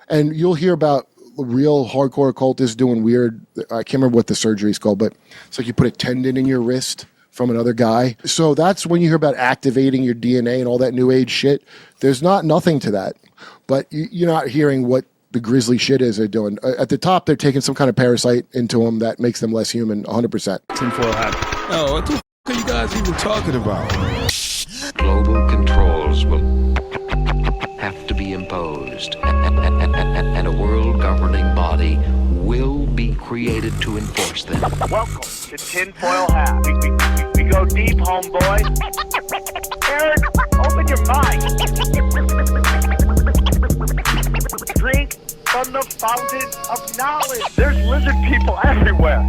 And you'll hear about real hardcore occultists doing weird, I can't remember what the surgery is called, but it's like you put a tendon in your wrist from another guy. So that's when you hear about activating your DNA and all that new age shit. There's nothing to that. But you're not hearing what the grisly shit is they're doing. At the top, they're taking some kind of parasite into them that makes them less human, 100%. Tinfoil hat. Oh, what the f*** are you guys even talking about? Global controls will have to be imposed, and a world governing body will be created to enforce them. Welcome to Tinfoil Hat. We go deep, homeboy. Eric, open your mind. Drink from the fountain of knowledge. There's lizard people everywhere.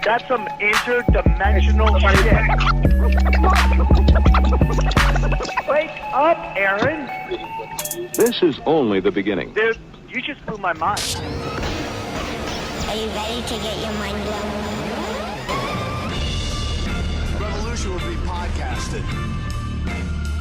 That's some interdimensional shit. Wake up, Aaron. This is only the beginning. Dude, you just blew my mind. Are you ready to get your mind blown? Revolution will be podcasted.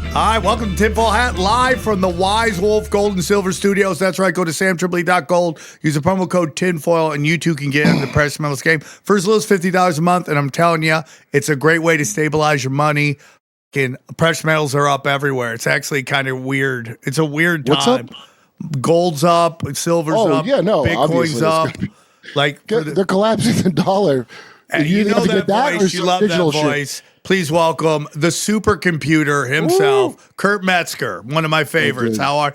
All right, welcome to Tinfoil Hat, live from the Wise Wolf Gold and Silver Studios. That's right, go to samtripoli.gold, use the promo code TINFOIL, and you too can get in the precious metals game. First little is $50 a month, and I'm telling you, it's a great way to stabilize your money. Precious metals are up everywhere. It's actually kind of weird. It's a weird time. What's up? Gold's up, silver's up, Bitcoin's up. Like they're collapsing the dollar. You know that voice. You love that voice. Shit. Please welcome the supercomputer himself, Woo! Kurt Metzger, one of my favorites. How are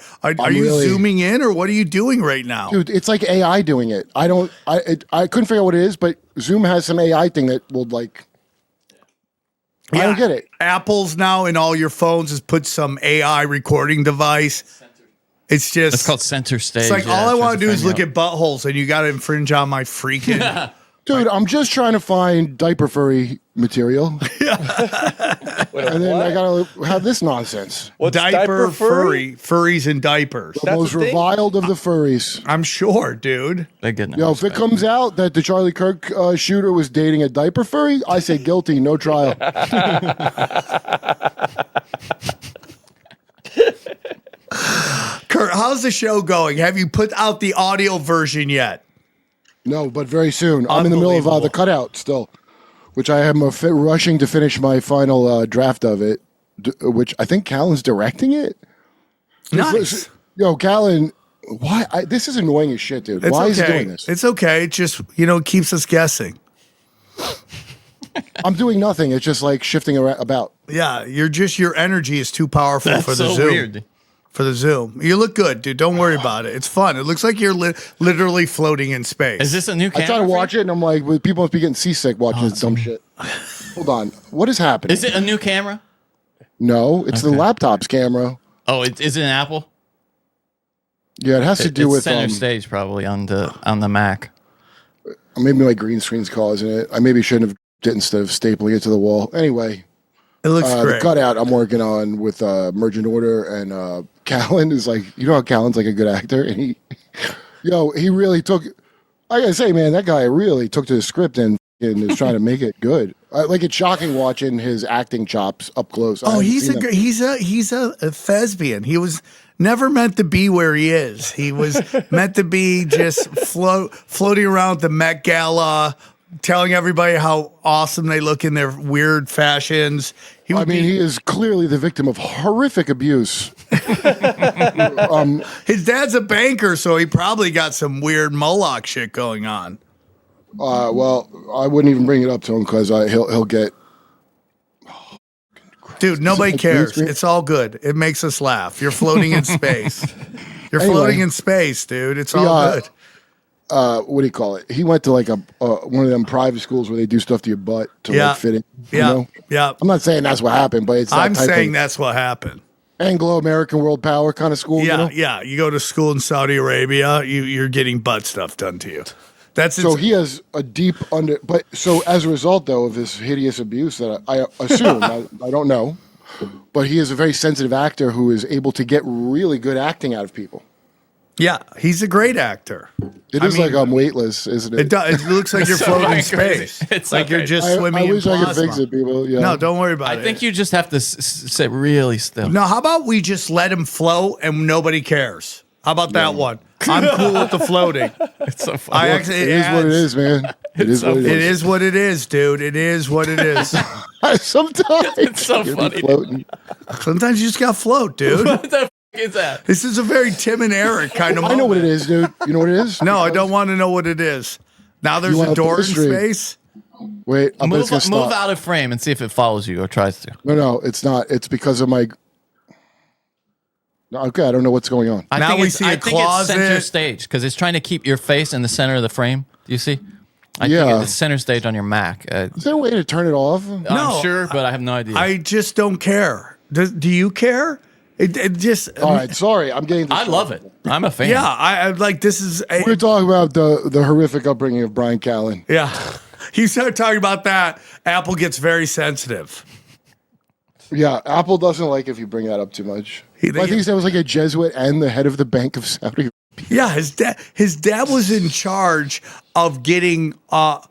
you really zooming in, or what are you doing right now? Dude, it's like AI doing it. I couldn't figure out what it is, but Zoom has some AI thing that will like. Yeah, I don't get it. Apple's now in all your phones has put some AI recording device. It's just it's called center stage. It's like all I want to do is look at buttholes, and you got to infringe on my freaking. Dude, I'm just trying to find diaper furry material. And then I gotta have this nonsense. What's diaper furry? Furries and diapers. The most reviled of the furries. I'm sure, dude. Yo, if it comes out that the Charlie Kirk shooter was dating a diaper furry, I say guilty, no trial. Kurt, how's the show going? Have you put out the audio version yet? No, but very soon. I'm in the middle of the cutout still, which I am rushing to finish my final draft of it, which I think Callan's directing it. Nice. Yo, Callan, why? This is annoying as shit, dude. Why is he doing this? It's okay. It just, it keeps us guessing. I'm doing nothing. It's just like shifting about. Yeah, your energy is too powerful for the so Zoom. Weird. For the Zoom. You look good, dude. Don't worry about it. It's fun. It looks like you're literally floating in space. Is this a new camera? I try to watch it, and I'm like, people must be getting seasick watching this dumb shit. Hold on. What is happening? Is it a new camera? No, it's the laptop's camera. Oh, is it an Apple? Yeah, it has to do with center stage probably on the Mac. Maybe my green screen's causing it. I maybe shouldn't have did instead of stapling it to the wall. Anyway. It looks great. The cutout I'm working on with Merchant Order, and Callan is like, how Callan's like a good actor, and he really took. I gotta say, man, that guy really took to the script and is trying to make it good. It's shocking watching his acting chops up close. Oh, he's a thespian. He was never meant to be where he is. He was meant to be just floating around the Met Gala, telling everybody how awesome they look in their weird fashions. He is clearly the victim of horrific abuse. His dad's a banker, so he probably got some weird Moloch shit going on. Well, I wouldn't even bring it up to him because he'll get. Dude, nobody cares. It's all good. It makes us laugh. You're floating in space. You're floating in space, dude. It's all good. What do you call it? He went to like one of them private schools where they do stuff to your butt to like fit it. Yeah. I'm not saying that's what happened, but I'm saying that's what happened. Anglo-American world power kind of school. Yeah. You go to school in Saudi Arabia, you're getting butt stuff done to you. He has a deep so as a result though of this hideous abuse that I assume I don't know, but he is a very sensitive actor who is able to get really good acting out of people. Yeah, he's a great actor. It is like I'm weightless, isn't it? It does. It looks like you're floating in space. It's like you're just swimming in plasma. I wish I could fix it, people. Yeah. No, don't worry about it. I think you just have to sit really still. No, how about we just let him float and nobody cares? How about that one? I'm cool with the floating. It's so funny. It is what it is, man. It is what it It is. is what it is, dude. It is what it is. Sometimes It's so you're funny. floating. Sometimes you just got to float, dude. What the f- is that? This is a very Tim and Eric kind of I moment. know what it is, dude. You know what it is? No, I don't want to know what it is. Now there's You a want door in history. space. Wait, I bet it's gonna Move stop. out of frame and see if it follows you or tries to. No, it's not. It's because of my. No, okay, I don't know what's going on. I Now think we it's, see a I think it's center closet. stage because it's trying to keep your face in the center of the frame. Do you see? I Yeah. think it's center stage on your Mac. Is there a way to turn it off? No, I'm sure, but I have no idea. I just don't care. Do you care? It just. All right, sorry, I'm getting. I love it. I'm a fan. Yeah, I like this is. We're talking about the horrific upbringing of Brian Callen. Yeah. You start talking about that, Apple gets very sensitive. Yeah, Apple doesn't like if you bring that up too much. I think he said it was like a Jesuit and the head of the Bank of Saudi. Yeah, his dad was in charge of getting all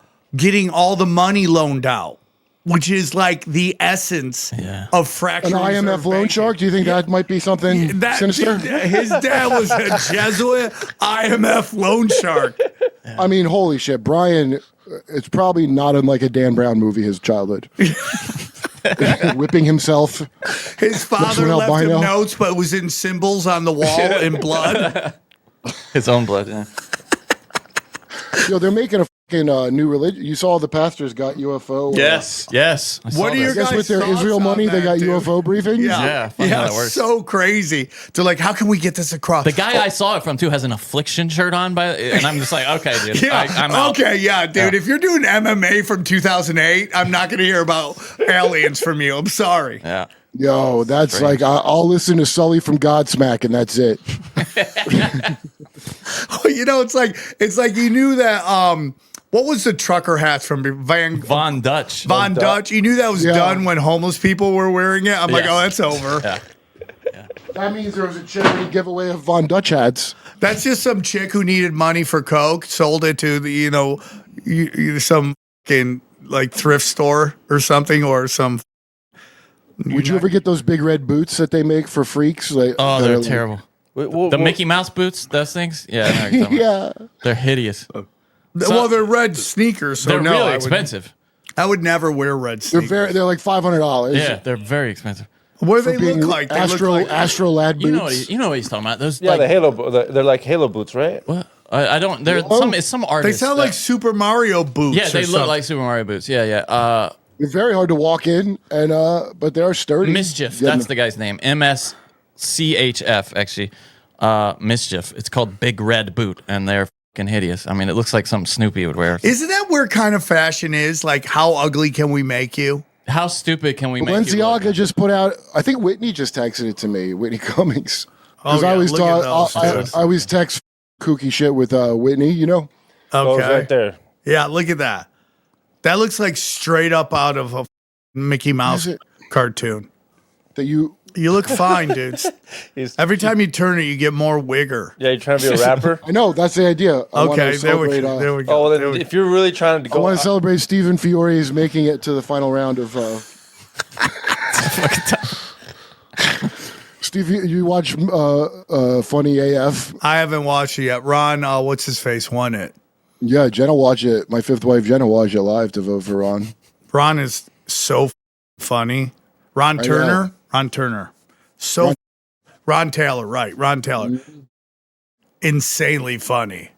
the money loaned out, which is like the essence of fractional An IMF reserve loan banking. shark? Do you think that might be something sinister? His dad was a Jesuit IMF loan shark. I mean, holy shit, Brian. It's probably not unlike a Dan Brown movie. His childhood, whipping himself. His father an left him albino. notes, but it was in symbols on the wall in blood. His own blood. Yeah. Yo, they're making a fucking new religion. You saw the pastors got UFO. Yes. Yes. I saw What are that. your I guess guys' with their thoughts Israel on money, they that, got dude? UFO briefings. Yeah, funny how that works. so crazy. They're like, how can we get this across? The guy I saw it from too has an affliction shirt on, and I'm just like, okay, dude. Yeah. I'm out. Okay. Yeah, dude. If you're doing MMA from 2008, I'm not going to hear about aliens from you. I'm sorry. Yeah. Yo, that's like I'll listen to Sully from Godsmack, and that's it. You know, it's like you knew that. What was the trucker hats from Von Dutch. Von Dutch? You knew that was done when homeless people were wearing it. I'm like, Yeah. oh, that's over. Yeah. That means there was a charity giveaway of Von Dutch hats. That's just some chick who needed money for coke, sold it to the some fucking like thrift store or something, or some. Would you ever get those big red boots that they make for freaks? Like, Oh, that they're are- terrible. The Mickey Mouse boots, those things? Yeah. I know what you're talking about. Yeah. They're hideous. Well, they're red sneakers, so They're no, really I would- expensive. I would never wear red sneakers. They're like $500. Yeah, they're very expensive. What do For they being look like? They Astro look like Astrolad boots. You know what he's talking about. Those Yeah, like, the Halo. They're like Halo boots, right? What? I don't. They're it's some they artists. sound like Super Mario boots. Yeah, they or look something. like Super Mario boots. Yeah. They're very hard to walk in, and but they're sturdy. Mischief. Yeah, That's the guy's name. MSCHF. Actually, Mischief. It's called Big Red Boot, and they're fucking hideous. I mean, it looks like something Snoopy would wear. Isn't that where kind of fashion is? Like, how ugly can we make you? How stupid can we make you look? Balenciaga just put out. I think Whitney just texted it to me. Whitney Cummings. Oh, Because yeah, I always look at those, dude. I always text kooky shit with Whitney. You know. Those Okay. right there. Yeah, look at that. That looks like straight up out of a Mickey Mouse Is it- cartoon. That you. You look fine, dudes. He's- Every time you turn it, you get more wigger. Yeah, you're trying to be a rapper. I know that's the idea. I wanna Okay, there we celebrate, go. There we go. Oh, well, There then we if you're really trying to I go, want to celebrate Stephen Fiore's making it to the final round of. Steve, you watch Funny AF? I haven't watched it yet. Ron, what's his face, won it. Yeah, Jenna watched it. My fifth wife, Jenna, watched it live to vote for Ron. Ron is so funny. Ron Turner. Ron Turner. So Ron Taylor, right. Ron Taylor. Insanely funny.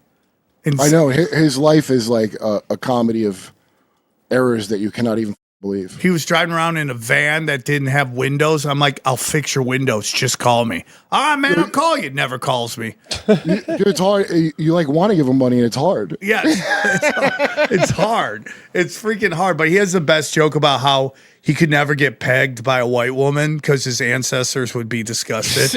I know his life is like a comedy of errors that you cannot even believe. He was driving around in a van that didn't have windows. I'm like, I'll fix your windows. Just call me. All right, man, I'll call you. Never calls me. Dude, it's hard. You like want to give him money, and it's hard. Yeah, it's hard. It's freaking hard. But he has the best joke about how he could never get pegged by a white woman because his ancestors would be disgusted.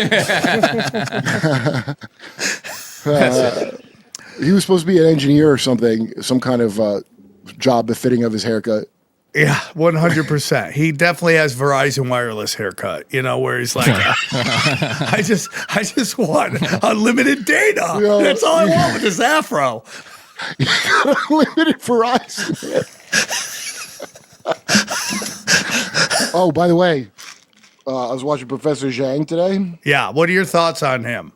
He was supposed to be an engineer or something, some kind of job befitting of his haircut. Yeah, 100%. He definitely has Verizon wireless haircut, you know, where he's like, I just want unlimited data. Yeah. That's all I want with this afro. Limited Verizon. Oh, by the way, I was watching Professor Zhang today. Yeah, what are your thoughts on him?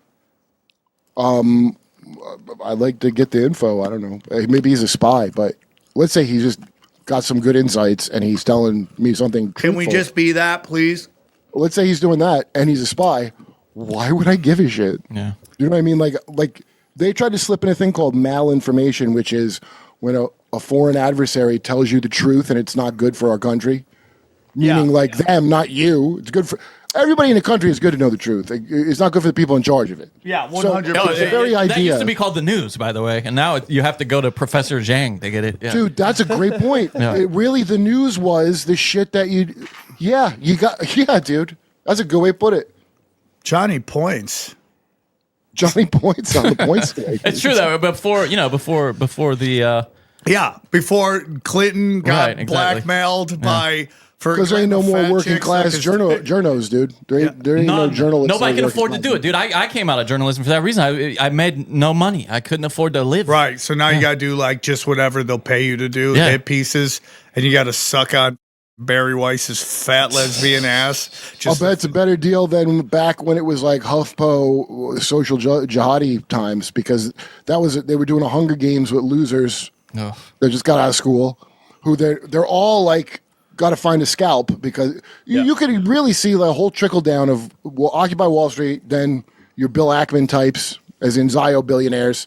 I'd like to get the info. I don't know. Maybe he's a spy, but let's say he's just got some good insights and he's telling me something. Can we truthful. just be that, please? Let's say he's doing that and he's a spy. Why would I give a shit? Yeah. You know what I mean? Like they tried to slip in a thing called malinformation, which is when a foreign adversary tells you the truth and it's not good for our country. Meaning them, not you. It's good for everybody in the country. Is good to know the truth. It's not good for the people in charge of it. Yeah, 100%. So, it's the very That idea. used to be called the news, by the way, and now you have to go to Professor Zhang to get it. Yeah. Dude, that's a great point. Yeah. Really, the news was the shit that you got, dude. That's a good way to put it. Johnny points. Johnny points on the points today. It's true though. Before the Before Clinton got Right, exactly. blackmailed by because there ain't no more working class journos, dude. There ain't no journalists. Nobody can afford to do it, dude. I came out of journalism for that reason. I made no money. I couldn't afford to live. Right. So now you got to do like just whatever they'll pay you to do, Yeah. hit pieces, and you got to suck on Barry Weiss's fat lesbian ass. I'll bet it's a better deal than back when it was like HuffPo social jihadi times, because they were doing a Hunger Games with losers No. that just got out of school, who they're all like got to find a scalp, because you could really see the whole trickle down of Occupy Wall Street, then your Bill Ackman types, as in Zio billionaires,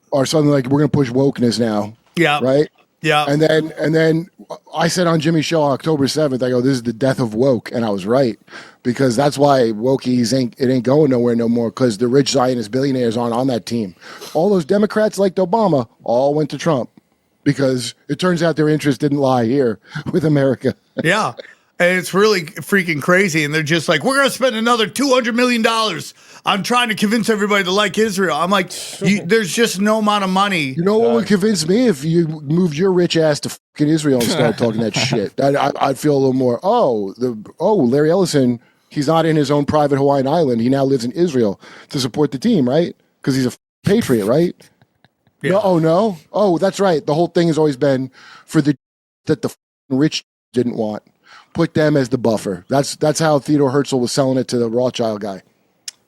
or something like we're going to push wokeness now. Yeah. Right. Yeah. And then I said on Jimmy's show on October 7th, I go, this is the death of woke. And I was right, because that's why wokies ain't going nowhere no more, because the rich Zionist billionaires aren't on that team. All those Democrats like Obama all went to Trump, because it turns out their interest didn't lie here with America. Yeah. And it's really freaking crazy. And they're just like, we're going to spend another $200 million on trying to convince everybody to like Israel. I'm like, there's just no amount of money. You know what would convince me? If you moved your rich ass to fucking Israel and start talking that shit. I'd feel a little more, Larry Ellison, he's not in his own private Hawaiian island. He now lives in Israel to support the team, right? Because he's a patriot, right? Yeah. No. Oh, that's right. The whole thing has always been for the that the rich didn't want. Put them as the buffer. That's how Theodore Herzl was selling it to the Rothschild guy.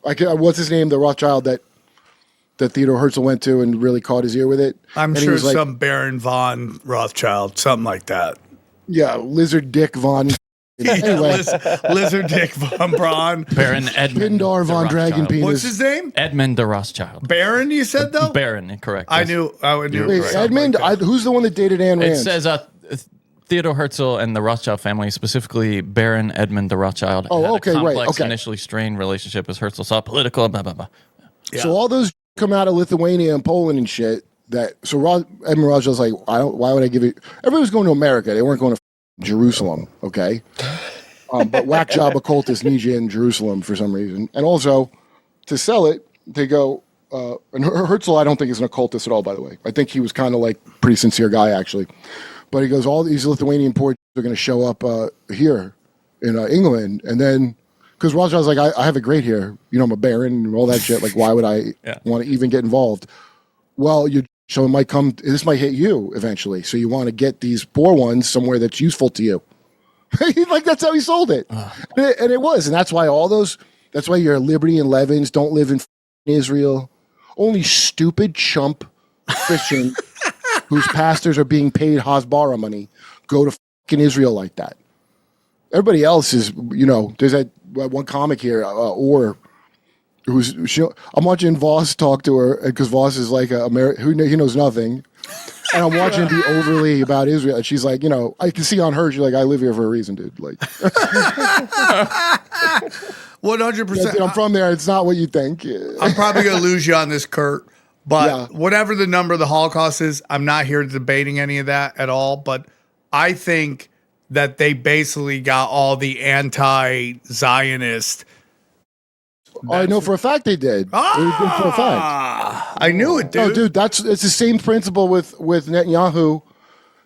What's his name? The Rothschild that Theodore Herzl went to and really caught his ear with it. I'm And he sure was like, some Baron von Rothschild, something like that. yeah, Lizard Dick von. Anyway, Lizard Dick von Braun. Baron Edmund Pindar de von Dragon Rothschild. Penis. What's his name? Edmund de Rothschild. Baron, you said, though? Baron, correct. I yes. knew. Wait, correct. Edmund, who's the one that dated Anne Rand? It says Theodore Herzl and the Rothschild family, specifically Baron Edmund de Rothschild, Oh, had okay, a right, complex, okay. initially strained relationship as Herzl saw political, blah, blah, blah. So all those come out of Lithuania and Poland and shit. Edmund Rothschild's like, why would I give it? Everybody was going to America. They weren't going to Jerusalem, okay? But whack job occultists need you in Jerusalem for some reason. And also, to sell it, they go, and Herzl, I don't think is an occultist at all, by the way. I think he was kind of like a pretty sincere guy, actually. But he goes, all these Lithuanian poor are going to show up here in England. And then, because Rothschild's like, I have it great here. You know, I'm a baron and all that shit. Like, why would I want to even get involved? Well, so this might hit you eventually. So you want to get these poor ones somewhere that's useful to you. Like, that's how he sold it. And it was. And that's why that's why your Liberty and Levins don't live in Israel. Only stupid chump Christian whose pastors are being paid Hasbara money go to fucking Israel like that. Everybody else is, there's that one comic here, I'm watching Voss talk to her because Voss is like he knows nothing. And I'm watching her be overly about Israel. And she's like, I can see on her, she's like, I live here for a reason, dude. Like, 100%. I'm from there. It's not what you think. I'm probably going to lose you on this, Kurt. But whatever the number of the Holocaust is, I'm not here debating any of that at all. But I think that they basically got all the anti-Zionist. I know for a fact they did. They did for a fact. I knew it, dude. No, dude, it's the same principle with Netanyahu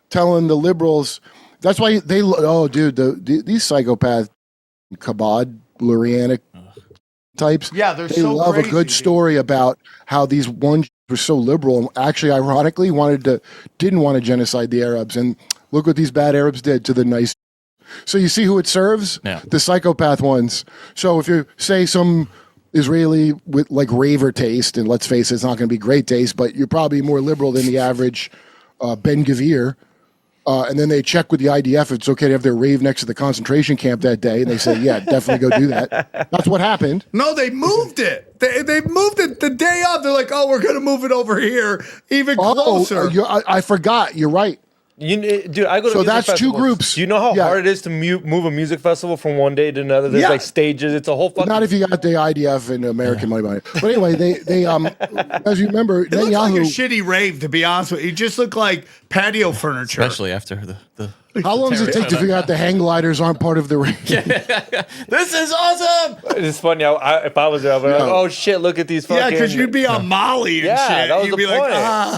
telling the liberals. That's why these psychopath Chabad, Lurianic types. Yeah, they so love crazy, a good dude. story about how these ones were so liberal and actually, ironically, didn't want to genocide the Arabs. And look what these bad Arabs did to the nice. So you see who it serves? Yeah. The psychopath ones. So if you say some Israeli with like raver taste, and let's face it, it's not going to be great taste, but you're probably more liberal than the average Ben Gvir. And then they check with the IDF if it's okay to have their rave next to the concentration camp that day, and they say, yeah, definitely go do that. That's what happened. No, they moved it. They moved it the day of. They're like, oh, we're going to move it over here even closer. I forgot. You're right. Dude, I go to So music that's two festivals. groups. Do you know how Yeah. hard it is to move a music festival from one day to another? There's Yeah. like stages. It's a whole fucking. Not if you got the IDF and American money behind it. But anyway, they as you remember, It looked like a Netanyahu. shitty rave, to be honest with you. It just looked like patio furniture. Especially after the How long does it take to figure out the hang gliders aren't part of the ring? This is awesome. It's funny. If I was there, I'd be like, oh shit, look at these fucking. Yeah, because you'd be on Molly and Yeah, shit. that was You'd the be like, point.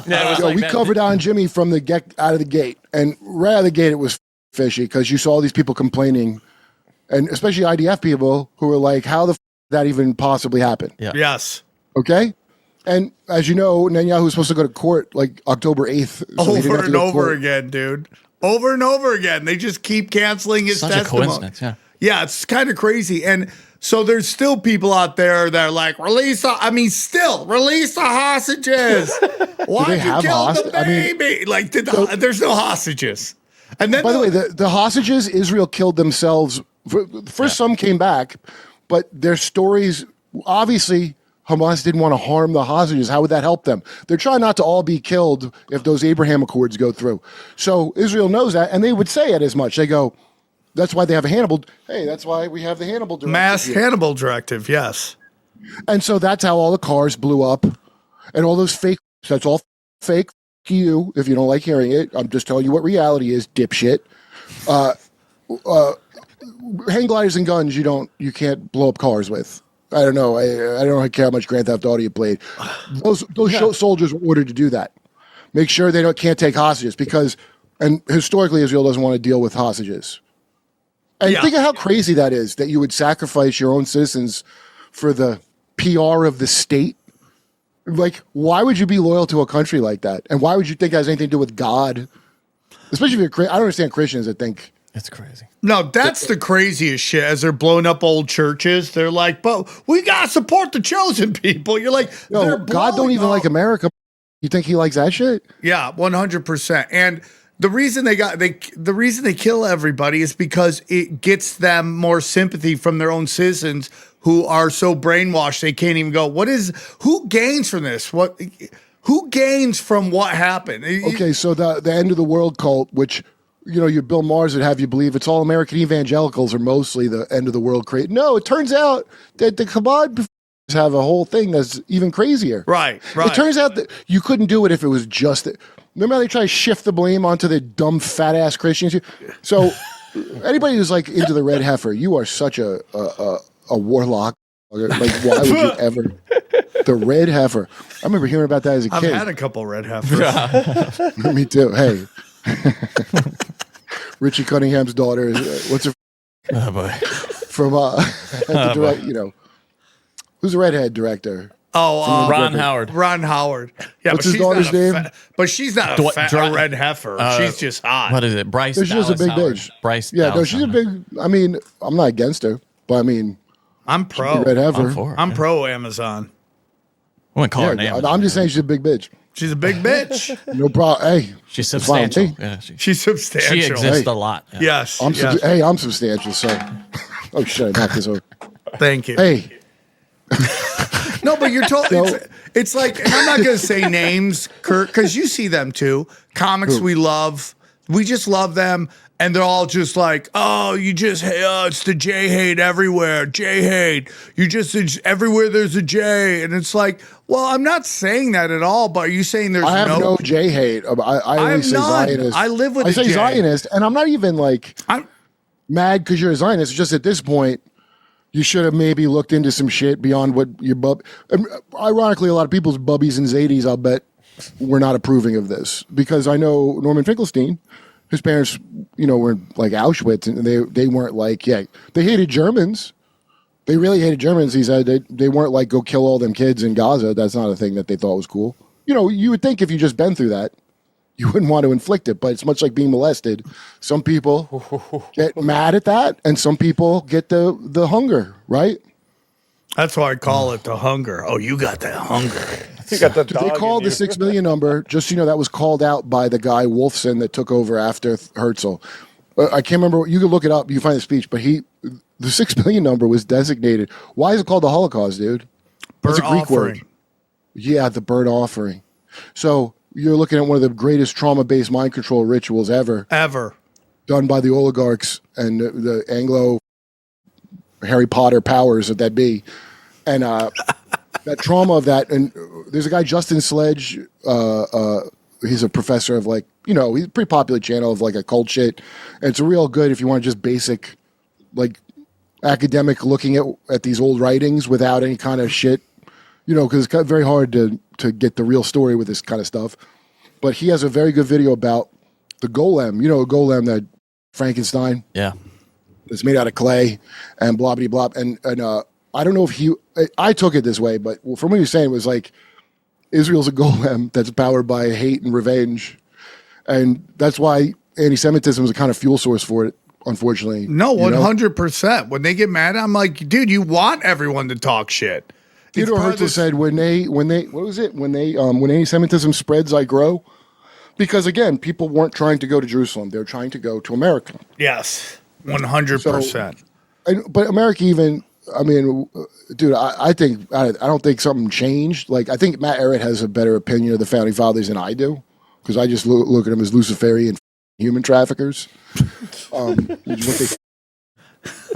Yeah, it was Yo, like we that. covered on Jimmy from the out of the gate, and right out of the gate it was fishy because you saw all these people complaining, and especially IDF people who were like, "How the did that even possibly happen?" Yeah. yes. Okay, and as you know, Netanyahu was supposed to go to court like October 8th. Over and over again, dude. Over and over again. They just keep canceling his Such a testimony. coincidence, yeah. Yeah, it's kind of crazy. And so there's still people out there that are like, release the hostages. Why'd they you have kill the I mean, baby? there's no hostages. And then By the way, the hostages Israel killed themselves. First, some came back, but their stories obviously. Hamas didn't want to harm the hostages. How would that help them? They're trying not to all be killed if those Abraham Accords go through. So Israel knows that, and they would say it as much. They go, that's why they have a Hannibal. Hey, that's why we have the Hannibal directive. mass here. Hannibal directive, yes. And so that's how all the cars blew up and all those fake. That's all fake. F- you, if you don't like hearing it, I'm just telling you what reality is, dipshit. Hang gliders and guns, you can't blow up cars with. I don't know. I don't care how much Grand Theft Auto you played. Those soldiers were ordered to do that. Make sure they can't take hostages and historically Israel doesn't want to deal with hostages. And think of how crazy that is that you would sacrifice your own citizens for the PR of the state. Like, why would you be loyal to a country like that? And why would you think it has anything to do with God? Especially if you're I don't understand Christians that think. It's crazy. No, that's the craziest shit. As they're blowing up old churches, they're like, but we got to support the chosen people. You're like, No, God don't even like America. You think he likes that shit? Yeah, 100%. And the reason the reason they kill everybody is because it gets them more sympathy from their own citizens who are so brainwashed they can't even go, who gains from this? Who gains from what happened? Okay, so the end of the world cult, which your Bill Maher's would have you believe it's all American evangelicals are mostly the end of the world create. No, it turns out that the Chabad have a whole thing that's even crazier. Right. It turns out that you couldn't do it if it was just it. Remember how they try to shift the blame onto the dumb fat ass Christians? So anybody who's like into the red heifer, you are such a warlock. Like, why would you ever? The red heifer. I remember hearing about that as a I've kid. had a couple red heifers. Me too. Hey. Richie Cunningham's daughter is what's her Oh boy. from the direct, who's the redhead director? Oh, Ron Howard. Ron Howard. Yeah, What's but his she's not daughter's name? but she's not a red heifer. She's just hot. What is it? Bryce. She's just a Dallas big Howard. bitch. Bryce. Yeah, no, Dallas she's a Howard. big. I mean, I'm not against her, but I mean, I'm pro. red heifer. I'm for it. I'm pro Amazon. I wouldn't call her Yeah, name. I'm just saying she's a big bitch. She's a big bitch. No problem. Hey, She's it's fine with me. substantial. Yeah, She's substantial. she exists Hey. a lot. Yeah. Yes. I'm yes. hey, I'm substantial. So, oh shit, I knocked this over. Thank you. Hey, No, but you're told No. it's like, and I'm not going to say names, Kurt, because you see them too. Comics Who? we love, we just love them, and they're all just like, oh, it's the J hate everywhere, J hate. It's everywhere there's a J, and it's like, well, I'm not saying that at all. But are you saying there's I have no J hate. I only say none. Zionist. I live with I a say J. Zionist, and I'm not even like I'm mad because you're a Zionist. It's just at this point, you should have maybe looked into some shit beyond what your bub. And ironically, a lot of people's bubbies and Zadies, I'll bet, were not approving of this because I know Norman Finkelstein. His parents, were like Auschwitz, and they weren't like, yeah, they hated Germans. They really hated Germans. He said they weren't like, go kill all them kids in Gaza. That's not a thing that they thought was cool. You would think if you just been through that, you wouldn't want to inflict it, but it's much like being molested. Some people get mad at that, and some people get the hunger, right? That's why I call it the hunger. Oh, you got that hunger. You got the They dog called in the you. 6 million number, just so you know, that was called out by the guy Wolfson that took over after Herzl. I can't remember. You can look it up. You can find the speech, but the 6 million number was designated. Why is it called the Holocaust, dude? That's a Greek word. Yeah, the burnt offering. So you're looking at one of the greatest trauma-based mind control rituals ever done by the oligarchs and the Anglo Harry Potter powers that be. And that trauma of that, and there's a guy, Justin Sledge, he's a professor of he's a pretty popular channel of occult shit. And it's real good if you want just basic, academic looking at these old writings without any kind of shit, because it's very hard to get the real story with this kind of stuff. But he has a very good video about the golem, a golem that Frankenstein. Yeah. It's made out of clay and blah, blah, blah. And I don't know if I took it this way, but from what he was saying, it was Israel's a golem that's powered by hate and revenge. And that's why anti-Semitism is a kind of fuel source for it, unfortunately. No, 100%. When they get mad, I'm like, dude, you want everyone to talk shit. Theodore Herzl said when anti-Semitism spreads, I grow. Because again, people weren't trying to go to Jerusalem; they're trying to go to America. Yes, 100%. But America, even dude, I think I don't think something changed. I think Matt Ehret has a better opinion of the founding fathers than I do, because I just look at them as Luciferian human traffickers.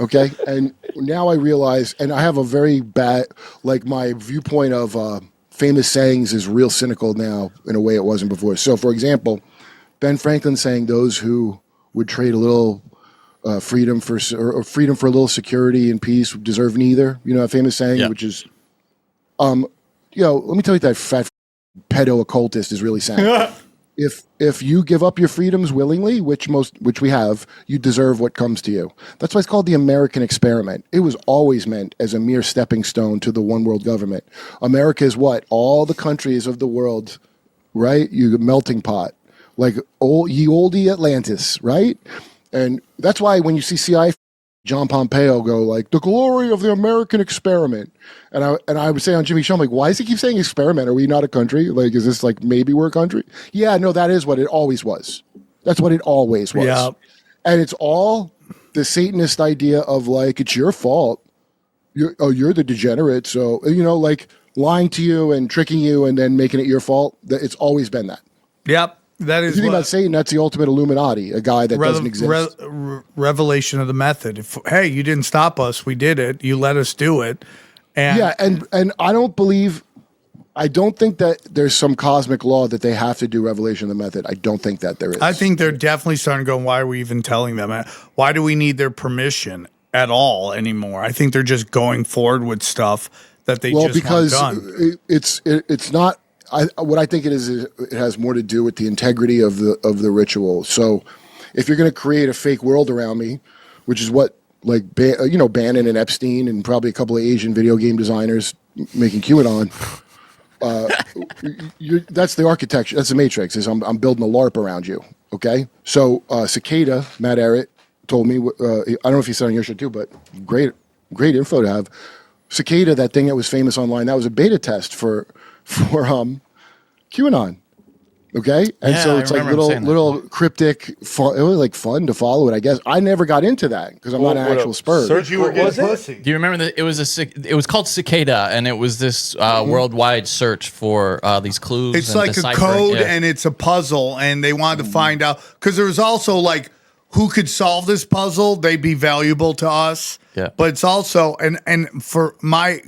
Okay, and now I realize, and I have a very bad, my viewpoint of famous sayings is real cynical now in a way it wasn't before. So, for example, Ben Franklin saying those who would trade a little freedom for a little security and peace deserve neither. A famous saying, which is, let me tell you that fat pedo occultist is really saying. If you give up your freedoms willingly, which we have, you deserve what comes to you. That's why it's called the American experiment. It was always meant as a mere stepping stone to the one world government. America is what? All the countries of the world, right? You melting pot. Ye olde Atlantis, right? And that's why when you see CIA John Pompeo go the glory of the American experiment. And I would say on Jimmy Show, I'm why does he keep saying experiment? Are we not a country? Is this maybe we're a country? Yeah, no, that is what it always was. That's what it always was. Yeah. And it's all the Satanist idea of it's your fault. You're the degenerate. So, lying to you and tricking you and then making it your fault. It's always been that. Yep. That is if you think about Satan, that's the ultimate Illuminati, a guy that doesn't exist. Revelation of the method. Hey, you didn't stop us. We did it. You let us do it. And I don't think that there's some cosmic law that they have to do revelation of the method. I don't think that there is. I think they're definitely starting to go, why are we even telling them? Why do we need their permission at all anymore? I think they're just going forward with stuff that they just want done. It's not. What I think it is it has more to do with the integrity of the ritual. So, if you're going to create a fake world around me, which is what Bannon and Epstein and probably a couple of Asian video game designers making QAnon, that's the architecture. That's the matrix. Is I'm building a LARP around you. Okay, so Cicada, Matt Ehret told me. I don't know if he said on your show too, but great info to have. Cicada, that thing that was famous online, that was a beta test for QAnon. Okay, and so it's little cryptic. Fun, it was fun to follow it. I guess I never got into that because I'm not an actual Spurs. Search you were getting pussy. Do you remember that it was called Cicada, and it was this worldwide search for these clues. It's like a code, and it's a puzzle, and they wanted to find out because there was also who could solve this puzzle. They'd be valuable to us. Yeah, but it's also and for my.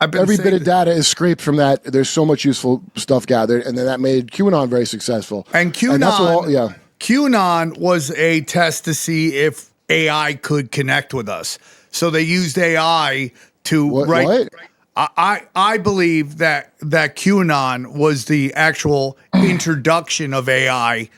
Every bit of data is scraped from that. There's so much useful stuff gathered, and then that made QAnon very successful. And QAnon was a test to see if AI could connect with us. So they used AI to write. What? I believe that QAnon was the actual introduction of AI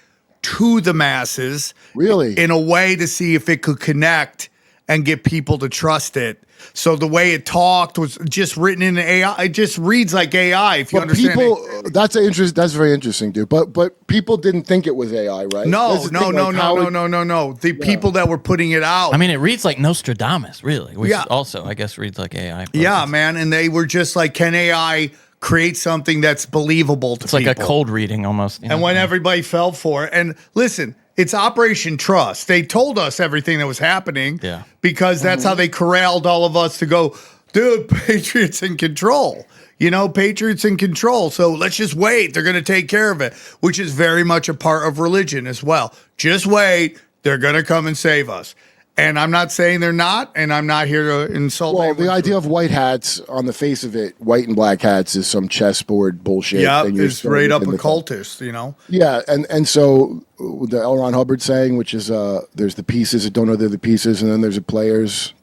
to the masses. Really? In a way to see if it could connect and get people to trust it. So the way it talked was just written in AI. It just reads like AI. If you understand it. That's very interesting, dude. But people didn't think it was AI, right? No. The people that were putting it out. I mean, it reads like Nostradamus, really. Which also, I guess, reads like AI. Yeah, man. And they were just like, can AI create something that's believable to people? It's like a cold reading almost. And when everybody fell for it. And listen, it's Operation Trust. They told us everything that was happening because that's how they corralled all of us to go, dude, Patriots in control. Patriots in control. So let's just wait. They're going to take care of it, which is very much a part of religion as well. Just wait. They're going to come and save us. And I'm not saying they're not, and I'm not here to insult. Well, the idea of white hats, on the face of it, white and black hats is some chessboard bullshit. Yeah, it's straight up occultist, Yeah, and so the L. Ron Hubbard saying, which is there's the pieces that don't know they're the pieces, and then there's the players,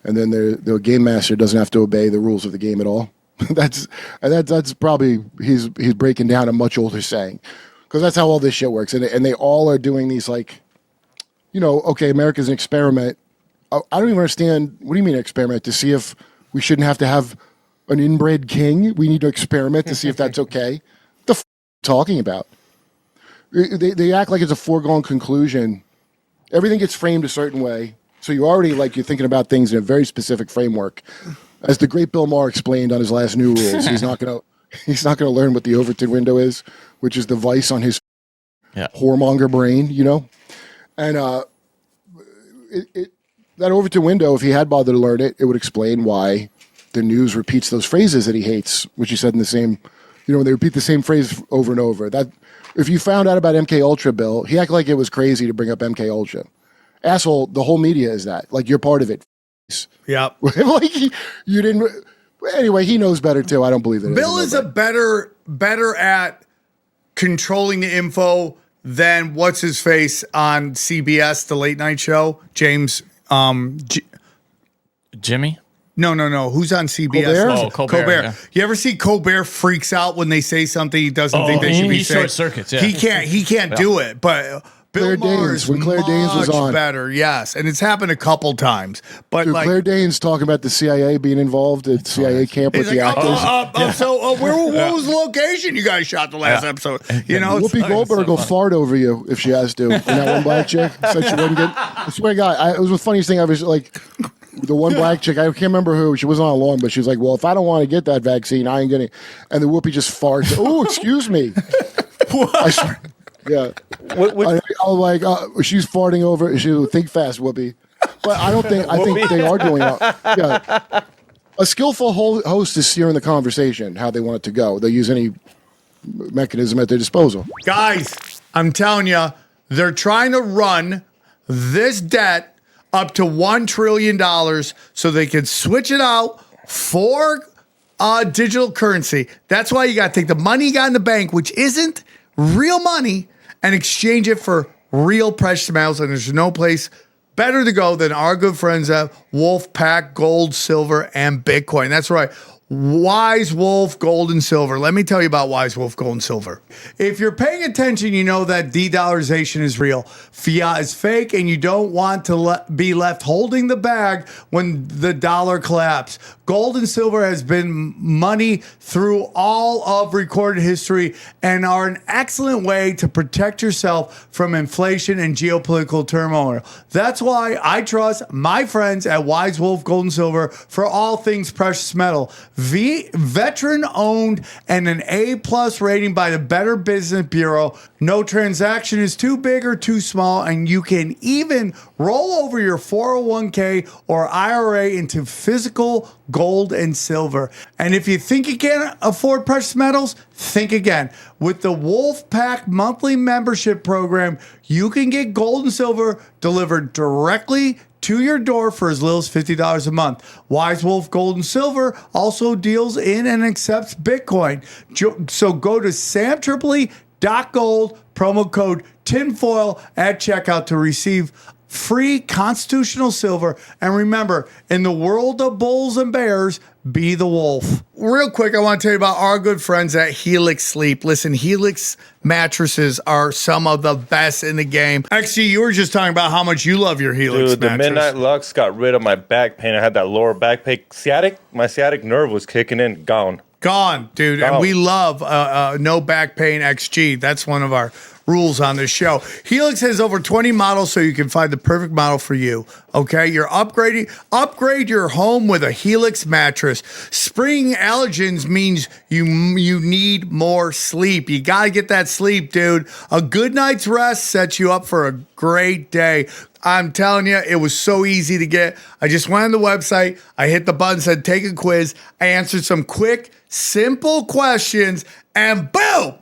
and then the game master doesn't have to obey the rules of the game at all. that's probably he's breaking down a much older saying, because that's how all this shit works, and they all are doing these like. Okay, America's an experiment. I don't even understand. What do you mean experiment? To see if we shouldn't have to have an inbred king? We need to experiment to see if that's okay? The talking about? They act like it's a foregone conclusion. Everything gets framed a certain way. So you're already you're thinking about things in a very specific framework. As the great Bill Maher explained on his last New Rules, he's not gonna learn what the Overton window is, which is the vice on his whoremonger brain, And that Overton window, if he had bothered to learn it, it would explain why the news repeats those phrases that he hates, which he said in the same, when they repeat the same phrase over and over. That if you found out about MK Ultra, Bill, he acted like it was crazy to bring up MK Ultra. Asshole, the whole media is that. You're part of it. Yeah. You didn't. Anyway, he knows better too. I don't believe that. Bill is better at controlling the info than what's his face on CBS, the late night show, James Jimmy? No. Who's on CBS? Colbert. Yeah. You ever see Colbert freaks out when they say something he doesn't think they should be saying? Short circuits. Yeah. He can't do it. But Bill Maher is Claire Danes was on. Better, yes, and it's happened a couple times. But dude, Claire Danes talking about the CIA being involved at CIA camp with the actors. What was the location you guys shot the last episode? Whoopi Goldberg will fart over you if she has to. And that one black chick said she wouldn't get. I swear to God, it was the funniest thing. I was like, the one black chick, I can't remember who. She wasn't on long, but she was like, "Well, if I don't want to get that vaccine, I ain't gonna." And the Whoopi just farts. Oh, excuse me. I swear. Yeah. I'm like, she's farting over. She'll think fast, Whoopi. But I think they are doing it. Yeah. A skillful host is steering the conversation, how they want it to go. They'll use any mechanism at their disposal. Guys, I'm telling you, they're trying to run this debt up to $1 trillion so they can switch it out for digital currency. That's why you got to take the money you got in the bank, which isn't real money, and exchange it for real precious metals. And there's no place better to go than our good friends at Wolfpack Gold, Silver, and Bitcoin. That's right. Wise Wolf Gold and Silver. Let me tell you about Wise Wolf Gold and Silver. If you're paying attention, you know that de-dollarization is real. Fiat is fake, and you don't want to be left holding the bag when the dollar collapses. Gold and silver has been money through all of recorded history and are an excellent way to protect yourself from inflation and geopolitical turmoil. That's why I trust my friends at Wise Wolf Gold and Silver for all things precious metal. Veteran owned and an A+ rating by the Better Business Bureau. No transaction is too big or too small, and you can even roll over your 401k or IRA into physical gold and silver. And if you think you can't afford precious metals, think again. With the Wolfpack monthly membership program, you can get gold and silver delivered directly to your door for as little as $50 a month. Wise Wolf Gold and Silver also deals in and accepts Bitcoin. So go to samtripoli.gold, promo code tinfoil at checkout to receive free constitutional silver. And remember, in the world of bulls and bears, be the wolf. Real quick, I want to tell you about our good friends at Helix Sleep. Listen, Helix mattresses are some of the best in the game. Actually, you were just talking about how much you love your Helix Dude, the mattress. Midnight Lux got rid of my back pain. I had that lower back pain. My sciatic nerve was kicking in. Gone, dude. And we love No Back Pain XG. That's one of our rules on this show. Helix has over 20 models, so you can find the perfect model for you. Okay, you're upgrade your home with a Helix mattress. Spring allergens means you need more sleep. You got to get that sleep, dude. A good night's rest sets you up for a great day. I'm telling you, it was so easy to get. I just went on the website. I hit the button, said take a quiz. I answered some quick, simple questions, and boom!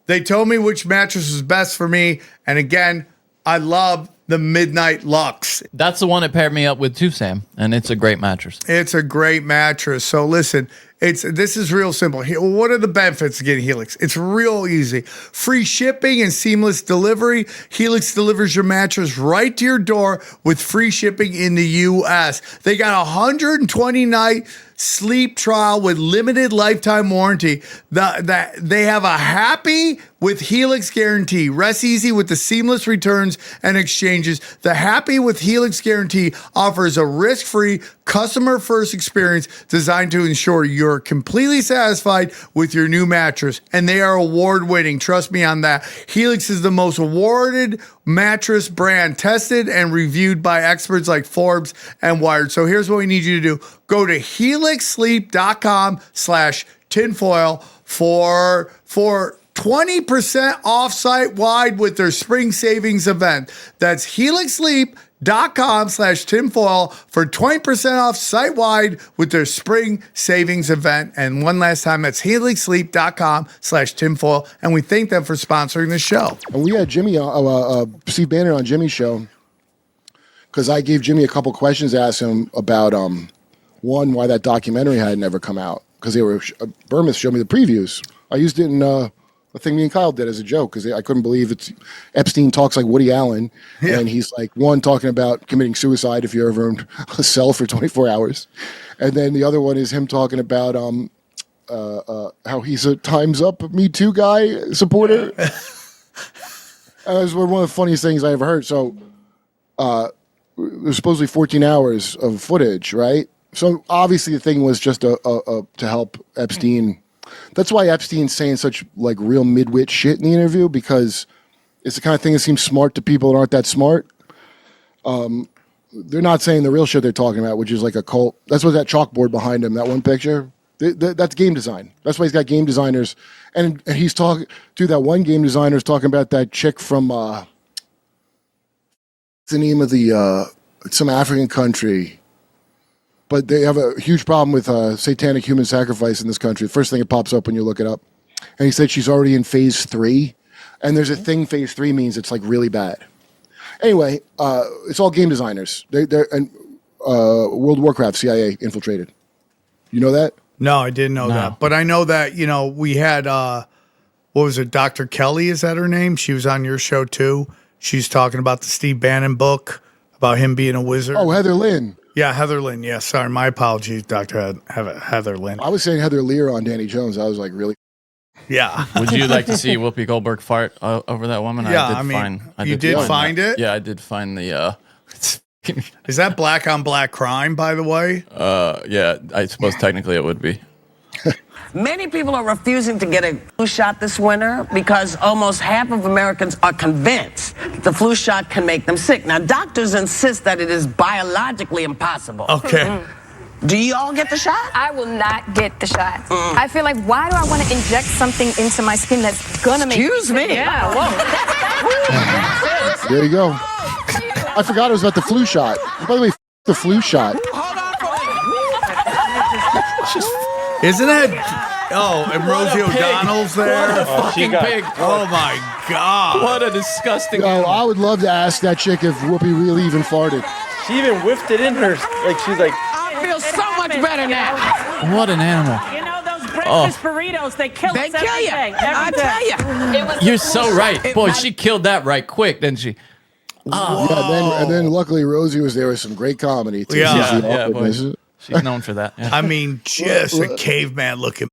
They told me which mattress was best for me. And again, I love the Midnight Lux. That's the one that paired me up with too, Sam. And it's a great mattress. It's a great mattress. So listen, this is real simple. What are the benefits of getting Helix? It's real easy. Free shipping and seamless delivery. Helix delivers your mattress right to your door with free shipping in the U.S. They got a 120-night sleep trial with limited lifetime warranty. They have a happy with Helix guarantee. Rest easy with the seamless returns and exchanges. The Happy with Helix guarantee offers a risk-free, customer-first experience designed to ensure you're completely satisfied with your new mattress. And they are award-winning. Trust me on that. Helix is the most awarded mattress brand, tested and reviewed by experts like Forbes and Wired. So here's what we need you to do. Go to helixsleep.com/tinfoil for 20% off site-wide with their spring savings event. That's helixsleep.com/tinfoil for 20% off site-wide with their spring savings event. And one last time, that's helixsleep.com/tinfoil. And we thank them for sponsoring the show. And we had Jimmy, Steve Bannon on Jimmy's show, because I gave Jimmy a couple questions to ask him about, one, why that documentary had never come out. Because Burmouth showed me the previews. I used it in a thing me and Kyle did as a joke, because I couldn't believe Epstein talks like Woody Allen. Yeah. And he's like, one, talking about committing suicide if you're ever in a cell for 24 hours. And then the other one is him talking about how he's a Time's Up Me Too guy supporter. That was one of the funniest things I ever heard. So there's supposedly 14 hours of footage, right? So obviously the thing was just to help Epstein. That's why Epstein's saying such like real midwit shit in the interview, because it's the kind of thing that seems smart to people that aren't that smart. They're not saying the real shit they're talking about, which is like a cult. That's what that chalkboard behind him, that one picture. That's game design. That's why he's got game designers. And he's talking to that one game designer is talking about that chick from what's the name of some African country. But they have a huge problem with satanic human sacrifice in this country. The first thing that pops up when you look it up. And he said she's already in phase 3. And there's a thing phase 3 means it's like really bad. Anyway, it's all game designers. And World of Warcraft, CIA infiltrated. You know that? No, I didn't know that. But I know that, we had, what was it, Dr. Kelly, is that her name? She was on your show too. She's talking about the Steve Bannon book, about him being a wizard. Oh, Heather Lynn. Yeah, Heather Lynn. Yeah, sorry. My apologies, Dr. Heather Lynn. I was saying Heather Lear on Danny Jones. I was like, really? Yeah. Would you like to see Whoopi Goldberg fart over that woman? Yeah, you did find it? Yeah, I did find the... Is that black on black crime, by the way? Yeah, I suppose technically it would be. Many people are refusing to get a flu shot this winter because almost half of Americans are convinced the flu shot can make them sick. Now, doctors insist that it is biologically impossible. Okay. Do you all get the shot? I will not get the shot. I feel like, why do I want to inject something into my skin that's going to make Excuse me? Yeah, whoa. There you go. I forgot it was about the flu shot. By the way, the flu shot. Isn't it? Oh, and Rosie O'Donnell's there. What a fucking pig. Oh my God. What a disgusting I would love to ask that chick if Whoopi really even farted. She even whiffed it in her. Like, she's like, I feel so much better now. What an animal. You know, those breakfast burritos, they kill us every day. I tell you. You're so right. Boy, she killed that right quick, didn't she? Yeah, and then luckily Rosie was there with some great comedy. To Yeah. awkwardness. She's known for that. Yeah. I mean, just a caveman looking.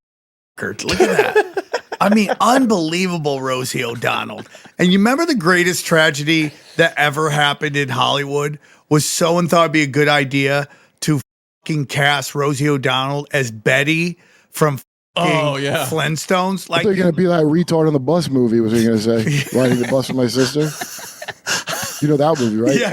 Kurt, look at that. I mean, unbelievable Rosie O'Donnell. And you remember the greatest tragedy that ever happened in Hollywood was someone thought it'd be a good idea to fucking cast Rosie O'Donnell as Betty from Flintstones. Like, they're going to be that retard on the bus movie, was he going to say? Riding the bus with my sister? You know that movie, right? Yeah.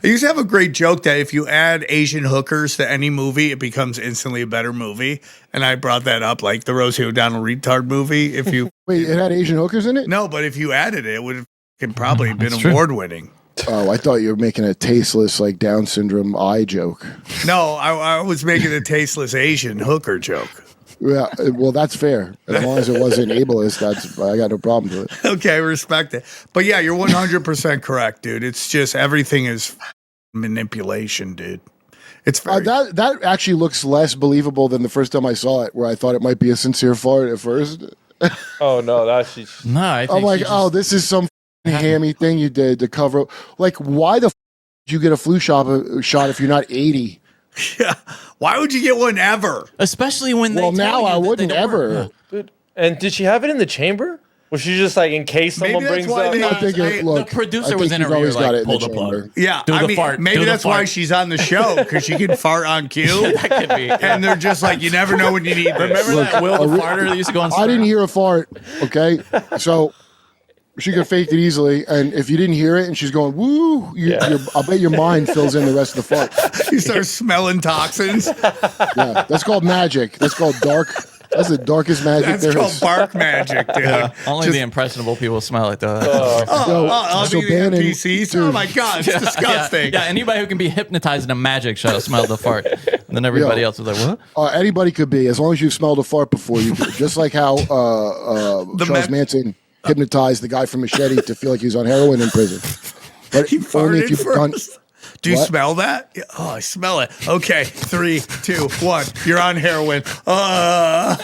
I used to have a great joke that if you add Asian hookers to any movie, it becomes instantly a better movie. And I brought that up, like the Rosie O'Donnell retard movie. If you Wait, it had Asian hookers in it? No, but if you added it, it would have probably been award-winning. Oh, I thought you were making a tasteless, like, Down syndrome eye joke. No, I was making a tasteless Asian hooker joke. Yeah, well, that's fair. As long as it wasn't ableist, I got no problem with it. Okay, respect it. But yeah, you're 100% correct, dude. It's just everything is manipulation, dude. It's very that actually looks less believable than the first time I saw it, where I thought it might be a sincere fart at first. Oh no, that's just I'm like, this is some hammy thing you did to cover. Like, why the did you get a flu shot if you're not 80? Yeah. Why would you get one ever? Especially when well, now I wouldn't ever. Dude, and did she have it in the chamber? Was she just like, in case someone brings up? The producer was in her ear, like, pull the plug. Yeah, Do the fart. Maybe that's why she's on the show, because she can fart on cue. That could be. And they're just like, you never know when you need this. Remember that Will the farter that used to go on? I didn't hear a fart. Okay, so she could fake it easily, and if you didn't hear it, and she's going woo, I bet your mind fills in the rest of the fart. You start smelling toxins. Yeah, that's called magic. That's called dark. That's the darkest magic there is. That's called bark magic, dude. Yeah, only the impressionable people smell it, though. I'll be the NPCs. Oh my god, it's disgusting. Yeah, anybody who can be hypnotized in a magic show smelled the fart, and then everybody else was like, "What?" Anybody could be, as long as you've smelled a fart before. You do. Just like how Charles Manson hypnotized the guy from Machete to feel like he was on heroin in prison. But he only if you've done. Do you smell that? Oh, I smell it. Okay, 3, 2, 1. You're on heroin. But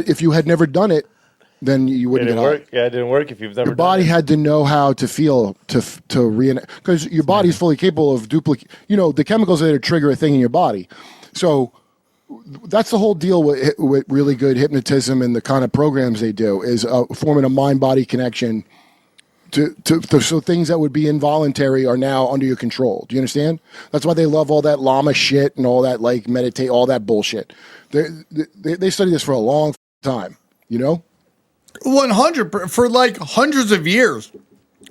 if you had never done it, then you wouldn't get work. Yeah, it didn't work if you've never. Your body had to know how to feel to reenact, because your body's fully capable of duplicate. You know, the chemicals that trigger a thing in your body. So that's the whole deal with really good hypnotism and the kind of programs they do is forming a mind-body connection. So things that would be involuntary are now under your control. Do you understand? That's why they love all that llama shit and all that, like, meditate, all that bullshit. They study this for a long time, you know? 100 for like hundreds of years.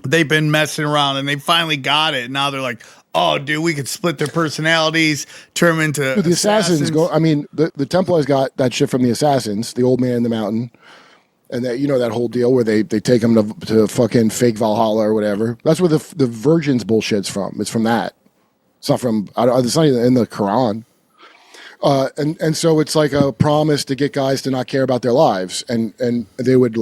They've been messing around and they finally got it. And now they're like, oh, dude, we could split their personalities, turn them into the assassins. The Templars got that shit from the assassins, the old man in the mountain. And that, you know, that whole deal where they take them to fucking fake Valhalla or whatever. That's where the virgins bullshit's from. It's from that. It's not from. It's not even in the Quran. And so it's like a promise to get guys to not care about their lives, and they would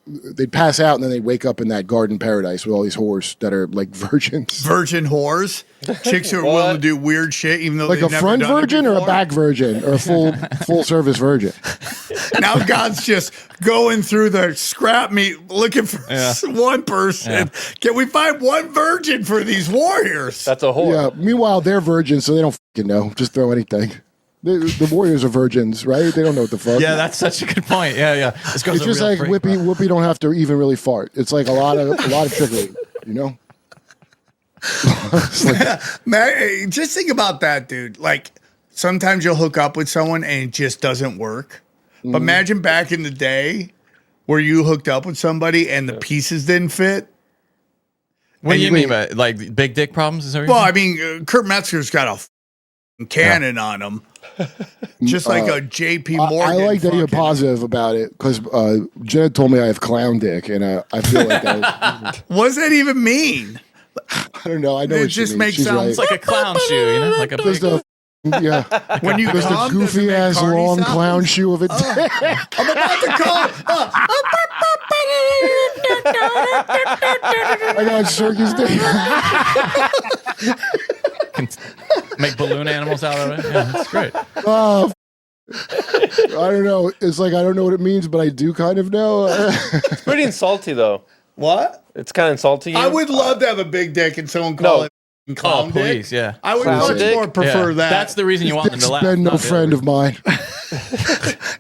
they'd pass out and then they'd wake up in that garden paradise with all these whores that are like virgins. Virgin whores, chicks who are willing to do weird shit, even though like a front virgin or a back virgin or a full service virgin. Now God's just going through the scrap meat looking for one person. Yeah. Can we find one virgin for these warriors? That's a whore. Yeah. Meanwhile, they're virgins, so they don't fucking know. Just throw anything. The warriors are virgins, right? They don't know what the fuck. Yeah, that's such a good point. Yeah. It's just like Whoopi don't have to even really fart. It's like a lot of trickery, you know? Man, just think about that, dude. Like, sometimes you'll hook up with someone and it just doesn't work. But imagine back in the day where you hooked up with somebody and the pieces didn't fit. What do you mean by like big dick problems? Is that well, I mean, Kurt Metzger's got a cannon on him. Just like a JP Morgan. I like that you're positive about it because Jenna told me I have clown dick, and I feel like that. What does that even mean? I don't know. I know it what just you mean. makes She's sounds right. like a clown shoe, you know, like a big. Yeah, when you there's the goofy ass long clown shoe of a dick. I'm about to call. I got circus dick. Can make balloon animals out of it. Yeah, that's great. I don't know. It's like I don't know what it means, but I do kind of know. It's pretty insulting, though. What? It's kind of insulting. I would love to have a big dick and someone call it clown dick. Please, yeah. I would Clown much dick? more prefer that. That's the reason you want them to laugh. Been no friend of mine.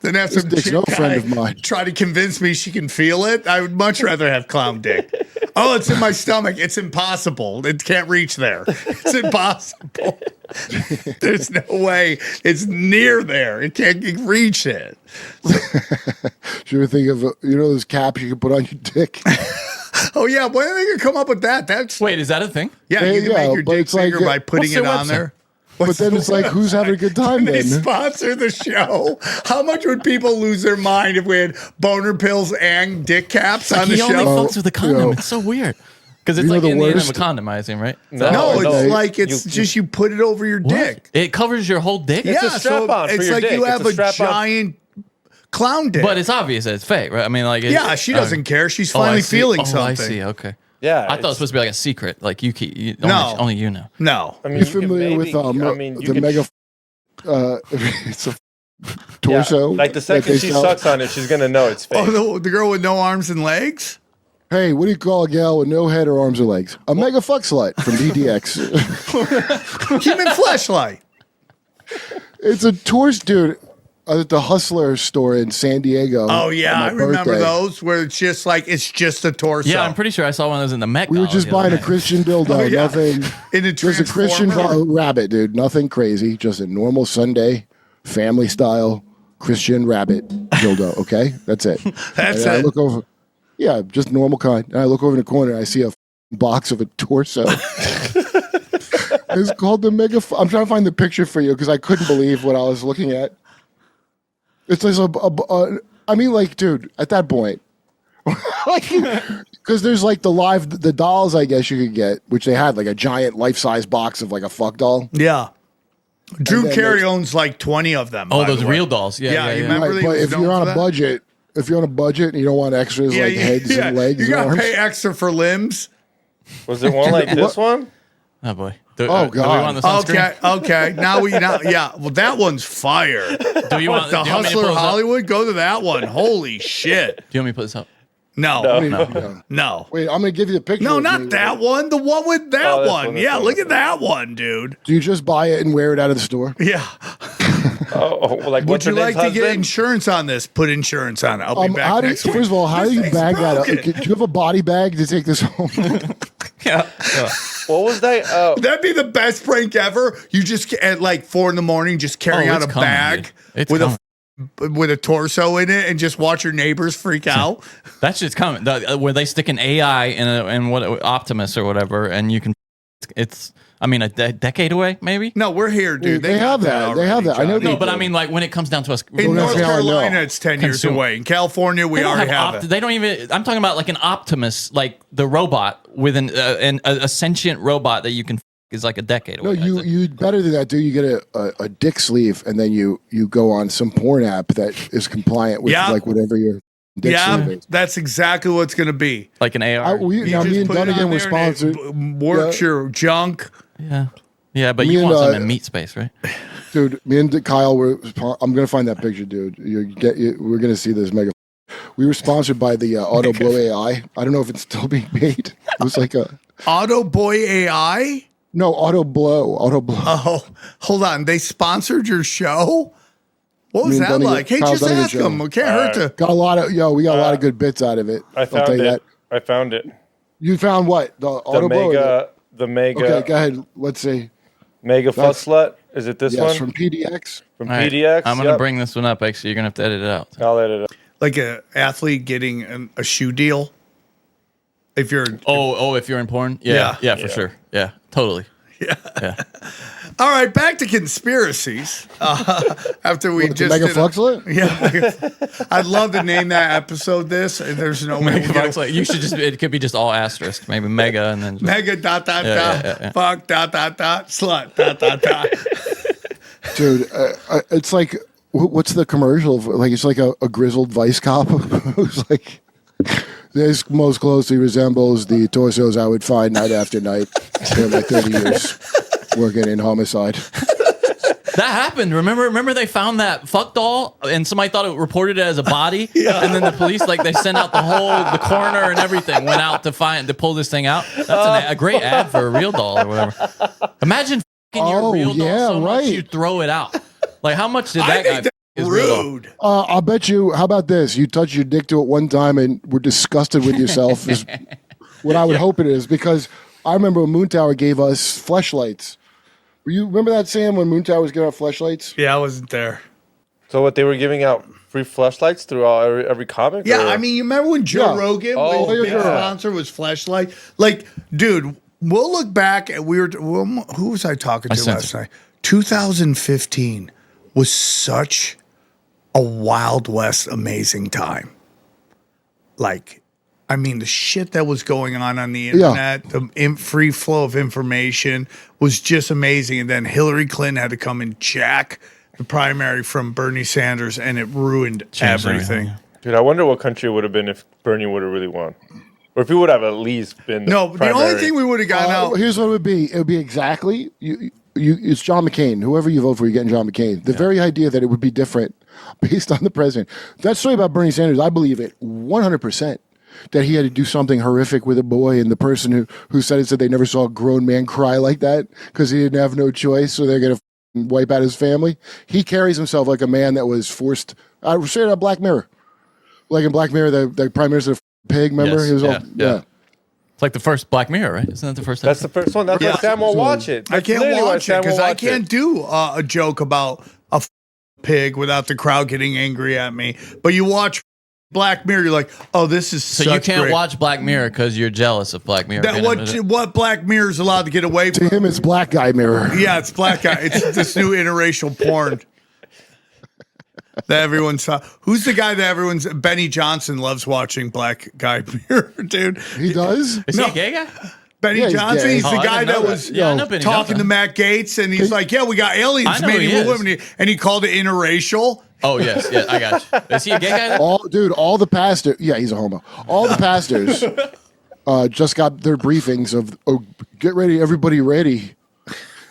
Then have some Dick's chick no guy friend of mine. try to convince me she can feel it. I would much rather have clown dick. Oh, it's in my stomach. It's impossible. It can't reach there. It's impossible. There's no way it's near there. It can't reach it. Should you think of those caps you can put on your dick? Oh yeah, when are they gonna come up with that? Wait, is that a thing? Yeah, you can make your but dick it's like, bigger by putting what's it their on website? there. But then it's like, who's having a good time They then? sponsor the show. How much would people lose their mind if we had boner pills and dick caps on the He only show? fucks with a condom. It's so weird. Because it's You know like the in the end of worst? a condom, I assume, right? No, it's no. like it's just you put it over your dick. It covers your whole dick? It's a strap-on for it's your like dick. you It's have a a strap-on. giant clown dick. But it's obvious that it's fake, right? I mean, like... Yeah, she doesn't care. She's finally I see. feeling I something. see, okay. Yeah, I thought it was supposed to be like a secret. Like, No. only you know. No. I mean, You you can familiar with maybe- I mean, you the can- mega? It's a torso. Yeah, like the that second they she sell. sucks on it, she's gonna know it's fake. Oh, the girl with no arms and legs? Hey, what do you call a gal with no head or arms or legs? A mega fuck slut from DDX. Human fleshlight. It's a tourist dude at the Hustler store in San Diego. Oh yeah, on my I remember birthday. those where it's just a torso. Yeah, I'm pretty sure I saw one of those in the Met. We were Gala just the other buying a day. Christian dildo. Oh, yeah. Nothing. In a Just a Christian Transformer? rabbit, dude. Nothing crazy. Just a normal Sunday, family style Christian rabbit dildo. Okay, that's it. That's And I it. look over. Yeah, just normal kind. And I look over in the corner and I see a box of a torso. It's called the mega. I'm trying to find the picture for you because I couldn't believe what I was looking at. It's like I mean, like, dude, at that point, because there's like the dolls, I guess you could get, which they had like a giant life-size box of like a fuck doll. Yeah. Drew then Carey there's- owns like 20 of them. Oh, by those the way. real dolls. Yeah, you yeah. remember Right, they but was if known you're on for a that? budget, and you don't want extras like heads and legs you and gotta arms, pay extra for limbs. Was there one like this one? Oh boy. Oh, Do we God. want this on screen? Okay. Now yeah. Well, that one's fire. Do you want The do you want me to Hustler pull this up? Hollywood, go to that one. Holy shit. Do you want me to put this up? No. Wait, I'm gonna give you the picture. No, of not me. that one. The one with that Oh, this one. one, this Yeah, one, look this at that one, dude. Do you just buy it and wear it out of the store? Yeah. Oh, like Would what's you her like name's to get husband? insurance on this? Put insurance on it. I'll be back How do you, next week. first of all, how do you This bag thing's that up? broken. Do you have a body bag to take this home? Yeah. What was that? Oh, That'd be the best prank ever. You just at like 4 a.m, just carry Oh, out a it's coming, bag dude. It's with coming. with a torso in it, and just watch your neighbors freak out. That shit's coming. Where they stick an AI in what Optimus or whatever, and you can. It's. I mean, a decade away, maybe. No, we're here, dude. They have that. They have that. I know. No, they but do. I mean, like when it comes down to us. In North That's how I know. Carolina, it's 10 years Consumer. away. In California, we They don't already have it. They don't even. I'm talking about like an Optimus, like the robot with a sentient robot that you can is like a decade No, away. you better than that, dude. You get a dick sleeve, and then you go on some porn app that is compliant with Yeah. like whatever your dick sleeve Yeah, is. that's exactly what's going to be. like an AR. Now, me and put it Dunnigan on were there and it sponsored. Works your junk. Yeah, but Me you and, want some in meat space, right? Dude, me and Kyle were. I'm gonna find that picture, dude. We're gonna see this mega. We were sponsored by the Auto Blow AI. I don't know if it's still being made. It was like a Auto Boy AI. no Auto Blow. Oh, hold on. They sponsored your show. What was Me and that Dunnigan- like? Hey, Kyle's just Dunnigan ask show. them. It can't hurt to. Got a lot of we got a lot of good bits out of it. I I'll tell found you it. that. I found it. You found what? The The Auto Blow. or mega. The mega. Okay, go ahead. Let's see. Mega fuck slut. Is it this Yes, one? from PDX. From All right, PDX. I'm gonna Yep. bring this one up. Actually, you're gonna have to edit it out. I'll edit it. Like a athlete getting a shoe deal. If you're If you're in porn, yeah, for sure, yeah, totally. Yeah. all right, back to conspiracies. After we What, the just mega did fuck slut? yeah, I'd love to name that episode this, and there's no way Mega we get fucks, like, you should just. It could be just all asterisk, maybe mega, and then just, mega dot dot Yeah, dot yeah. fuck dot dot dot slut dot dot dot. Dude, it's like what's the commercial? Like it's like a grizzled vice cop who's like, this most closely resembles the torsos I would find night after night in my 30 years working in homicide. That happened. Remember they found that fuck doll and somebody thought it reported it as a body. And then the police, like, they sent out the coroner and everything went out to pull this thing out. That's a great ad for a real doll or whatever. Imagine fucking your real doll so much you throw it out. Like, how much did that guy is rude? I'll bet you. How about this? You touch your dick to it one time and were disgusted with yourself. Is what I would hope it is, because I remember when Moon Tower gave us fleshlights. You remember that, Sam, when Moon Tower was giving out fleshlights? Yeah, I wasn't there. So what, they were giving out free fleshlights through every comic? Yeah, or? I mean, you remember when Joe Rogan, his big sponsor was Fleshlight? Like, dude, we'll look back at who was I talking to last night? 2015 was such a Wild West amazing time. Like, I mean, the shit that was going on the internet, the free flow of information was just amazing. And then Hillary Clinton had to come and jack the primary from Bernie Sanders, and it ruined everything. Dude, I wonder what country it would have been if Bernie would have really won. Or if he would have at least been the primary. The only thing we would have gotten out. Here's what it would be. It would be exactly, it's John McCain. Whoever you vote for, you're getting John McCain. The very idea that it would be different based on the president. That story about Bernie Sanders, I believe it 100%. That he had to do something horrific with a boy, and the person who said it said they never saw a grown man cry like that because he didn't have no choice, so they're going to wipe out his family. He carries himself like a man that was forced. I was saying Black Mirror. Like in Black Mirror, the prime minister pig, remember? Yes, He was yeah. It's like the first Black Mirror, right? Isn't that the first? That's the first one. That's why Sam will watch it. I can't watch it because I can't do a joke about a pig without the crowd getting angry at me. But you watch Black Mirror, you're like, oh, this is so you can't watch Black Mirror because you're jealous of Black Mirror. What Black Mirror is allowed to get away from? To him, it's Black Guy Mirror. Yeah, it's Black Guy. It's this new interracial porn that everyone saw. Who's the guy that Benny Johnson loves watching Black Guy Mirror, dude? He does? Is he a gay guy? Benny Johnson, he's the guy that was talking to Matt Gaetz, and he's like, yeah, we got aliens mating with women, and he called it interracial. Oh, yes. Yeah, I got you. Is he a gay guy? All the pastors, yeah, he's a homo. All the pastors just got their briefings of, get ready, everybody ready.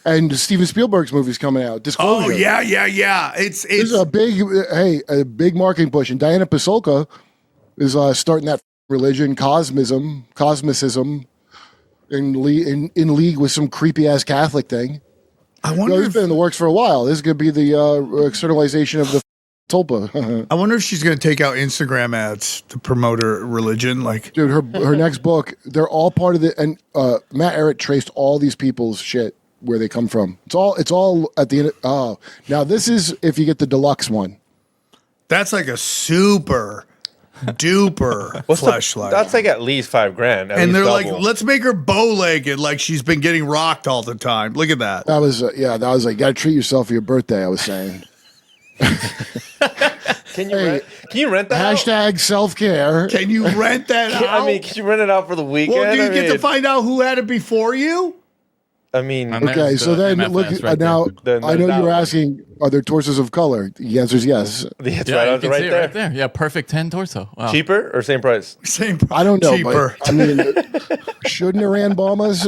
And Steven Spielberg's movie's coming out. Disclosure. Oh, yeah. It's a big marketing push. And Diana Pasulka is starting that religion, cosmicism, in league with some creepy ass Catholic thing. I wonder. It's been in the works for a while. This is going to be the externalization of the tulpa. I wonder if she's going to take out Instagram ads to promote her religion. Like, dude, her next book, they're all part of the. And Matt Ehret traced all these people's shit where they come from. It's all at the end. Oh, now this is if you get the deluxe one. That's like a super duper fleshlight. That's like at least $5,000. And they're like, let's make her bow-legged, like she's been getting rocked all the time. Look at that. That was like, gotta treat yourself for your birthday. I was saying. Can you rent that? Hashtag self-care. Can you rent that out? I mean, can you rent it out for the weekend? Well, do you get to find out who had it before you? I mean, okay, so then look now. I know you were asking, are there torsos of color? The answer is yes. The answer you can see it right there. Yeah, perfect 10 torso. Wow. Cheaper or same price? Same. I don't know. Cheaper. But, I mean, shouldn't Iran bomb us?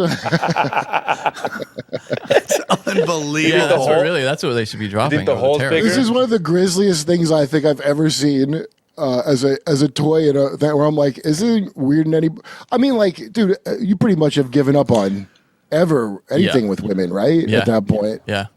It's unbelievable. Yeah, that's what they should be dropping. You think the hole's bigger? This is one of the grisliest things I think I've ever seen. As a toy where I'm like, is it weird in any? I mean, like, dude, you pretty much have given up on anything with women, right? Yeah. At that point. Yeah.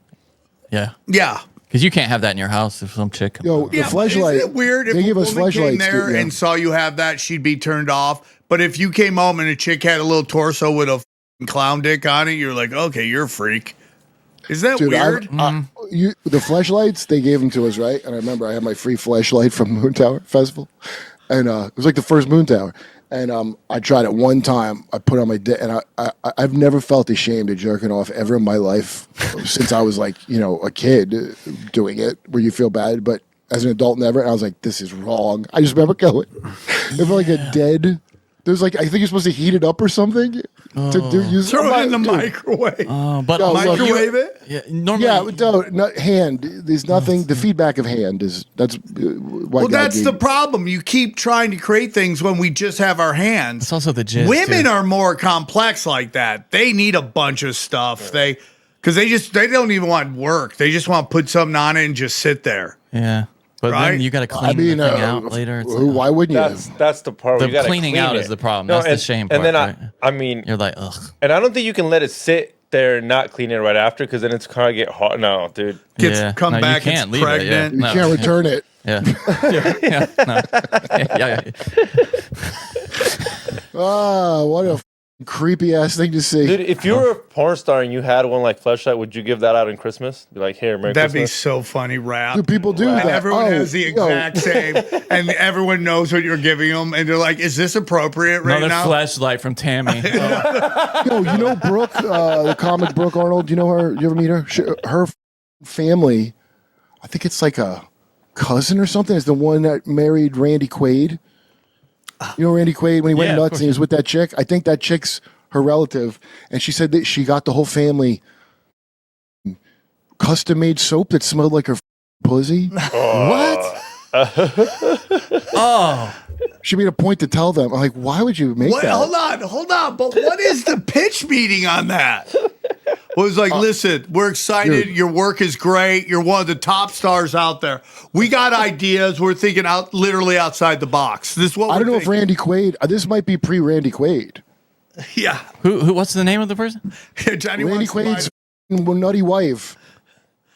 Because you can't have that in your house if some chick comes the fleshlight. Is it weird if they give a us woman came fleshlights there and saw you have that, she'd be turned off. But if you came home and a chick had a little torso with a clown dick on it, you're like, okay, you're a freak. Is that weird? The fleshlights, they gave them to us, right? And I remember I had my free fleshlight from Moon Tower Festival, and it was like the first Moon Tower. And I tried it one time. I put on my dick, and I've never felt ashamed of jerking off ever in my life since I was like, a kid doing it, where you feel bad. But as an adult, never. And I was like, this is wrong. I just remember going, it felt like a dead. There's like, I think you're supposed to heat it up or something to use. Throw it in the microwave. But microwave it? Yeah, normally. not hand. There's nothing. The feedback of hand that's why. Well, that's the problem. You keep trying to create things when we just have our hands. It's also the jizz. Women are more complex like that. They need a bunch of stuff. Because they don't even want work. They just want to put something on it and just sit there. Yeah. But Right? then you got to clean the thing out later. It's like, why wouldn't you? That's the part. the where you gotta cleaning clean out it. is the problem. No, That's the shame part. And then right? I mean, You're like, ugh. and I don't think you can let it sit there and not clean it right after, because then it's kind of get hot. No, dude. Come No, back, you can't it's leave pregnant. It, yeah. You can't return it. Yeah. yeah. No. Yeah. What a creepy ass thing to see. Dude, if you were a porn star and you had one like Fleshlight, would you give that out on Christmas? Be like, here, Merry That'd be Christmas. so funny, rap. Dude, people do that. Everyone Oh, has the exact same, and everyone knows what you're giving them, and they're like, "Is this appropriate right Another now?" flashlight from Tammy. Yo, you know Brooke, the comic Brooke Arnold. You know her? You ever meet her? Her family, I think it's like a cousin or something, is the one that married Randy Quaid. You know Randy Quaid when he went nuts and he was with that chick? I think that chick's her relative, and she said that she got the whole family custom-made soap that smelled like her pussy. What? Oh. She made a point to tell them. I'm like, why would you make that? Hold on. But what is the pitch meeting on that? It was like, listen, we're excited. Dude. Your work is great. You're one of the top stars out there. We got ideas. We're thinking literally outside the box. This is what I don't know thinking. if Randy Quaid. This might be pre-Randy Quaid. Yeah. Who? What's the name of the person? Johnny Randy wants Quaid's nutty wife.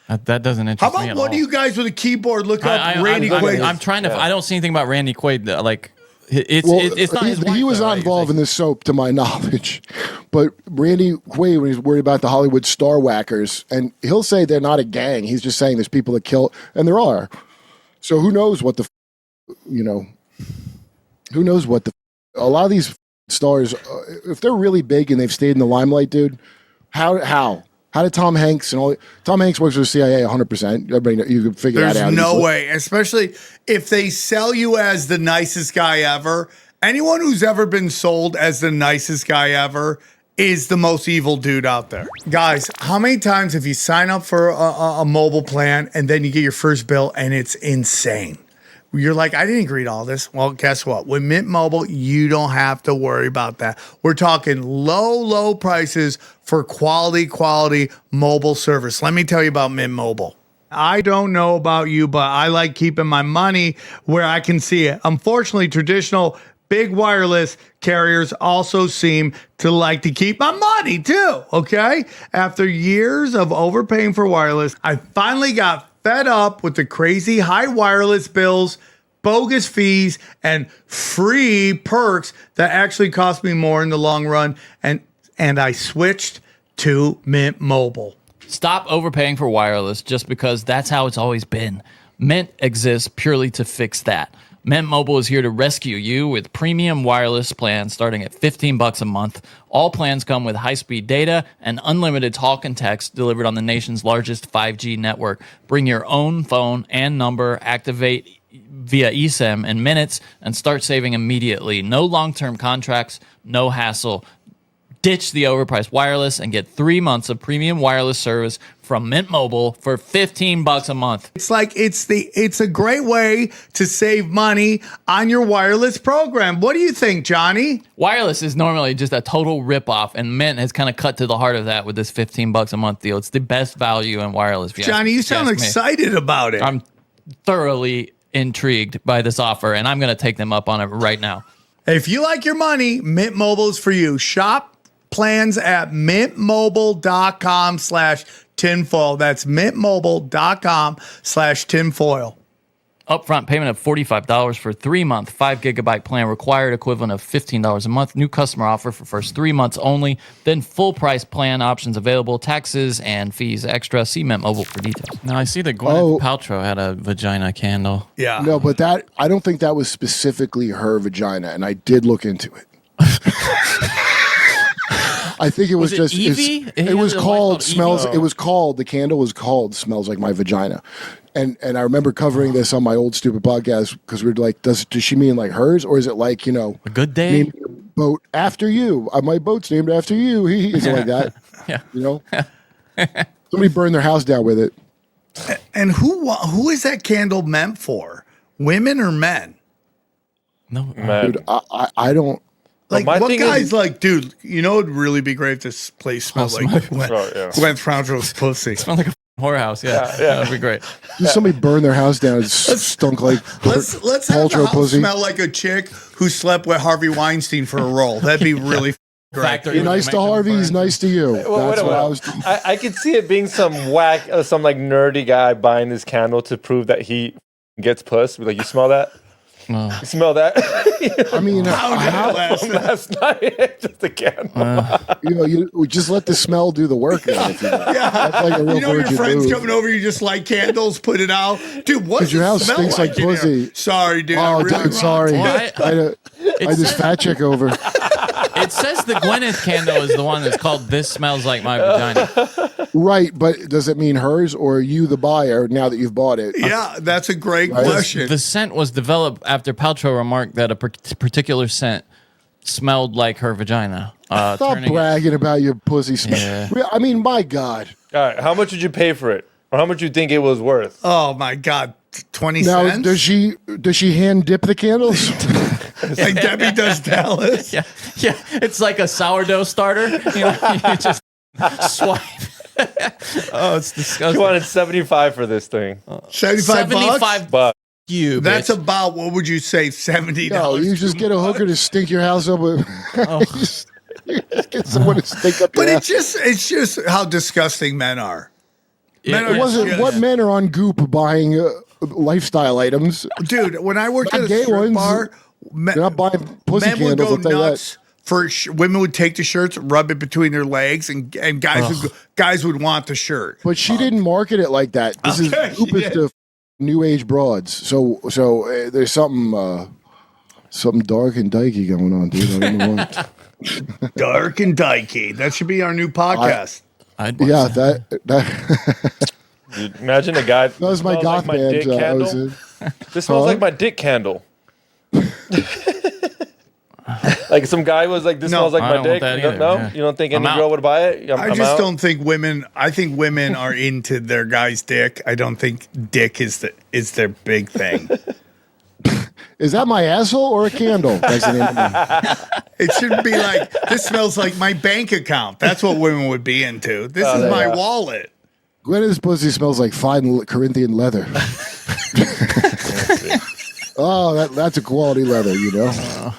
That doesn't How interest me about at one all. of you guys with a keyboard look up Randy Quaid? I'm trying to. I don't see anything about Randy Quaid. Like, it's not his wife, he was though, not right? involved in this soap, to my knowledge. But Randy Quaid, when he's worried about the Hollywood star whackers, and he'll say they're not a gang. He's just saying there's people that kill, and there are. So who knows what who knows what a lot of these stars, if they're really big and they've stayed in the limelight, dude. How did Tom Hanks and all? Tom Hanks works for the CIA 100%. Everybody, you can figure that out. There's no easily. way, especially if they sell you as the nicest guy ever. Anyone who's ever been sold as the nicest guy ever is the most evil dude out there. Guys, how many times have you signed up for a mobile plan and then you get your first bill and it's insane? You're like, I didn't agree to all this. Well, guess what? With Mint Mobile, you don't have to worry about that. We're talking low prices for quality mobile service. Let me tell you about Mint Mobile. I don't know about you, but I like keeping my money where I can see it. Unfortunately, traditional big wireless carriers also seem to like to keep my money too, okay? After years of overpaying for wireless, I finally got fed up with the crazy high wireless bills, bogus fees, and free perks that actually cost me more in the long run, and I switched to Mint Mobile. Stop overpaying for wireless just because that's how it's always been. Mint exists purely to fix that. Mint Mobile is here to rescue you with premium wireless plans starting at $15 a month. All plans come with high-speed data and unlimited talk and text delivered on the nation's largest 5G network. Bring your own phone and number, activate via eSIM in minutes, and start saving immediately. No long-term contracts, no hassle. Ditch the overpriced wireless and get 3 months of premium wireless service from Mint Mobile for $15 a month. It's like it's a great way to save money on your wireless program. What do you think, Johnny? Wireless is normally just a total ripoff, and Mint has kind of cut to the heart of that with this $15 a month deal. It's the best value in wireless. Johnny, you sound excited about it. I'm thoroughly intrigued by this offer, and I'm going to take them up on it right now. If you like your money, Mint Mobile is for you. Shop plans at mintmobile.com/tinfoil. That's mintmobile.com/tinfoil. Upfront payment of $45 for 3 month 5 gigabyte plan required, equivalent of $15 a month. New customer offer for first 3 months only. Then full price plan options available. Taxes and fees extra. See Mint Mobile for details. Now I see that Gwyneth Paltrow had a vagina candle. Yeah. No, but I don't think that was specifically her vagina, and I did look into it. I think it was just Evie? it was called smells. Evie? It was called the candle was called Smells Like My Vagina, and I remember covering this on my old stupid podcast because we were like, does she mean like hers, or is it like, you know, a good day boat after you? My boat's named after you. Is it like that? Yeah, you know, somebody burned their house down with it. And who is that candle meant for? Women or men? No, dude, I don't. Like, my what thing guy's is- like, dude, you know, it'd really be great if this place smelled like Gwen Paltrow's pussy. Smelled like a whorehouse. Yeah, that'd be great. Just somebody burned their house down. It stunk like Let's have the Paltrow house pussy. smell like a chick who slept with Harvey Weinstein for a role. That'd be really great. You're nice to Harvey. He's nice to you. That's what I was. I could see it being some whack, some like nerdy guy buying this candle to prove that he gets puss. Like, you smell that? You smell that? I mean, how last night? Just a candle. you just let the smell do the work. Now, if you know. That's like a real You know, your virgin friends move. coming over, you just light candles, put it out. Dude, what's your it house smell stinks like in here? pussy. Sorry, dude. I Oh, really dude, sorry. Well, I had this fat chick over. It says the Gwyneth candle is the one that's called "This Smells Like My Vagina." Right, but does it mean hers or you, the buyer, now that you've bought it? Yeah, that's a great question. The scent was developed after Paltrow remarked that a particular scent smelled like her vagina. Stop bragging about your pussy smell. Yeah. I mean, my God. All right, how much would you pay for it, or how much you think it was worth? Oh my God, 20 Now, cents. does she hand dip the candles? Like Debbie does Dallas. Yeah, it's like a sourdough starter. You just swipe. Oh, it's disgusting. She wanted 75 for this thing. 75 bucks. You. That's bitch. about, what would you say, $70? No, you just get a hooker to stink your house up with. You just get someone to stink up your But house. it's just how disgusting men are. Men are It wasn't just- what men are on Goop buying lifestyle items. Dude, when I worked Not at a gay strip ones. bar, They're not buying pussy men would candles. go I'll tell you nuts for women would take the shirts, rub it between their legs, and guys would want the shirt. But she didn't market it like that. This Okay, is Goop is the new age broads. So there's something dark and dykey going on, dude. I don't know what. Dark and dykey. That should be our new podcast. Yeah, that Dude, imagine a guy. that was my smells goth like band. dick I was candle. in. This smells Huh? like my dick candle. Like some guy was like, "This No, smells like I my don't want dick." that No, either, no? yeah. You don't think I'm any out. girl would buy it? I just don't think women. I think women are into their guy's dick. I don't think dick is their big thing. Is that my asshole or a candle? That's the name of it. It should be like, this smells like my bank account. That's what women would be into. This is my wallet. Gwyneth's pussy smells like fine Corinthian leather. Oh, that's a quality leather, you know.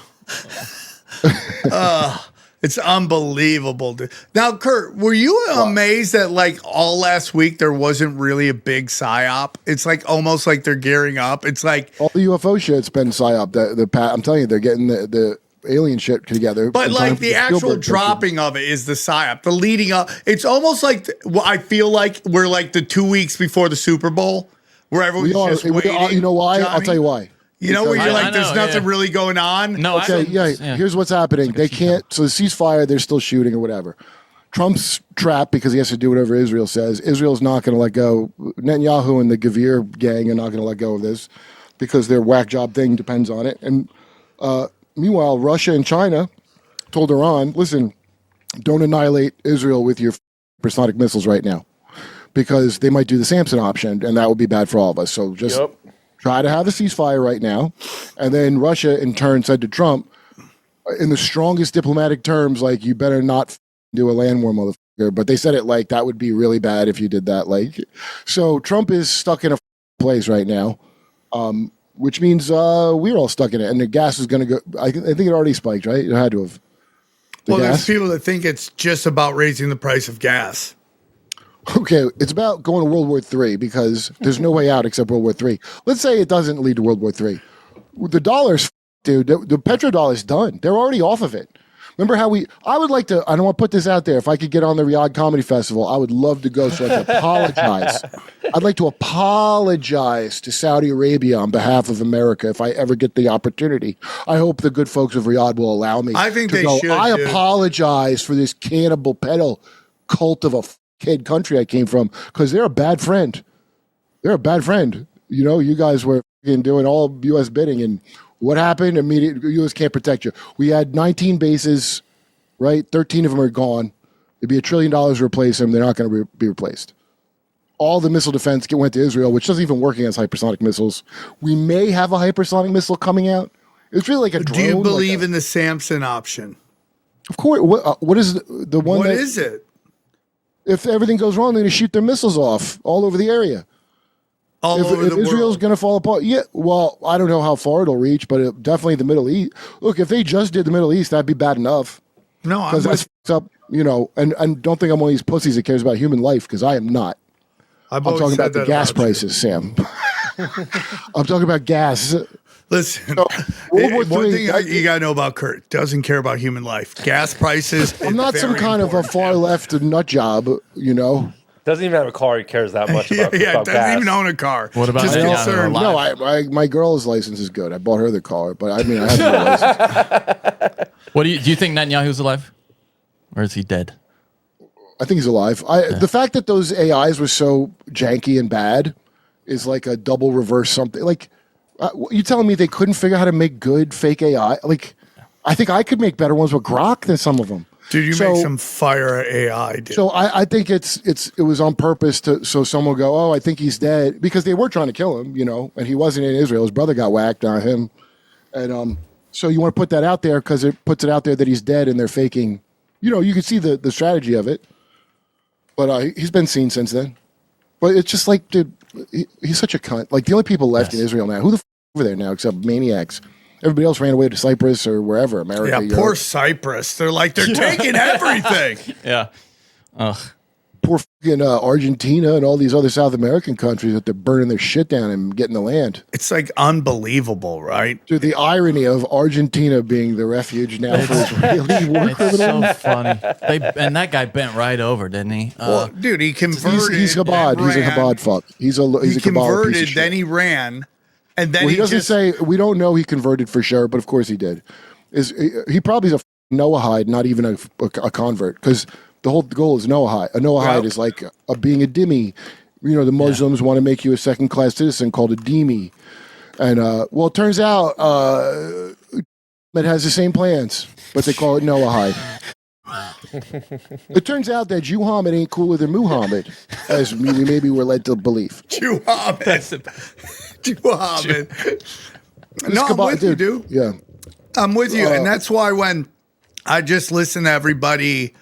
It's unbelievable, dude. Now, Kurt, were you amazed that like all last week there wasn't really a big psyop? It's like almost like they're gearing up. It's like all the UFO shit's been psyop. I'm telling you, they're getting the alien shit together. But in like time for the actual Spielberg picture. dropping of it is the psyop. The leading up, it's almost like I feel like we're like the 2 weeks before the Super Bowl, where everyone's just waiting. You know why? I'll Johnny? tell you why. You know, where you're Because- like, there's nothing really going on. No, Okay, here's what's happening. They can't. So the ceasefire, they're still shooting or whatever. Trump's trapped because he has to do whatever Israel says. Israel's not going to let go. Netanyahu and the Gavir gang are not going to let go of this because their whack job thing depends on it. And meanwhile, Russia and China told Iran, listen, don't annihilate Israel with your hypersonic missiles right now because they might do the Samson option, and that would be bad for all of us. So just try to have a ceasefire right now. And then Russia, in turn, said to Trump, in the strongest diplomatic terms, like, you better not do a land war, motherfucker. But they said it like that would be really bad if you did that. Like, so Trump is stuck in a place right now, which means we're all stuck in it. And the gas is going to go. I think it already spiked, right? It had to have. Well, there's people that think it's just about raising the price of gas. Okay, it's about going to World War III because there's no way out except World War III. Let's say it doesn't lead to World War III. The dollar's, dude, the petrodollar's done. They're already off of it. Remember how I would like to, I don't want to put this out there. If I could get on the Riyadh Comedy Festival, I would love to go so I can apologize. I'd like to apologize to Saudi Arabia on behalf of America if I ever get the opportunity. I hope the good folks of Riyadh will allow me. I think to they go, should, I dude. apologize for this cannibal pedo cult of a kid country I came from because they're a bad friend. They're a bad friend. You know, you guys were doing all U.S. bidding, and what happened? Immediately, U.S. can't protect you. We had 19 bases, right? 13 of them are gone. It'd be $1 trillion to replace them. They're not going to be replaced. All the missile defense went to Israel, which doesn't even work against hypersonic missiles. We may have a hypersonic missile coming out It's really like a drone. Do you believe like in the Samson option? Of course. What is the one? What that, is it? If everything goes wrong, they're going to shoot their missiles off all over the area. If Israel's going to fall apart, yeah. Well, I don't know how far it'll reach, but definitely the Middle East. Look, if they just did the Middle East, that'd be bad enough. No, because that's up. And don't think I'm one of these pussies that cares about human life, because I am not. I'm talking about the gas prices, Sam. I'm talking about gas. Listen, World War one III, thing you got to know about Kurt, doesn't care about human life. Gas prices. I'm not some kind of a far left nut job, Doesn't even have a car. He cares that much about, doesn't gas. even own a car. What about just concerned? No, my girl's license is good. I bought her the car, but I mean, I have no license. What do you think Netanyahu's alive? Or is he dead? I think he's alive. The fact that those AIs were so janky and bad is like a double reverse something. Like, you telling me they couldn't figure out how to make good fake AI? Like, I think I could make better ones with Grok than some of them. Dude, you make some fire AI. Dude. So I think it was on purpose so someone will go, oh, I think he's dead, because they were trying to kill him, and he wasn't in Israel. His brother got whacked on him, and so you want to put that out there because it puts it out there that he's dead and they're faking. You can see the strategy of it, but he's been seen since then. But it's just like, dude, he's such a cunt. Like, the only people left in Israel now, who the over there now except maniacs? Everybody else ran away to Cyprus or wherever, America. Yeah, poor Cyprus. They're taking everything. Yeah. Ugh. Poor fucking Argentina and all these other South American countries that they're burning their shit down and getting the land. It's like unbelievable, right? Dude, the irony of Argentina being the refuge now for Israeli war criminals. So funny. And that guy bent right over, didn't he? Well, dude, he converted. He's Chabad. He's a Chabad fuck. He's a Chabad converted, piece of shit. then he ran. And then he doesn't say. We don't know he converted for sure, but of course he did. He probably is a Noahide, not even a convert, because the whole goal is Noahide. A Noahide is like being a dhimmi. The Muslims want to make you a second-class citizen called a dhimmi, and it turns out it has the same plans, but they call it Noahide. It turns out that Muhammad ain't cooler than Muhammad, as we maybe were led to believe. Muhammad. No, I'm with you, dude. Yeah. I'm with you. And that's why when I just listen to everybody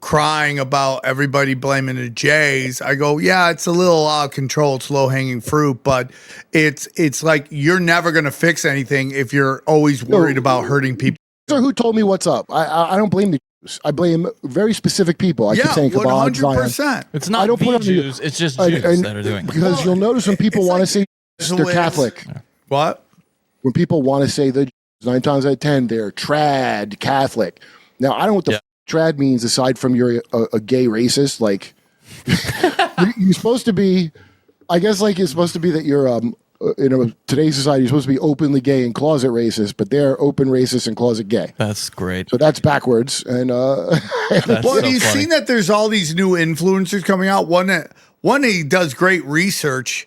crying about everybody blaming the Jays, I go, yeah, it's a little out of control. It's low-hanging fruit, but it's like you're never going to fix anything if you're always worried about hurting people. So who told me what's up? I don't blame the Jews. I blame very specific people. I keep saying Chabad, 100%. It's not the Jews. It's just Jews that are doing it. Because you'll notice when people want to say they're Catholic. What? When people want to say the Jews, 9 times out of 10, they're trad Catholic. Now, I don't know what the trad means aside from you're a gay racist. Like, you're supposed to be, I guess, like it's supposed to be that you're, in today's society, you're supposed to be openly gay and closet racist, but they're open racist and closet gay. That's great. So that's backwards. And well, have you seen that there's all these new influencers coming out? One he does great research.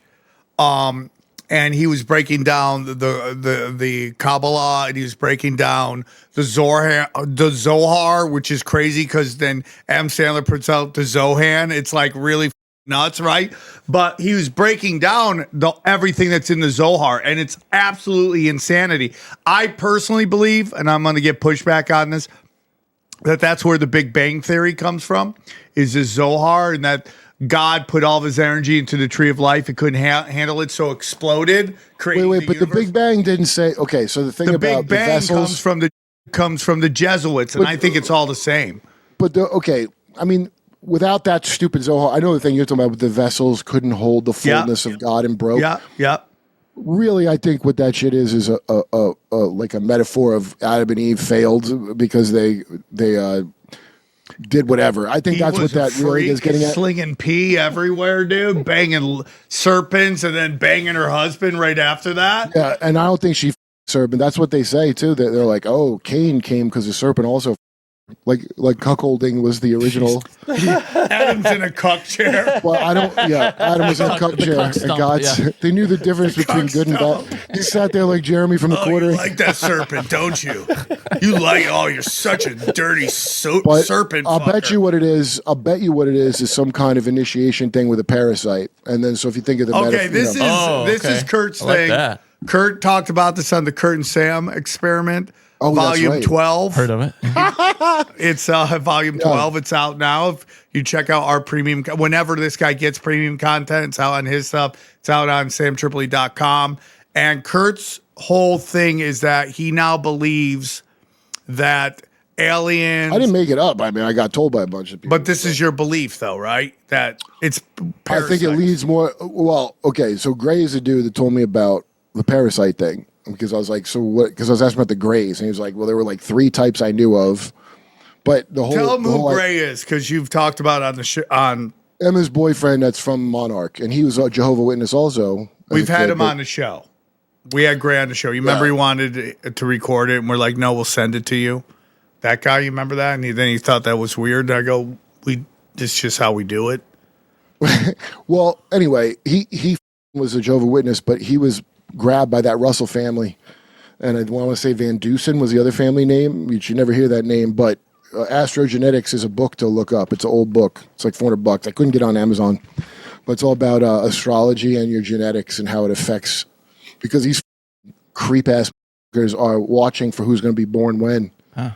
And he was breaking down the Kabbalah, and he was breaking down the Zohar, which is crazy because then Adam Sandler puts out the Zohan. It's like really nuts, right? But he was breaking down everything that's in the Zohar, and it's absolutely insanity. I personally believe, and I'm going to get pushback on this, that's where the Big Bang Theory comes from, is the Zohar, and that God put all of his energy into the tree of life. It couldn't handle it, so exploded. Wait, but the Big Bang didn't say. Okay, so the thing about Big Bang the vessels comes from the Jesuits, and I think it's all the same. But I mean, without that stupid Zohar, I know the thing you're talking about. With the vessels couldn't hold the fullness of God and broke. Yeah. Really, I think what that shit is a like a metaphor of Adam and Eve failed because they did whatever. I think that's what that really is getting at. Slinging pee everywhere, dude. Banging serpents and then banging her husband right after that. Yeah, and I don't think she serpent. That's what they say too. They're like, oh, Cain came because the serpent also. Like cuckolding was the original. Adam's in a cuck chair. Well, Adam was in a cuck chair, and God, they knew the difference between good and bad. He sat there like Jeremy from the Quarter. You like that serpent, don't you? You like, you're such a dirty serpent. I'll bet you what it is. Is some kind of initiation thing with a parasite, and then so if you think of the this is Kurt's thing. Kurt talked about this on the Kurt and Sam experiment. Oh, that's Volume right. 12. Heard of it? It's volume 12. It's out now. If you check out our premium, whenever this guy gets premium content, it's out on his stuff. It's out on samtripoli.com. And Kurt's whole thing is that he now believes that aliens. I didn't make it up. I mean, I got told by a bunch of people. But this is your belief, though, right? That it's parasites. I think it leads more. Well, okay. So Gray is a dude that told me about the parasite thing because I was like, so what? Because I was asking about the Grays, and he was like, well, there were like 3 types I knew of, but the whole. Tell him who Gray is, because you've talked about on the on Emma's boyfriend. That's from Monarch, and he was a Jehovah's Witness also. We've had him on the show. We had Gray on the show. You remember he wanted to record it, and we're like, no, we'll send it to you. That guy, you remember that? And then he thought that was weird. And I go, it's just how we do it. Well, anyway, he was a Jehovah's Witness, but he was grabbed by that Russell family. And I want to say Van Dusen was the other family name. You should never hear that name, but Astrogenetics is a book to look up. It's an old book. It's like $400. I couldn't get it on Amazon, but it's all about astrology and your genetics and how it affects, because these creep-ass are watching for who's going to be born when. Huh.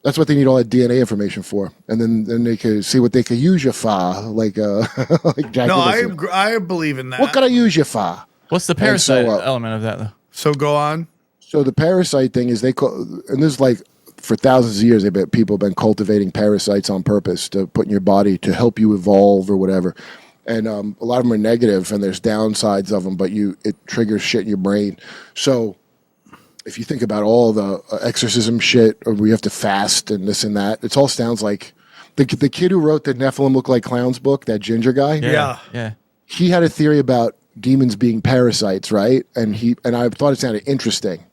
That's what they need all that DNA information for, and then they could see what they could use you for, like Jack. No, Nicholson. I believe in that. What could I use you for? What's the parasite element of that, though? So go on. So the parasite thing is they call, and this is like for thousands of years, people have been cultivating parasites on purpose to put in your body to help you evolve or whatever. And a lot of them are negative, and there's downsides of them, but it triggers shit in your brain. So if you think about all the exorcism shit, or we have to fast and this and that, it all sounds like the kid who wrote the Nephilim Look Like Clowns book, that ginger guy. Yeah. He had a theory about demons being parasites, right? And I thought it sounded interesting.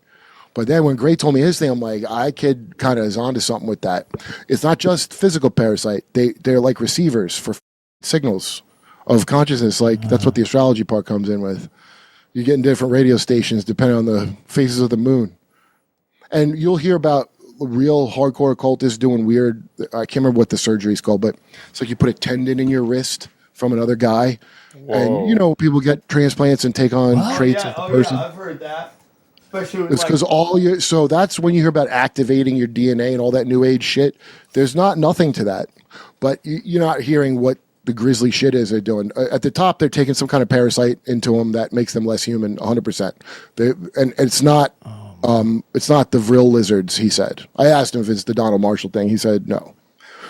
But then when Gray told me his thing, I'm like, I kid kind of is onto something with that. It's not just physical parasite. They're like receivers for signals of consciousness. Like that's what the astrology part comes in with. You get in different radio stations depending on the phases of the moon. And you'll hear about real hardcore occultists doing weird, I can't remember what the surgery is called, but it's like you put a tendon in your wrist from another guy. Whoa. And people get transplants and take on traits of the person. Yeah, I've heard that. Especially with it's because so that's when you hear about activating your DNA and all that new age shit. There's nothing to that. But you're not hearing what the grisly shit is they're doing. At the top, they're taking some kind of parasite into them that makes them less human, 100%. And it's not the vril lizards, he said. I asked him if it's the Donald Marshall thing. He said no.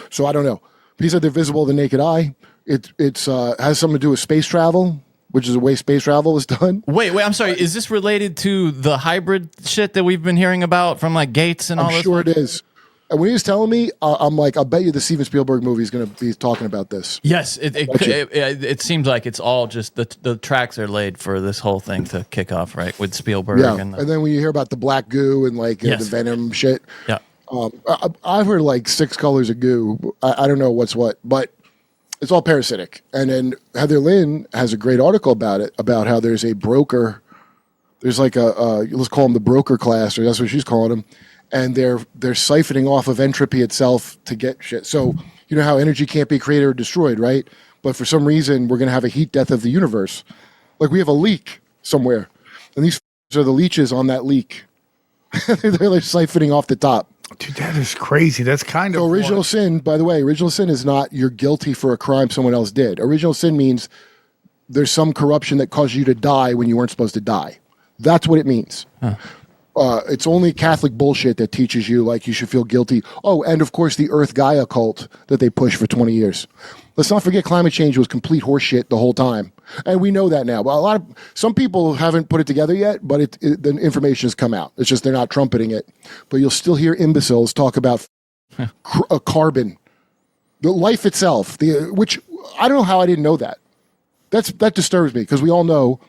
So I don't know. But he said they're visible to the naked eye. It has something to do with space travel, which is the way space travel is done. Wait, I'm sorry. Is this related to the hybrid shit that we've been hearing about from like Gates and all this? I'm sure it is. And when he was telling me, I'm like, I'll bet you the Steven Spielberg movie is going to be talking about this. Yes, it seems like it's all just the tracks are laid for this whole thing to kick off, right? With Spielberg. Yeah, and then when you hear about the black goo and like the venom shit. Yeah. I've heard like 6 colors of goo. I don't know what's what, but it's all parasitic. And then Heather Lynn has a great article about it, about how there's a broker. There's like let's call them the broker class, or that's what she's calling them. And they're siphoning off of entropy itself to get shit. So you know how energy can't be created or destroyed, right? But for some reason, we're going to have a heat death of the universe. Like we have a leak somewhere. And these are the leeches on that leak. They're like siphoning off the top. Dude, that is crazy. That's kind of original sin, by the way, original sin is not you're guilty for a crime someone else did. Original sin means there's some corruption that caused you to die when you weren't supposed to die. That's what it means. Huh. It's only Catholic bullshit that teaches you like you should feel guilty. Oh, and of course the Earth Gaia cult that they pushed for 20 years. Let's not forget climate change was complete horseshit the whole time. And we know that now. But some people haven't put it together yet, but the information has come out. It's just they're not trumpeting it. But you'll still hear imbeciles talk about carbon, the life itself, which I don't know how I didn't know that. That disturbs me because we all know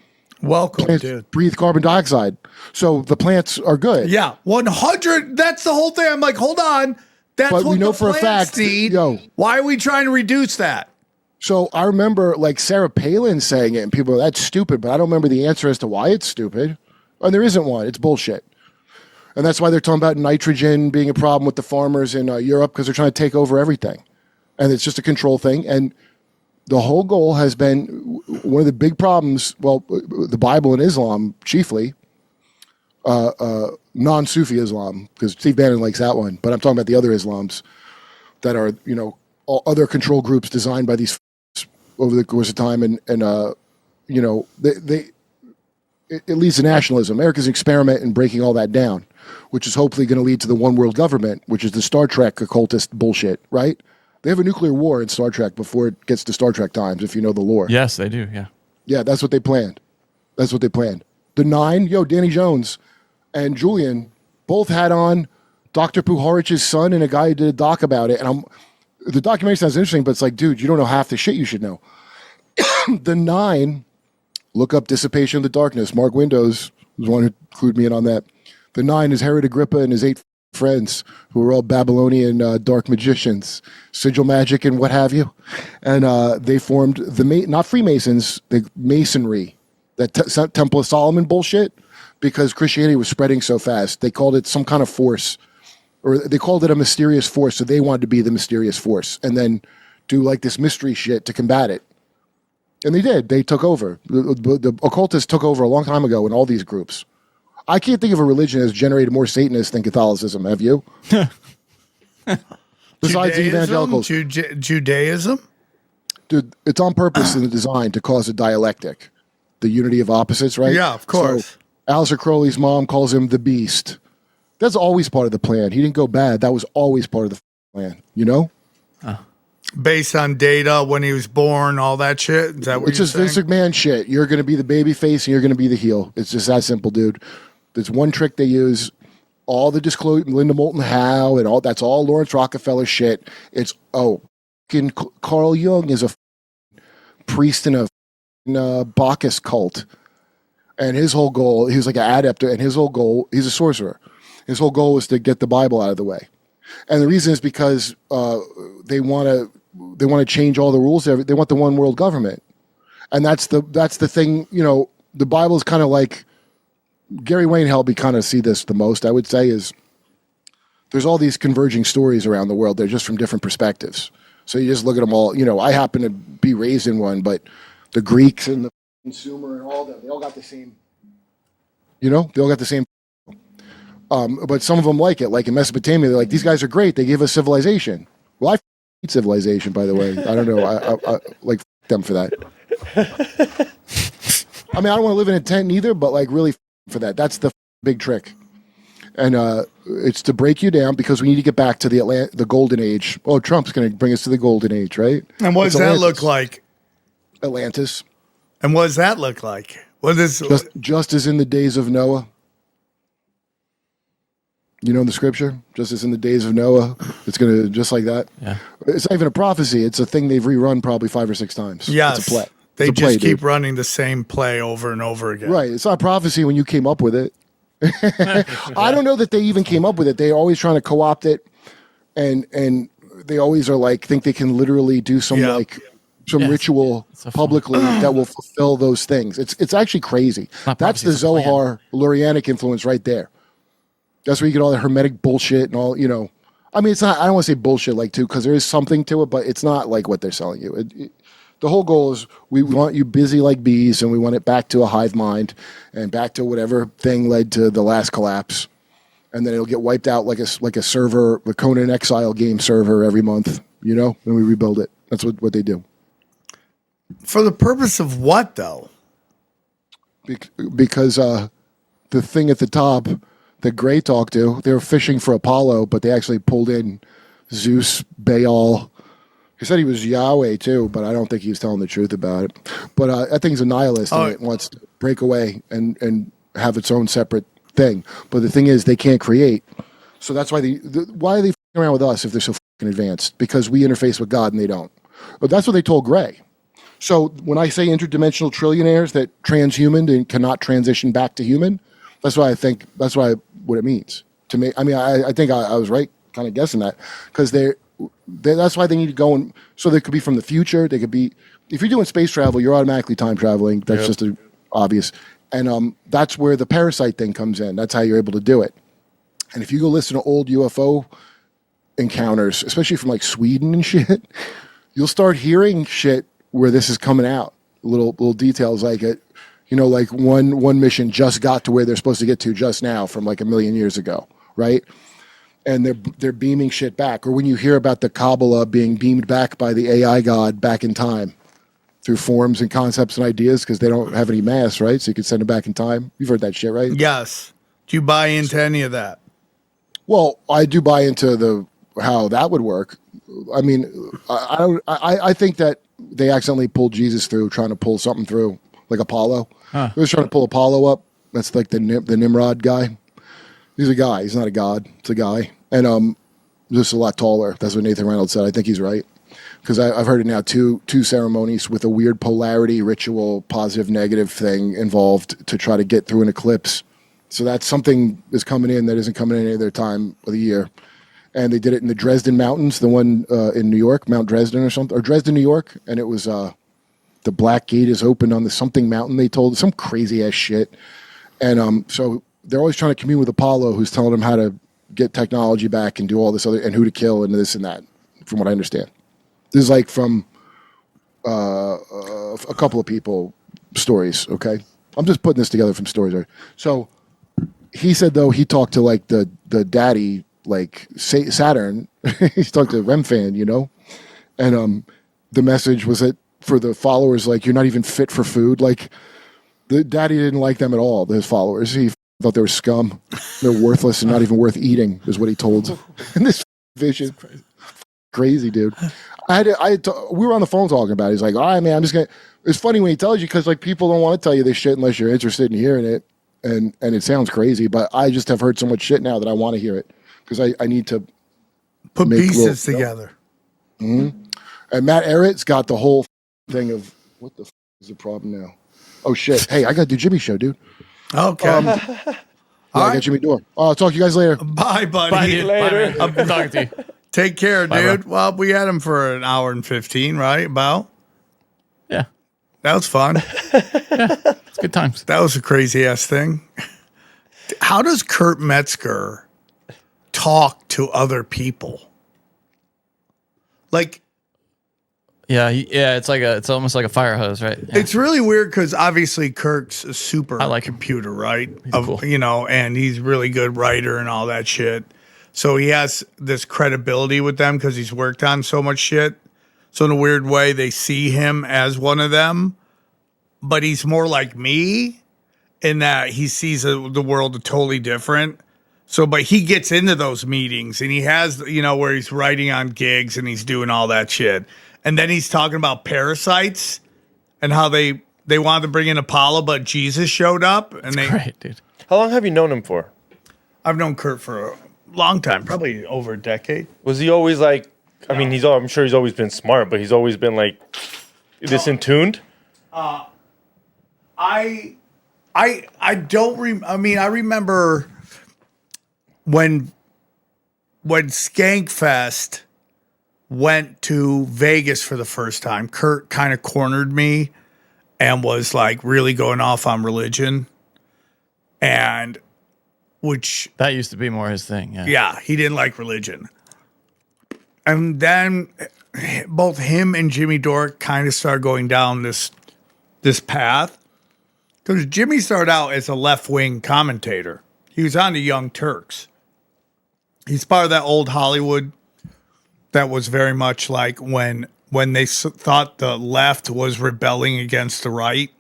plants breathe carbon dioxide. So the plants are good. Yeah, 100. That's the whole thing. I'm like, hold on. That's but what we know the for a fact. need. Why are we trying to reduce that? So I remember like Sarah Palin saying it, and people are, that's stupid, but I don't remember the answer as to why it's stupid. And there isn't one. It's bullshit. And that's why they're talking about nitrogen being a problem with the farmers in Europe, because they're trying to take over everything. And it's just a control thing. And the whole goal has been one of the big problems, well, the Bible and Islam chiefly, non-Sufi Islam, because Steve Bannon likes that one, but I'm talking about the other Islams that are, all other control groups designed by these over the course of time, and it leads to nationalism. America's an experiment in breaking all that down, which is hopefully going to lead to the one world government, which is the Star Trek occultist bullshit, right? They have a nuclear war in Star Trek before it gets to Star Trek times, if you know the lore. Yes, they do. Yeah. Yeah, that's what they planned. The Nine, Danny Jones and Julian both had on Dr. Puharich's son, and a guy who did a doc about it. And the documentary sounds interesting, but it's like, dude, you don't know half the shit you should know. The Nine, look up Dissipation of the Darkness. Mark Windows was one who clued me in on that. The Nine is Herod Agrippa and his 8 friends who were all Babylonian dark magicians, sigil magic and what have you. And they formed not Freemasons, the Masonry, that Temple of Solomon bullshit, because Christianity was spreading so fast. They called it some kind of force, or they called it a mysterious force, so they wanted to be the mysterious force and then do like this mystery shit to combat it. And they did. They took over. The occultists took over a long time ago in all these groups. I can't think of a religion that's generated more Satanists than Catholicism. Have you? Besides the evangelicals. Judaism? Dude, it's on purpose in the design to cause a dialectic. The unity of opposites, right? Yeah, of course. So, Aleister Crowley's mom calls him the beast. That's always part of the plan. He didn't go bad. That was always part of the plan, Based on data, when he was born, all that shit? Is that what it's you're just saying? Vince McMahon shit. You're going to be the baby face and you're going to be the heel. It's just that simple, dude. There's one trick they use. All the disclosure, Linda Moulton Howe and all, that's all Lawrence Rockefeller shit. It's, Carl Jung is a priest in a Bacchus cult. And his whole goal, he was like an adept, and his whole goal, he's a sorcerer. His whole goal was to get the Bible out of the way. And the reason is because they want to change all the rules. They want the one world government. And that's the thing, the Bible is kind of like, Gary Wayne helped me kind of see this the most, I would say, is there's all these converging stories around the world. They're just from different perspectives. So you just look at them all. I happen to be raised in one, but the Greeks and the consumer and all that, they all got the same, they all got the same. But some of them like it. Like in Mesopotamia, they're like, these guys are great. They give us civilization. Well, I hate civilization, by the way. I don't know. I like them for that. I mean, I don't want to live in a tent either, but like really for that. That's the big trick. And it's to break you down because we need to get back to the golden age. Oh, Trump's going to bring us to the golden age, right? And what does that look like? Atlantis. And what does that look like? What is just as in the days of Noah? You know the scripture? Just as in the days of Noah, it's going to just like that. Yeah. It's not even a prophecy. It's a thing they've rerun probably 5 or 6 times. Yes. It's a play. They it's a just play, keep dude. running the same play over and over again. Right. It's not prophecy when you came up with it. I don't know that they even came up with it. They're always trying to co-opt it, and they always are like think they can literally do some ritual publicly that will fulfill those things. It's actually crazy. That's the Zohar Lurianic influence right there. That's where you get all the Hermetic bullshit and all. I mean, it's not. I don't want to say bullshit like too because there is something to it, but it's not like what they're selling you. The whole goal is we want you busy like bees, and we want it back to a hive mind and back to whatever thing led to the last collapse, and then it'll get wiped out like a server, the Conan Exile game server every month, and we rebuild it. That's what they do. For the purpose of what, though? Because the thing at the top that Gray talked to, they were fishing for Apollo, but they actually pulled in Zeus, Baal. He said he was Yahweh too, but I don't think he was telling the truth about it. But that thing's a nihilist and it wants to break away and have its own separate thing. But the thing is, they can't create. So that's why why are they f***ing around with us if they're so f***ing advanced? Because we interface with God and they don't. But that's what they told Gray. So when I say interdimensional trillionaires that transhuman and cannot transition back to human, that's what it means to me. I mean, I think I was right kind of guessing that because that's why they need to go and so they could be from the future. They could be, if you're doing space travel, you're automatically time traveling. That's just obvious. And that's where the parasite thing comes in. That's how you're able to do it. And if you go listen to old UFO encounters, especially from like Sweden and shit, you'll start hearing shit where this is coming out. Little details like it, You know, like one mission just got to where they're supposed to get to just now from like 1 million years ago, right? And they're beaming shit back. Or when you hear about the Kabbalah being beamed back by the AI god back in time through forms and concepts and ideas because they don't have any mass, right? So you can send them back in time. You've heard that shit, right? Yes. Do you buy into any of that? Well, I do buy into how that would work. I mean, I think that they accidentally pulled Jesus through trying to pull something through, like Apollo. They was trying to pull Apollo up. That's like the Nimrod guy. He's a guy. He's not a god. It's a guy. And just a lot taller. That's what Nathan Reynolds said. I think he's right. Because I've heard it now, two ceremonies with a weird polarity, ritual, positive, negative thing involved to try to get through an eclipse. So that's something is coming in that isn't coming in any other time of the year. And they did it in the Dresden Mountains, the one in New York, Mount Dresden or something, or Dresden, New York. And it was the Black Gate is open on the something mountain, they told, some crazy ass shit. And so they're always trying to commune with Apollo, who's telling them how to get technology back and do all this other, and who to kill and this and that, from what I understand. This is like from a couple of people stories, okay? I'm just putting this together from stories. Right? So he said, though, he talked to like the daddy, like Saturn. He's talked to Remfan, you know? And the message was that for the followers, like, you're not even fit for food. Like, the daddy didn't like them at all, his followers. He thought they were scum. They're worthless and not even worth eating, is what he told in this vision. Crazy, dude. We were on the phone talking about it. He's like, all right, man, I'm just going to. It's funny when he tells you because, like, people don't want to tell you this shit unless you're interested in hearing it. And it sounds crazy, but I just have heard so much shit now that I want to hear it because I need to put pieces together. Mm-hmm. And Matt Ehret's got the whole thing of what the is the problem now? Oh, shit. Hey, I got to do Jimmy show, dude. Okay. I got Jimmy Dore. I'll talk to you guys later. Bye, buddy. Bye, dude. Later. Bye, I'm talking to you. Take care, Bye, dude. bro. Well, we had him for an hour and 15, right? About? Yeah. That was fun. It's good times. That was a crazy ass thing. How does Kurt Metzger talk to other people? Like, it's almost like a fire hose, right? Yeah. It's really weird because obviously Kurt's a super computer, right? Cool. You know, and he's a really good writer and all that shit. So he has this credibility with them because he's worked on so much shit. So in a weird way, they see him as one of them, but he's more like me in that he sees the world totally different. So, but he gets into those meetings and he has, you know, where he's writing on gigs and he's doing all that shit. And then he's talking about parasites and how they wanted to bring in Apollo, but Jesus showed up. And That's great, dude. How long have you known him for? I've known Kurt for a long time, probably over a decade. Was he always like? I mean, I'm sure he's always been smart, but he's always been like this in tuned. I remember when Skankfest went to Vegas for the first time. Kurt kind of cornered me and was like really going off on religion, and which that used to be more his thing. Yeah, he didn't like religion. And then both him and Jimmy Dore kind of started going down this path. Because Jimmy started out as a left-wing commentator. He was on the Young Turks. He's part of that old Hollywood that was very much like when they thought the left was rebelling against the right.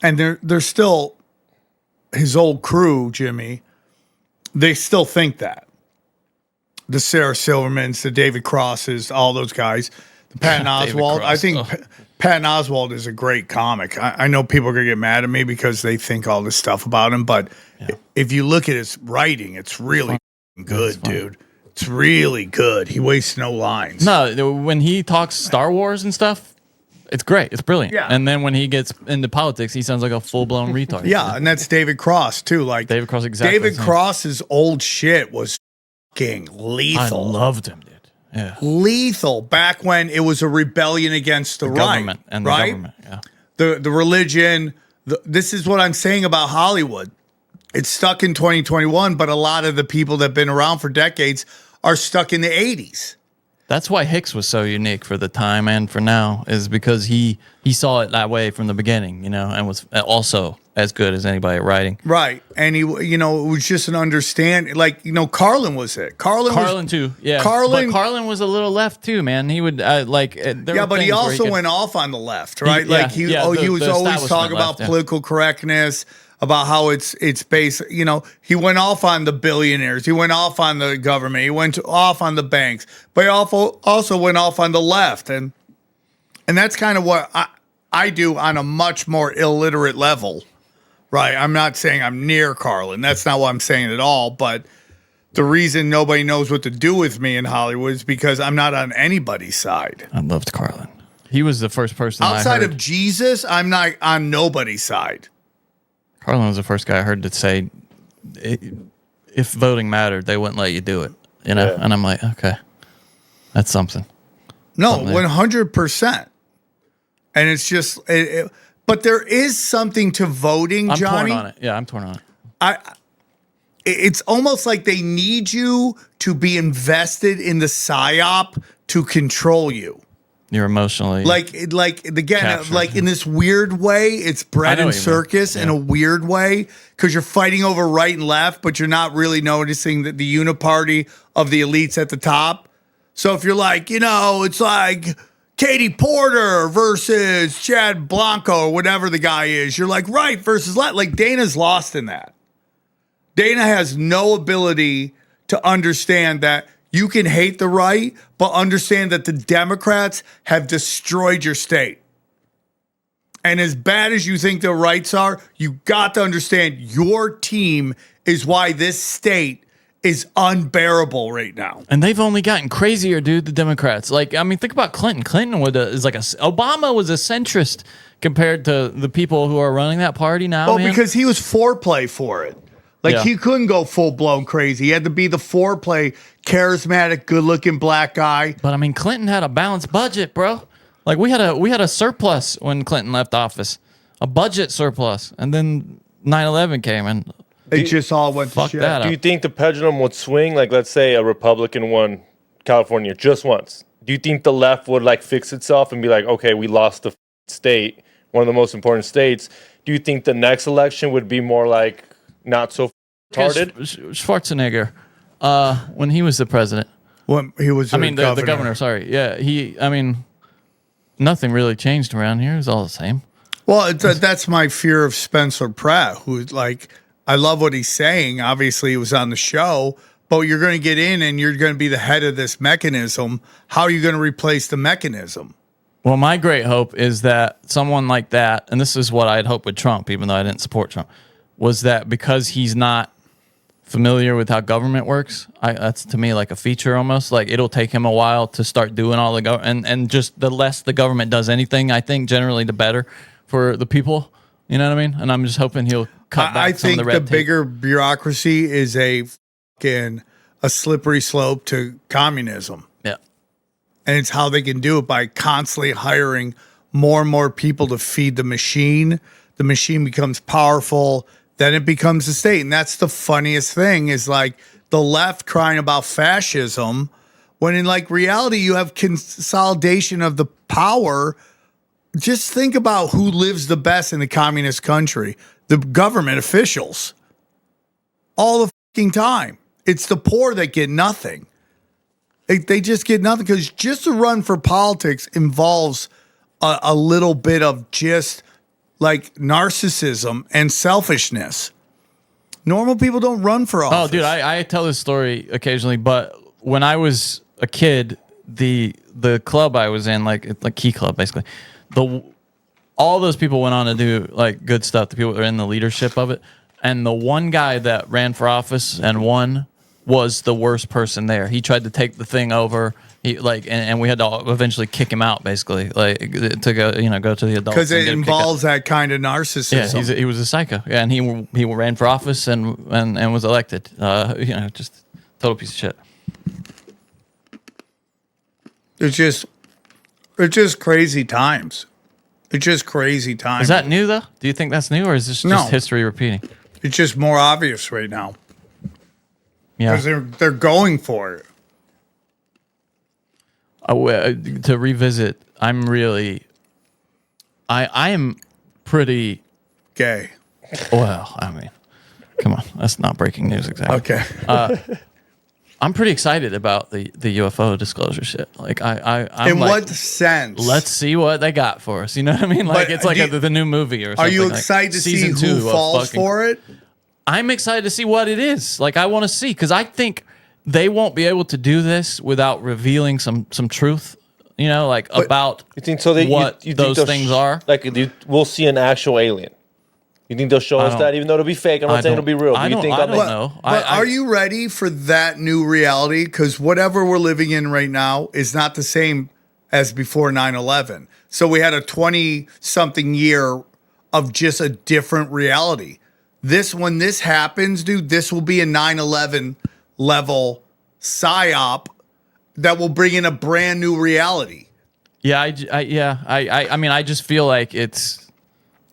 And they're still, his old crew, Jimmy, they still think that. The Sarah Silvermans, the David Crosses, all those guys. The Patton Oswalt. I think Patton Oswalt is a great comic. I know people are going to get mad at me because they think all this stuff about him, but if you look at his writing, it's really good, dude. It's really good. He wastes no lines. No, when he talks Star Wars and stuff, it's great. It's brilliant. Yeah. And then when he gets into politics, he sounds like a full-blown retard. Yeah, and that's David Cross, too. Like David Cross, exactly. David Cross's old shit was fucking lethal. I loved him, dude. Yeah. Lethal back when it was a rebellion against the right, government and right? the government. Yeah. The religion. This is what I'm saying about Hollywood. It's stuck in 2021, but a lot of the people that have been around for decades are stuck in the 80s. That's why Hicks was so unique for the time and for now, is because he saw it that way from the beginning, and was also as good as anybody at writing. Right. And he, it was just an understanding. Like, Carlin was it. Carlin too. Yeah. But Carlin was a little left too, man. He would but he also went off on the left, right? He was always talking about political correctness, about how it's based. He went off on the billionaires. He went off on the government. He went off on the banks. But he also went off on the left, and that's kind of what I do on a much more illiterate level. Right, I'm not saying I'm near Carlin. That's not what I'm saying at all. But the reason nobody knows what to do with me in Hollywood is because I'm not on anybody's side. I loved Carlin. He was the first person outside of Jesus. I'm not on nobody's side. Carlin was the first guy I heard to say, if voting mattered, they wouldn't let you do it. And I'm like, okay, that's something. No, 100%. And it's just. But there is something to voting, Johnny. I'm torn on it. Yeah, I'm torn on it. It's almost like they need you to be invested in the psyop to control you. You're emotionally again, captured. In this weird way, it's bread and circus in a weird way, because you're fighting over right and left, but you're not really noticing that the uniparty of the elites at the top. So if you're like, it's like Katie Porter versus Chad Blanco or whatever the guy is. You're like right versus left. Like Dana's lost in that. Dana has no ability to understand that you can hate the right, but understand that the Democrats have destroyed your state. And as bad as you think the rights are, you got to understand your team is why this state is unbearable right now. And they've only gotten crazier, dude, the Democrats. Think about Clinton. Clinton Obama was a centrist compared to the people who are running that party now. Well, because he was foreplay for it. He couldn't go full-blown crazy. He had to be the foreplay, charismatic, good-looking black guy. But Clinton had a balanced budget, bro. We had a surplus when Clinton left office. A budget surplus. And then 9/11 came and it just all went to shit. Do you think the pendulum would swing? Let's say a Republican won California just once. Do you think the left would fix itself and be like, okay, we lost the state, one of the most important states? Do you think the next election would be more not so retarded? Schwarzenegger, when he was the president. When he was the governor, sorry. Yeah, nothing really changed around here. It was all the same. Well, that's my fear of Spencer Pratt, who's I love what he's saying. Obviously, he was on the show, but you're going to get in and you're going to be the head of this mechanism. How are you going to replace the mechanism? Well, my great hope is that someone like that, and this is what I'd hope with Trump, even though I didn't support Trump, was that because he's not familiar with how government works, that's to me a feature almost. It'll take him a while to start doing all the government, and just the less the government does anything, I think generally the better for the people. You know what I mean? And I'm just hoping he'll cut back some of the red tape. I think the bigger bureaucracy is a slippery slope to communism. Yeah. And it's how they can do it by constantly hiring more and more people to feed the machine. The machine becomes powerful, then it becomes a state. And that's the funniest thing is the left crying about fascism, when in reality you have consolidation of the power. Just think about who lives the best in the communist country. The government officials. All the fucking time. It's the poor that get nothing. They just get nothing, because just to run for politics involves a little bit of just narcissism and selfishness. Normal people don't run for office. Oh, dude, I tell this story occasionally, but when I was a kid, the club I was in, Key Club, basically, all those people went on to do good stuff. The people that are in the leadership of it, and the one guy that ran for office and won was the worst person there. He tried to take the thing over. He and we had to eventually kick him out, basically, to go to the adults, because it involves that kind of narcissism. Yeah, he was a psycho. Yeah, and he ran for office and was elected. Just total piece of shit. It's just crazy times. It's just crazy times. Is that new though? Do you think that's new, or is this just history repeating? It's just more obvious right now. Yeah, because they're going for it. To revisit, I'm really, I am pretty gay. Well, I mean, come on, that's not breaking news exactly. Okay. I'm pretty excited about the UFO disclosure shit. Like I'm in like, what sense? Let's see what they got for us. You know what I mean? Like But it's like the new movie or something. Are you like excited to see season who 2 of falls for it? I'm excited to see what it is. Like I want to see because I think they won't be able to do this without revealing some truth. You know, like about you think so? What you those think things are. Like we'll see an actual alien. You think they'll show us that, even though it'll be fake? I'm not saying it'll be real. I don't know. But are you ready for that new reality? Because whatever we're living in right now is not the same as before 9/11. So we had a 20-something year of just a different reality. When this happens, dude, this will be a 9/11 level psyop that will bring in a brand new reality. Yeah, I mean, I just feel like it's.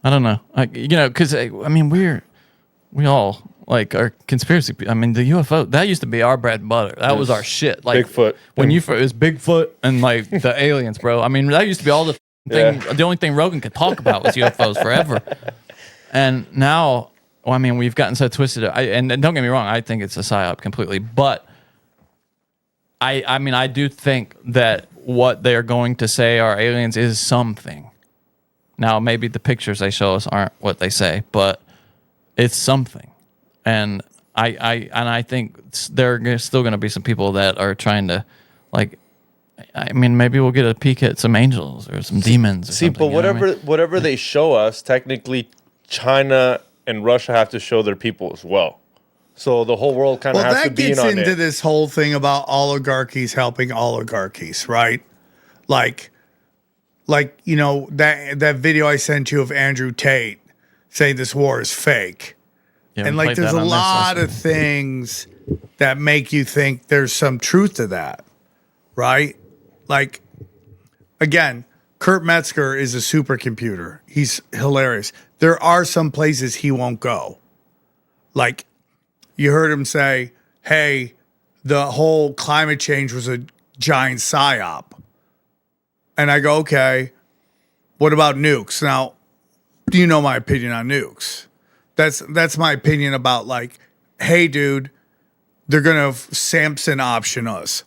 I don't know, because I mean, we all like our conspiracy. I mean, the UFO that used to be our bread and butter. That was our shit. Like Bigfoot. When it was Bigfoot and like the aliens, bro. I mean, that used to be all the thing. The only thing Rogan could talk about was UFOs forever. And now, well, I mean, we've gotten so twisted. And don't get me wrong, I think it's a psyop completely. But I mean, I do think that what they're going to say are aliens is something. Now, maybe the pictures they show us aren't what they say, but it's something. And I think there are still going to be some people that are trying to, like, I mean, maybe we'll get a peek at some angels or some demons. Or See, something, but whatever they show us, technically, China and Russia have to show their people as well. So the whole world kind of has to be in on it. Well, that gets into this whole thing about oligarchies helping oligarchies, right? Like that video I sent you of Andrew Tate saying this war is fake. Yeah, and like there's a lot of things that make you think there's some truth to that, right? Like, again, Kurt Metzger is a supercomputer. He's hilarious. There are some places he won't go. Like, you heard him say, hey, the whole climate change was a giant psyop. And I go, okay, what about nukes? Now, do you know my opinion on nukes? That's my opinion about, like, hey, dude, they're going to Samson option us.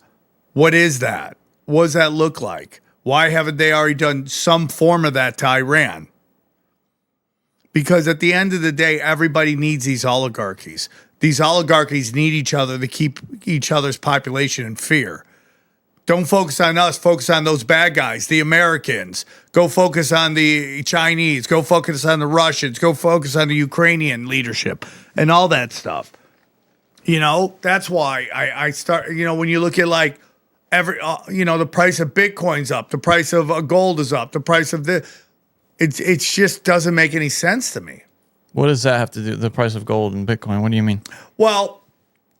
What is that? What does that look like? Why haven't they already done some form of that to Iran? Because at the end of the day, everybody needs these oligarchies. These oligarchies need each other to keep each other's population in fear. Don't focus on us. Focus on those bad guys, the Americans. Go focus on the Chinese. Go focus on the Russians. Go focus on the Ukrainian leadership and all that stuff. You know, that's why I start, when you look at like the price of Bitcoin's up, the price of gold is up, the price of it just doesn't make any sense to me. What does that have to do? The price of gold and Bitcoin? What do you mean? Well,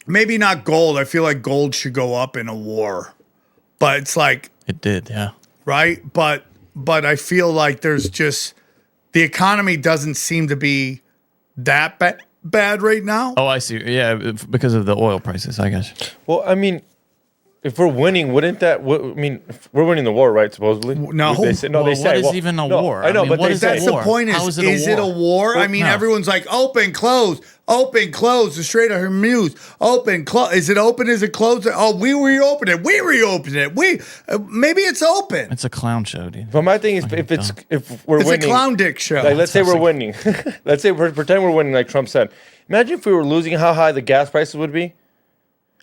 maybe not gold. I feel like gold should go up in a war. But it's like it did, yeah. Right? But I feel like there's just the economy doesn't seem to be that bad right now. Oh, I see. Yeah, because of the oil prices, I guess. Well, I mean, if we're winning, wouldn't that? If we're winning the war, right? Supposedly. No. They say, what is even a war? I know, but that's the point. Is it a war? I mean, everyone's like open, close, the Strait of Hormuz, open, close. Is it open? Is it closed? Oh, we reopened it. Maybe it's open. It's a clown show, dude. But my thing is, if we're winning, it's a clown dick show. Like, let's say we're winning. Let's say pretend we're winning, like Trump said. Imagine if we were losing, how high the gas prices would be.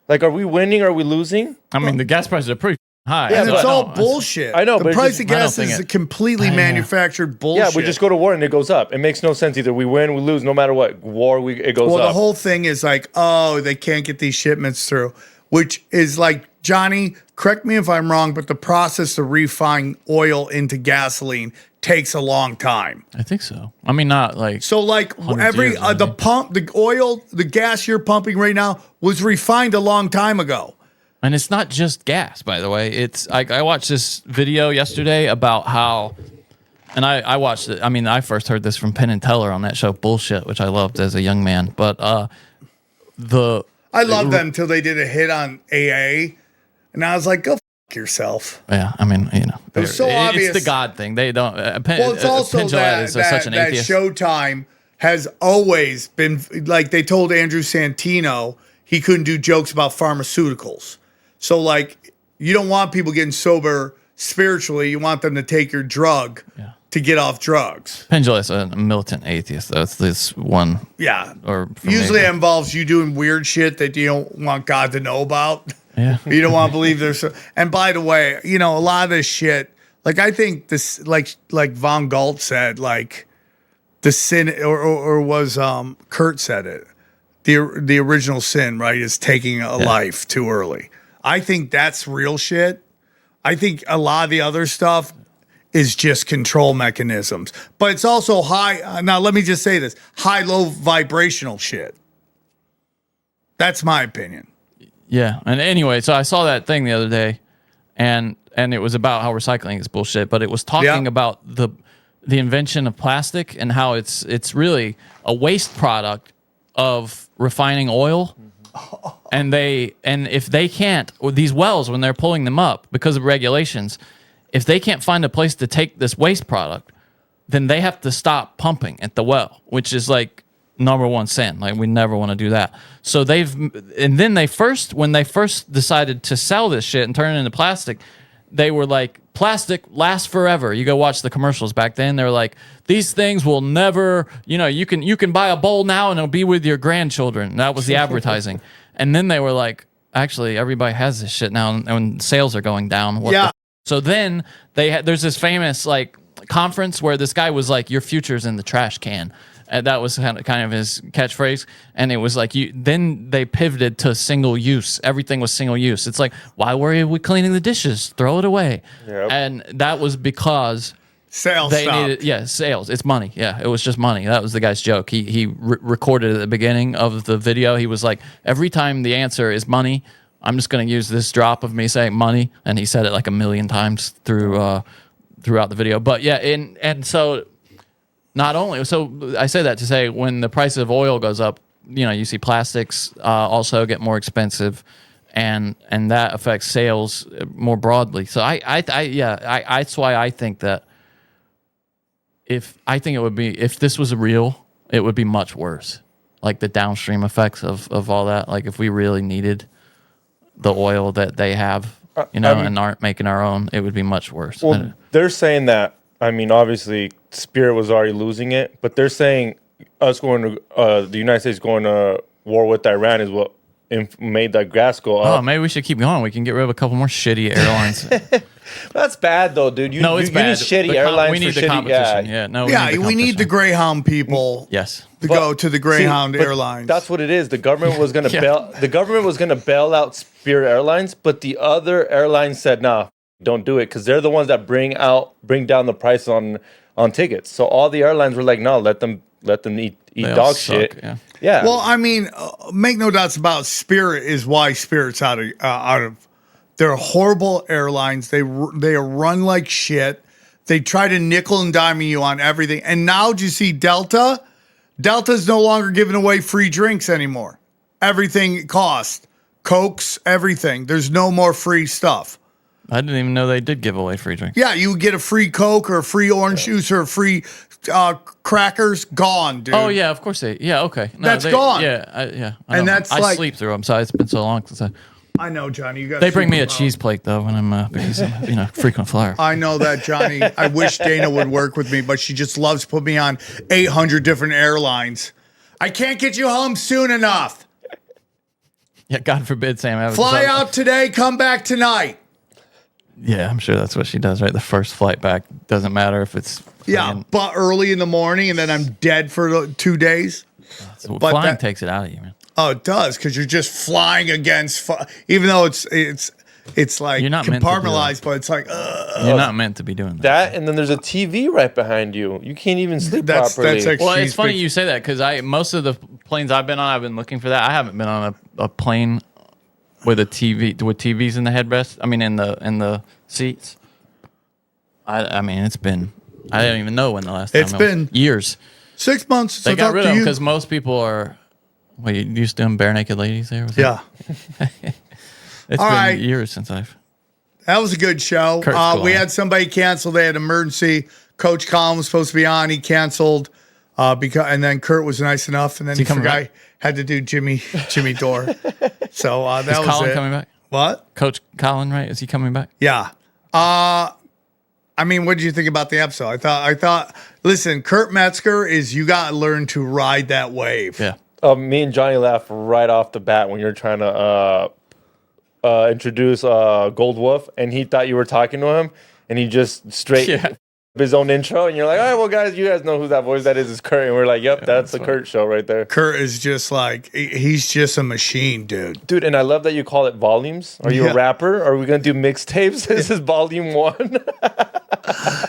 Like, are we winning? Are we losing? I mean, the gas prices are pretty high. Yeah, and it's all bullshit. I know, the but price of gas is a completely manufactured bullshit. Yeah, we just go to war and it goes up. It makes no sense either. We win, we lose, no matter what. It goes up. Well, the whole thing is like, oh, they can't get these shipments through, which is like, Johnny, correct me if I'm wrong, but the process to refine oil into gasoline takes a long time. I think so. I mean, not like so. Like the gas you're pumping right now was refined a long time ago. And it's not just gas, by the way. It's I watched this video yesterday about how, and I watched it. I mean, I first heard this from Penn and Teller on that show Bullshit, which I loved as a young man. But I loved them until they did a hit on AA, and I was like, go f yourself. Yeah, I mean, you know, It was so it's obvious. the God thing. They don't. Well, it's also Pendulette is such an atheist. Showtime has always been like they told Andrew Santino he couldn't do jokes about pharmaceuticals. So like you don't want people getting sober spiritually. You want them to take your drug to get off drugs. Pendulette's a militant atheist. That's this one. Yeah. Or usually it involves you doing weird shit that you don't want God to know about. Yeah. You don't want to believe there's. And by the way, you know, a lot of this shit, like I think this, like Von Galt said, like the sin, or was Kurt said it, the original sin, right, is taking a life too early. I think that's real shit. I think a lot of the other stuff is just control mechanisms, but it's also high. Now, let me just say this: high-low vibrational shit. That's my opinion. Yeah, and anyway, so I saw that thing the other day, and it was about how recycling is bullshit, but it was talking about the invention of plastic and how it's really a waste product of refining oil. And if they can't, with these wells, when they're pulling them up because of regulations, if they can't find a place to take this waste product, then they have to stop pumping at the well, which is like number one sin. Like we never want to do that. So when they first decided to sell this shit and turn it into plastic, they were like, plastic lasts forever. You go watch the commercials back then. They were like, these things will never, you can buy a bowl now and it'll be with your grandchildren. That was the advertising. And then they were like, actually, everybody has this shit now and sales are going down. So then there's this famous like conference where this guy was like, your future's in the trash can. And that was kind of his catchphrase. And it was like, then they pivoted to single use. Everything was single use. It's like, why worry with cleaning the dishes? Throw it away. Yep. And that was because sales needed, sales. It's money. Yeah, it was just money. That was the guy's joke. He recorded at the beginning of the video. He was like, every time the answer is money, I'm just going to use this drop of me saying money. And he said it like 1 million times throughout the video. But yeah, and so... Not only, so I say that to say when the price of oil goes up, you see plastics also get more expensive, and that affects sales more broadly. So that's why I think that if this was real, it would be much worse. Like the downstream effects of all that. Like if we really needed the oil that they have, and aren't making our own, it would be much worse. Well, they're saying that. I mean, obviously, Spirit was already losing it, but they're saying us going to the United States going to war with Iran is what made that gas go up. Oh, maybe we should keep going. We can get rid of a couple more shitty airlines. That's bad, though, dude. No, it's bad. You need shitty airlines. We need the competition. We need the Greyhound people. Yes, to go to the Greyhound Airlines. That's what it is. The government was going to bail out Spirit Airlines, but the other airlines said, "Nah, don't do it," because they're the ones that bring down the price on tickets. So all the airlines were like, "No, let them eat dog shit." Yeah. Well, I mean, make no doubts about Spirit is why Spirit's out of. They're horrible airlines. They are run like shit. They try to nickel and dime you on everything. And now, do you see Delta? Delta's no longer giving away free drinks anymore. Everything costs. Cokes, everything. There's no more free stuff. I didn't even know they did give away free drinks. Yeah, you would get a free Coke or a free orange juice or a free crackers. Gone, dude. Oh, yeah, of course they... Yeah, okay. No, that's gone. Yeah, I sleep through them, so it's been so long since I know, Johnny. They bring me a cheese plate, though, when I'm because I'm frequent flyer. I know that, Johnny. I wish Dana would work with me, but she just loves to put me on 800 different airlines. I can't get you home soon enough. Yeah, God forbid, Sam. Fly out today, come back tonight. Yeah, I'm sure that's what she does, right? The first flight back doesn't matter if it's... but early in the morning, and then I'm dead for 2 days. So flying takes it out of you, man. Oh, it does, because you're just flying against... even though it's like compartmentalized, but it's like... You're not meant to be doing that. And then there's a TV right behind you. You can't even sleep properly. Well, it's funny you say that, because most of the planes I've been on, I've been looking for that. I haven't been on a plane with a TV with TVs in the headrest. I mean, in the seats. I mean, it's been. I don't even know when the last time. It's been years. 6 months. They got rid of them because most people are. Well, you used to them bare naked ladies there. Yeah. It's been years since I've. That was a good show. Kurt's cool, we man. had somebody cancel. They had emergency. Coach Colin was supposed to be on. He canceled and then Kurt was nice enough, and then he coming forgot back? had to do Jimmy Dore. So that Is was Colin it. coming back? What? Coach Colin, right? Is he coming back? Yeah. I mean, what did you think about the episode? I thought. Listen, Kurt Metzger is you got to learn to ride that wave. Yeah. Me and Johnny laughed right off the bat when you're trying to introduce Gold Wolf, and he thought you were talking to him, and he just straight his own intro, and you're like, all right, well, guys, you guys know who that voice that is Kurt, and we're like, yep, that's the Kurt show right there. Kurt is just like he's just a machine, dude. Dude, and I love that you call it volumes. Are you a rapper? Are we gonna do mixtapes? This is volume 1.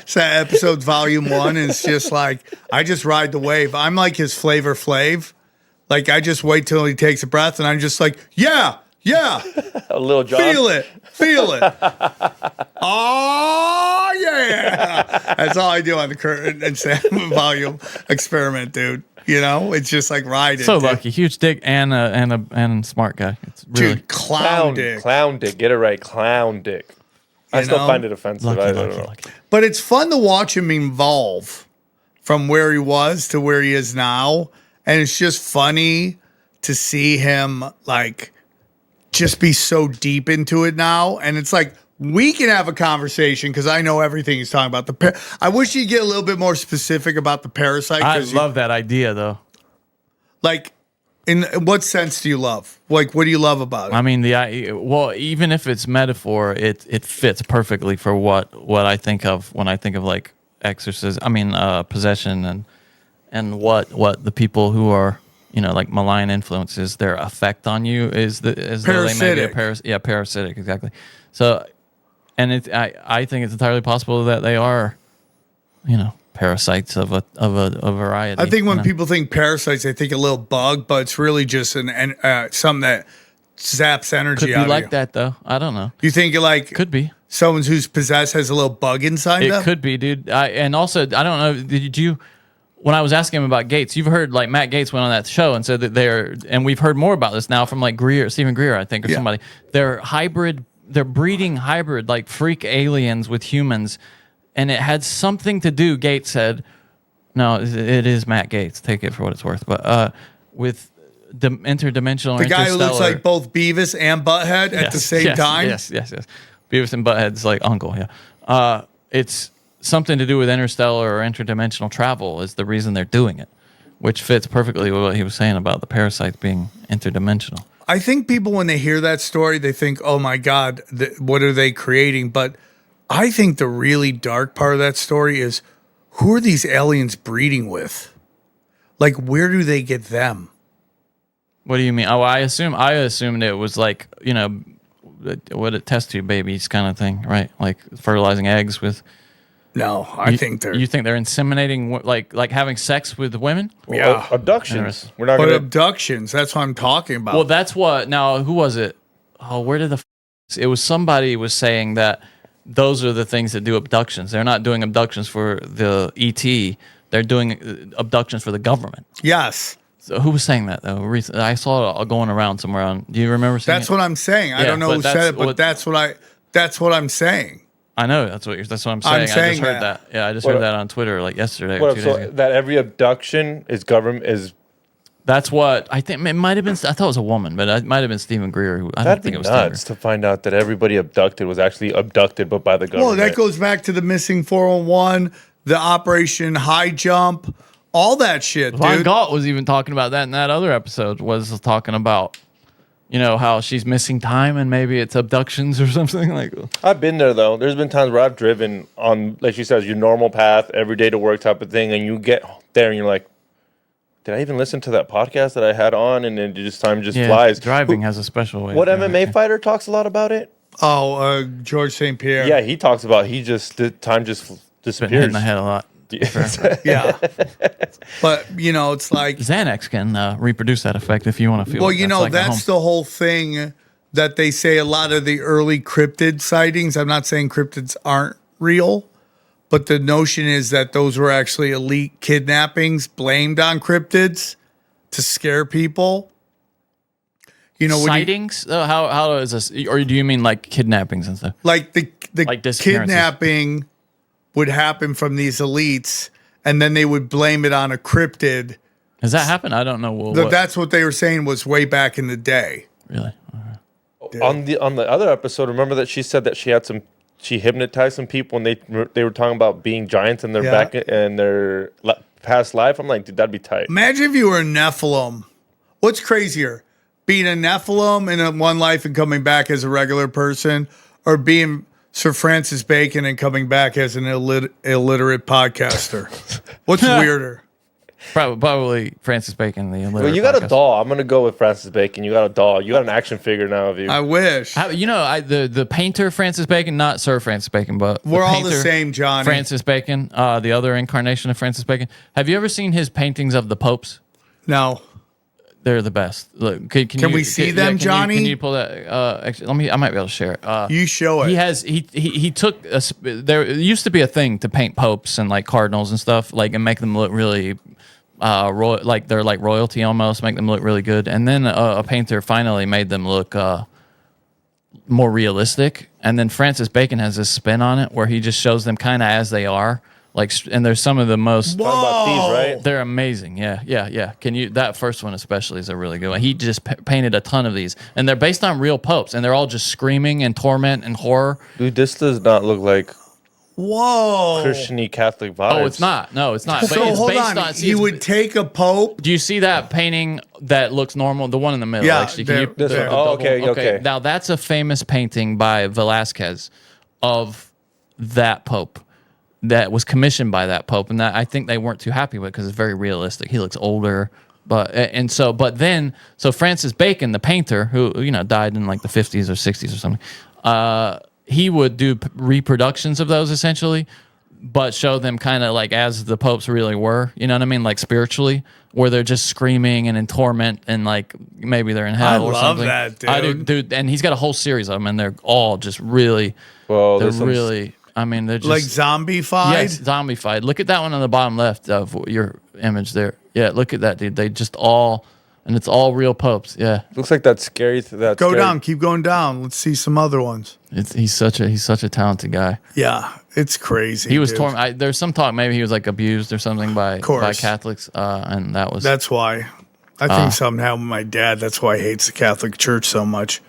So episode volume 1 is just like I just ride the wave. I'm like his Flavor Flav. Like I just wait till he takes a breath, and I'm just like, yeah. A little John. Feel it. Oh yeah. That's all I do on the Kurt and Sam volume experiment, dude. You know, it's just like riding. So dude. lucky, huge dick and a smart guy. It's really Dude, clown dick. Clown dick. Get it right. Clown dick. I You still know? find it offensive. I don't know. But it's fun to watch him evolve from where he was to where he is now. And it's just funny to see him like just be so deep into it now. And it's like, we can have a conversation because I know everything he's talking about. I wish he'd get a little bit more specific about the parasite. I love that idea, though. Like, in what sense do you love? Like, what do you love about it? I mean, well, even if it's metaphor, it fits perfectly for what I think of when I think of like exorcism. I mean, possession and what the people who are, you know, like malign influences, their effect on you is though they may be parasitic, exactly. So, and I think it's entirely possible that they are, you know, parasites of a variety. I think when you know? people think parasites, they think a little bug, but it's really just something that zaps energy Could out be of like you. that though. I don't know. You think like Could be someone who's possessed has a little bug inside them? It could be, dude. And also, I don't know. Did you? When I was asking him about Gates, you've heard like Matt Gates went on that show and said that and we've heard more about this now from like Stephen Greer, I think, or somebody. They're breeding hybrid like freak aliens with humans, and it had something to do. Gates said, no, it is Matt Gates. Take it for what it's worth, but with the interdimensional, The guy who looks like both Beavis and Butthead at the same time. Yes. Beavis and Butthead's like uncle. Yeah, it's something to do with interstellar or interdimensional travel is the reason they're doing it, which fits perfectly with what he was saying about the parasites being interdimensional. I think people, when they hear that story, they think, oh my God, what are they creating? But I think the really dark part of that story is, who are these aliens breeding with? Like, where do they get them? What do you mean? Oh, I assumed it was like, you know, what a test tube babies kind of thing, right? Like fertilizing eggs with. No, I think they're. You think they're inseminating, like having sex with women? Yeah, abductions. We're not. But abductions. That's what I'm talking about. Well, that's what. Now, who was it? Oh, where did it was somebody was saying that those are the things that do abductions. They're not doing abductions for the ET. They're doing abductions for the government. Yes. So who was saying that though? Recently, I saw it going around somewhere. Do you remember saying That's what I'm saying. I don't know who said it, but that's what I'm saying. I know that's what I'm saying. I just heard that. Yeah, I just heard that on Twitter like yesterday. What, so that every abduction is government is. That's what I think. It might have been. I thought it was a woman, but it might have been Stephen Greer. I don't think it was nuts to find out that everybody abducted was actually abducted, but by the government. Well, that goes back to the missing 401, the Operation High Jump, all that shit. Von Galt was even talking about that in that other episode. Was talking about, you know, how she's missing time and maybe it's abductions or something like. I've been there though. There's been times where I've driven on, like she says, your normal path, every day to work type of thing, and you get there and you're like, did I even listen to that podcast that I had on? And then time just flies. Driving has a special way. What MMA fighter talks a lot about it? Oh, George St. Pierre. Yeah, he talks about the time just disappears. Been hitting the head a lot. Yeah. But, you know, it's like Xanax can reproduce that effect if you want to feel. Well, you know, that's the whole thing that they say a lot of the early cryptid sightings. I'm not saying cryptids aren't real, but the notion is that those were actually elite kidnappings blamed on cryptids to scare people. You know, sightings? How is this? Or do you mean like kidnappings and stuff? Like the Like disappearances. kidnapping would happen from these elites, and then they would blame it on a cryptid. Has that happened? I don't know. Well, That's what they were saying was way back in the day. Really? On the other episode, remember that she said that she hypnotized some people and they were talking about being giants in their back and their past life. I'm like, dude, that'd be tight. Imagine if you were a Nephilim. What's crazier, being a Nephilim in one life and coming back as a regular person, or being Sir Francis Bacon and coming back as an illiterate podcaster? What's weirder? Probably Francis Bacon. Well, you got a doll. I'm gonna go with Francis Bacon. You got a doll. You got an action figure now of you. I wish. The painter Francis Bacon, not Sir Francis Bacon, but we're all the same, Johnny. Francis Bacon, the other incarnation of Francis Bacon. Have you ever seen his paintings of the popes? No. They're the best. Look, can we see them, Johnny? Can you pull that? Actually, I might be able to share it. You show it. He took there used to be a thing to paint popes and like cardinals and stuff, like, and make them look really like they're like royalty almost, make them look really good. And then a painter finally made them look more realistic. And then Francis Bacon has this spin on it where he just shows them kind of as they are. Like, and there's some of the most. Talking about these, right? They're amazing. Yeah. That first one especially is a really good one. He just painted a ton of these, and they're based on real popes, and they're all just screaming and torment and horror. Dude, this does not look like Christian-y Catholic vibes. Oh, it's not. No, it's not. But So it's hold based on. see, He it's- would take a pope. Do you see that painting that looks normal? The one in the middle. Yeah, Actually, there- can you? there. Okay. Now that's a famous painting by Velasquez of that pope. That was commissioned by that pope, and that I think they weren't too happy with because it's very realistic. He looks older, but then Francis Bacon, the painter, who died in like the 50s or 60s or something, he would do reproductions of those essentially, but show them kind of like as the popes really were. You know what I mean? Like spiritually, where they're just screaming and in torment, and like maybe they're in hell or something. I love that, dude. I do, dude. And he's got a whole series of them, and they're all just really. Well, they're really. I mean, they're just like zombified. Yes, zombified. Look at that one on the bottom left of your image there. Yeah, look at that, dude. They just all, and it's all real popes. Yeah, looks like that scary. Go down. Keep going down. Let's see some other ones. He's such a talented guy. Yeah, it's crazy. He was dude. There's some talk maybe he was like abused or something by Catholics, and that was. That's why. I think something happened with my dad. That's why he hates the Catholic Church so much.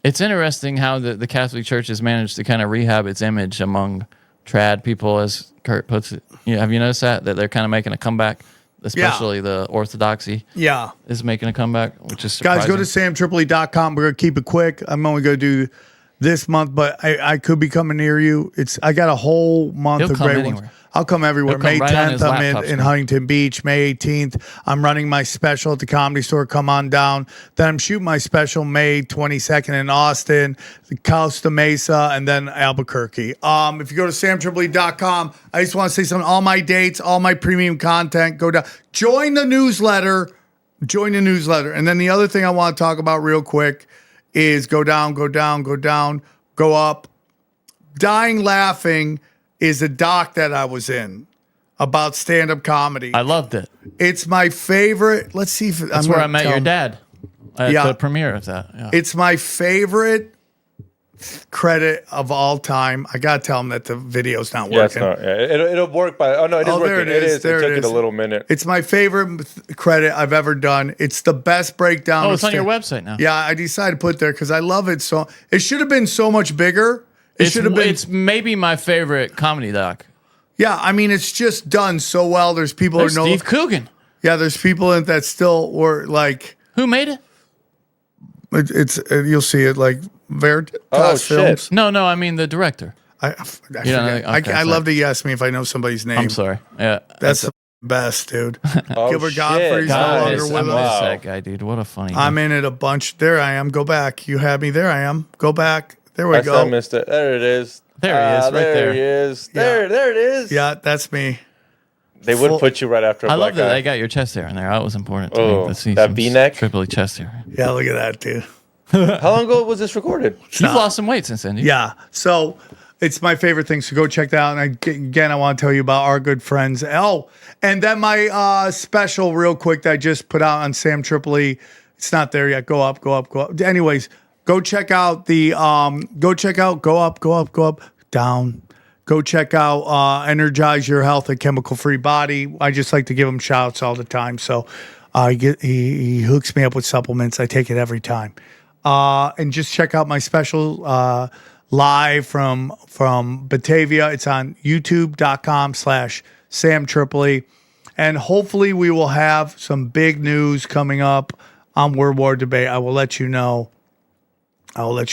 It's interesting how the Catholic Church has managed to kind of rehab its image among trad people, as Kurt puts it. Have you noticed that they're kind of making a comeback, especially the Orthodoxy? Yeah, is making a comeback, which is surprising. Guys, go to samtripoli.com. We're gonna keep it quick. I'm only gonna do this month, but I could be coming near you. I got a whole month He'll of come great anywhere. ones. I'll come everywhere. He'll come May right on 10th, his I'm laptop in screen. Huntington Beach. May 18th, I'm running my special at the Comedy Store. Come on down. Then I'm shooting my special May 22nd in Austin, the Costa Mesa, and then Albuquerque. If you go to samtripoli.com, I just want to say something. All my dates, all my premium content, go down. Join the newsletter. And then the other thing I want to talk about real quick is go down, go up. Dying Laughing is a doc that I was in about stand-up comedy. I loved it. It's my favorite. Let's see if That's where I met your dad at the premiere of that. Yeah. It's my favorite credit of all time. I gotta tell him that the video's not working. Yeah, it's not. Yeah, it'll work by. Oh no, it is working. There it is. It took it a little minute. It's my favorite credit I've ever done. It's the best breakdown. Oh, it's on your website now. Yeah, I decided to put it there because I love it so. It should have been so much bigger. It should have been. It's maybe my favorite comedy doc. Yeah, I mean, it's just done so well. There's people There's who know. Steve Coogan. Yeah, there's people in it that still were like. Who made it? It's you'll see it like Veritas shit. Films. No, I mean the director. I forget. I love that you ask me if I know somebody's name. I'm sorry. Yeah, that's the best, dude. Oh, Gilbert shit. Godfrey's no longer with I'm us. that guy, dude. What a funny. I'm in it a bunch. There I am. Go back. You had me. There I am. Go back. There we go. I missed it. There it is. There he is, right there. There he is. Yeah. There it is. Yeah, that's me. They would put you right after a I black love that guy. they got your chest hair in there. That was important to Oh, me. To see that some V-neck? Tripoli chest hair. Yeah, look at that, dude. How long ago was this recorded? You've lost some weight since then. Yeah. So it's my favorite thing. So go check that out. And again, I want to tell you about our good friends. Oh, and then my special real quick that I just put out on Sam Tripoli It's not there yet. Go up. Anyways, go check out Go Up, Down. Go check out Energize Your Health, a chemical-free body. I just like to give him shouts all the time. So he hooks me up with supplements. I take it every time. And just check out my special live from Batavia. It's on youtube.com/Sam Tripoli. And hopefully we will have some big news coming up on World War Debate. I will let you know. Yeah, let's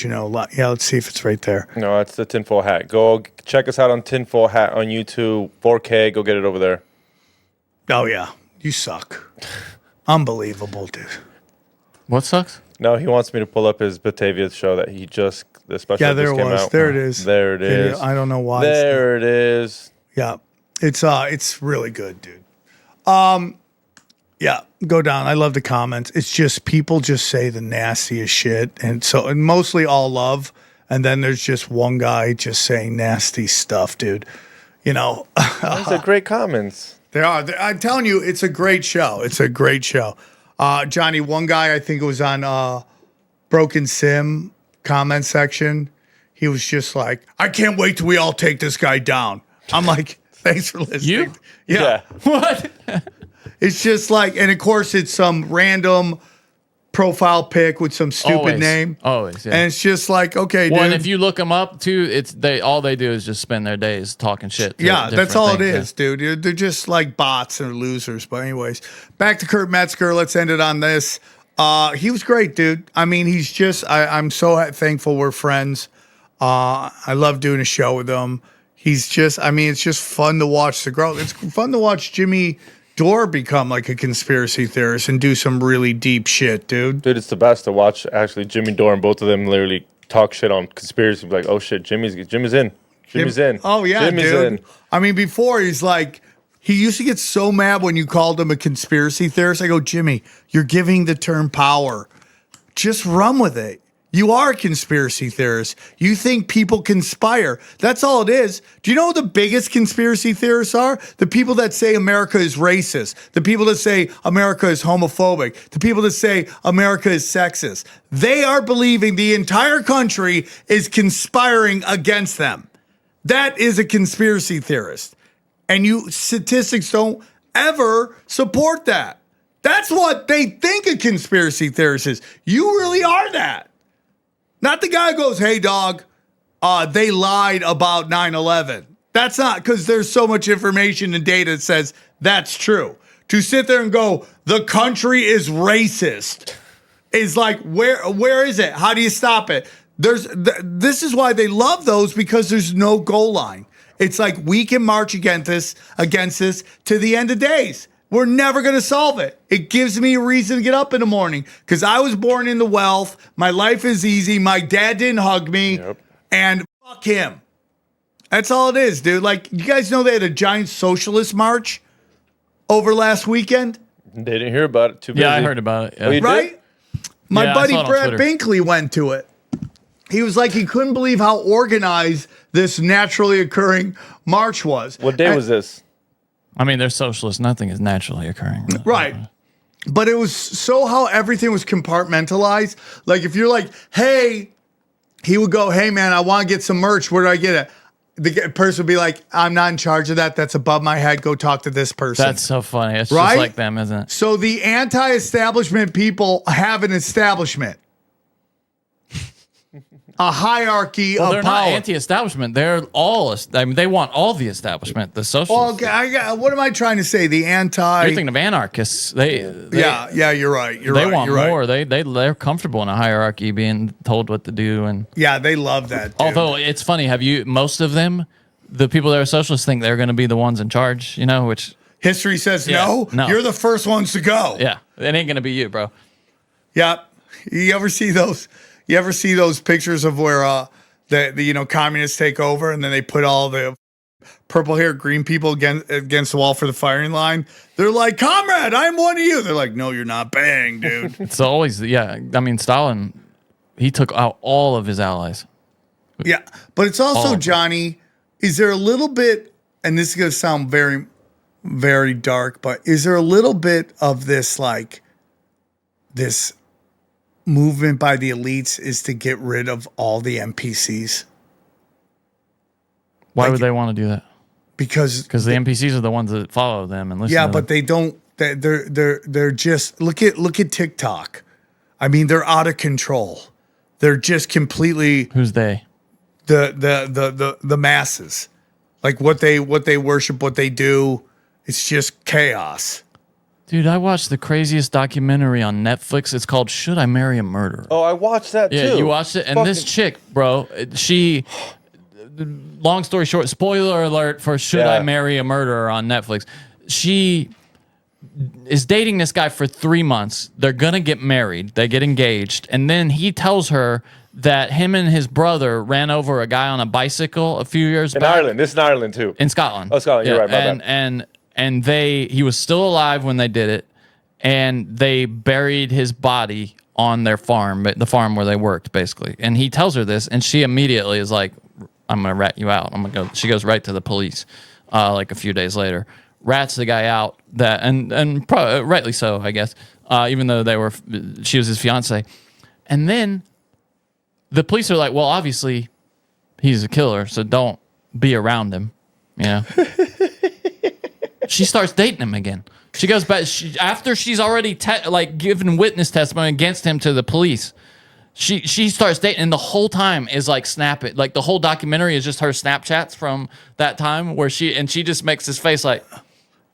see if it's right there. No, it's the tinfoil hat. Go check us out on tinfoil hat on YouTube, 4K. Go get it over there. Oh yeah, you suck. Unbelievable, dude. What sucks? No, he wants me to pull up his Batavia show that the special Yeah, there just it came was. out. There it is. There it is. I don't know why. There it is. Yeah, it's really good, dude. Yeah, go down. I love the comments. It's just people just say the nastiest shit, and mostly all love, and then there's just one guy just saying nasty stuff, dude. You know, those are great comments. They are. I'm telling you, it's a great show. It's a great show. Johnny, one guy I think it was on Broken Sim comment section. He was just like, "I can't wait till we all take this guy down." I'm like, "Thanks for listening." You? Yeah. What? It's just like, and of course, it's some random profile pic with some stupid name. Always, yeah. And it's just like, okay, well, dude. and if you look them up too, all they do is just spend their days talking shit. to Yeah, that's different all things, it is, dude. They're just like bots and losers. But anyways, back to Kurt Metzger. Let's end it on this. He was great, dude. I mean, he's just, I'm so thankful we're friends. I love doing a show with him. He's just, I mean, it's just fun to watch the growth. It's fun to watch Jimmy Dore become like a conspiracy theorist and do some really deep shit, dude. Dude, it's the best to watch actually Jimmy Dore and both of them literally talk shit on conspiracy. Like, oh shit, Jimmy's in. Jimmy's in. Oh yeah, Jimmy's dude. in. I mean, before he used to get so mad when you called him a conspiracy theorist. I go, Jimmy, you're giving the term power. Just run with it. You are a conspiracy theorist. You think people conspire. That's all it is. Do you know who the biggest conspiracy theorists are? The people that say America is racist. The people that say America is homophobic. The people that say America is sexist. They are believing the entire country is conspiring against them. That is a conspiracy theorist. And statistics don't ever support that. That's what they think a conspiracy theorist is. You really are that. Not the guy who goes, hey, dog, they lied about 9/11. That's not, because there's so much information and data that says that's true. To sit there and go, the country is racist, is like, where is it? How do you stop it? This is why they love those, because there's no goal line. It's like we can march against this to the end of days. We're never going to solve it. It gives me a reason to get up in the morning because I was born into wealth. My life is easy. My dad didn't hug me. Yep. And fuck him. That's all it is, dude. Like, you guys know they had a giant socialist march over last weekend? They didn't hear about it. Too busy. Yeah, I heard about it. Yeah. Oh, right? My buddy Brad Twitter. Binkley went to it. He was like, he couldn't believe how organized this naturally occurring march was. What day was this? I mean, they're socialists. Nothing is naturally occurring. Right. But it was so how everything was compartmentalized. Like, if you're like, hey, he would go, hey, man, I want to get some merch. Where do I get it? The person would be like, I'm not in charge of that. That's above my head. Go talk to this person. That's so funny. It's right? just like them, isn't it? So the anti-establishment people have an establishment. A hierarchy of they're power. not anti-establishment. They're all. I mean, they want all the establishment. The socialists. Well, what am I trying to say? The anti. You're thinking of anarchists. Yeah, you're right. They want more. They're comfortable in a hierarchy, being told what to do, and yeah, they love that. Dude. Although it's funny, most of them, the people that are socialists, think they're going to be the ones in charge. You know, which history says no. You're the first ones to go. Yeah, it ain't going to be you, bro. Yeah, you ever see those? You ever see those pictures of where the communists take over and then they put all the purple haired green people against the wall for the firing line? They're like, comrade, I'm one of you. They're like, no, you're not. Bang, dude. It's always, yeah. I mean, Stalin, he took out all of his allies. Yeah, but it's also, Johnny, is there a little bit, and this is going to sound very, very dark, but is there a little bit of this, like, this movement by the elites is to get rid of all the NPCs. Why would they want to do that? Because the NPCs are the ones that follow them and listen. Yeah, to but them. they don't. They're just look at TikTok. I mean, they're out of control. They're just completely. Who's they? The masses, like what they worship, what they do. It's just chaos. Dude, I watched the craziest documentary on Netflix. It's called "Should I Marry a Murderer?" Oh, I watched that too. Yeah, you watched it, and this chick, bro, she. Long story short, spoiler alert for "Should I Marry a Murderer" on Netflix. She is dating this guy for 3 months. They're gonna get married. They get engaged, and then he tells her that him and his brother ran over a guy on a bicycle a few years back. In Ireland. This is in Ireland too. In Scotland. Oh, Scotland. You're right. My bad. And he was still alive when they did it, and they buried his body on their farm, the farm where they worked, basically. And he tells her this, and she immediately is like, "I'm gonna rat you out. I'm gonna go." She goes right to the police, like a few days later, rats the guy out. And rightly so, I guess. Even though she was his fiance, and then the police are like, "Well, obviously, he's a killer, so don't be around him." You know. She starts dating him again. She goes back after she's already given witness testimony against him to the police. She starts dating, and the whole time is like snapping. Like the whole documentary is just her Snapchats from that time where she just makes his face like.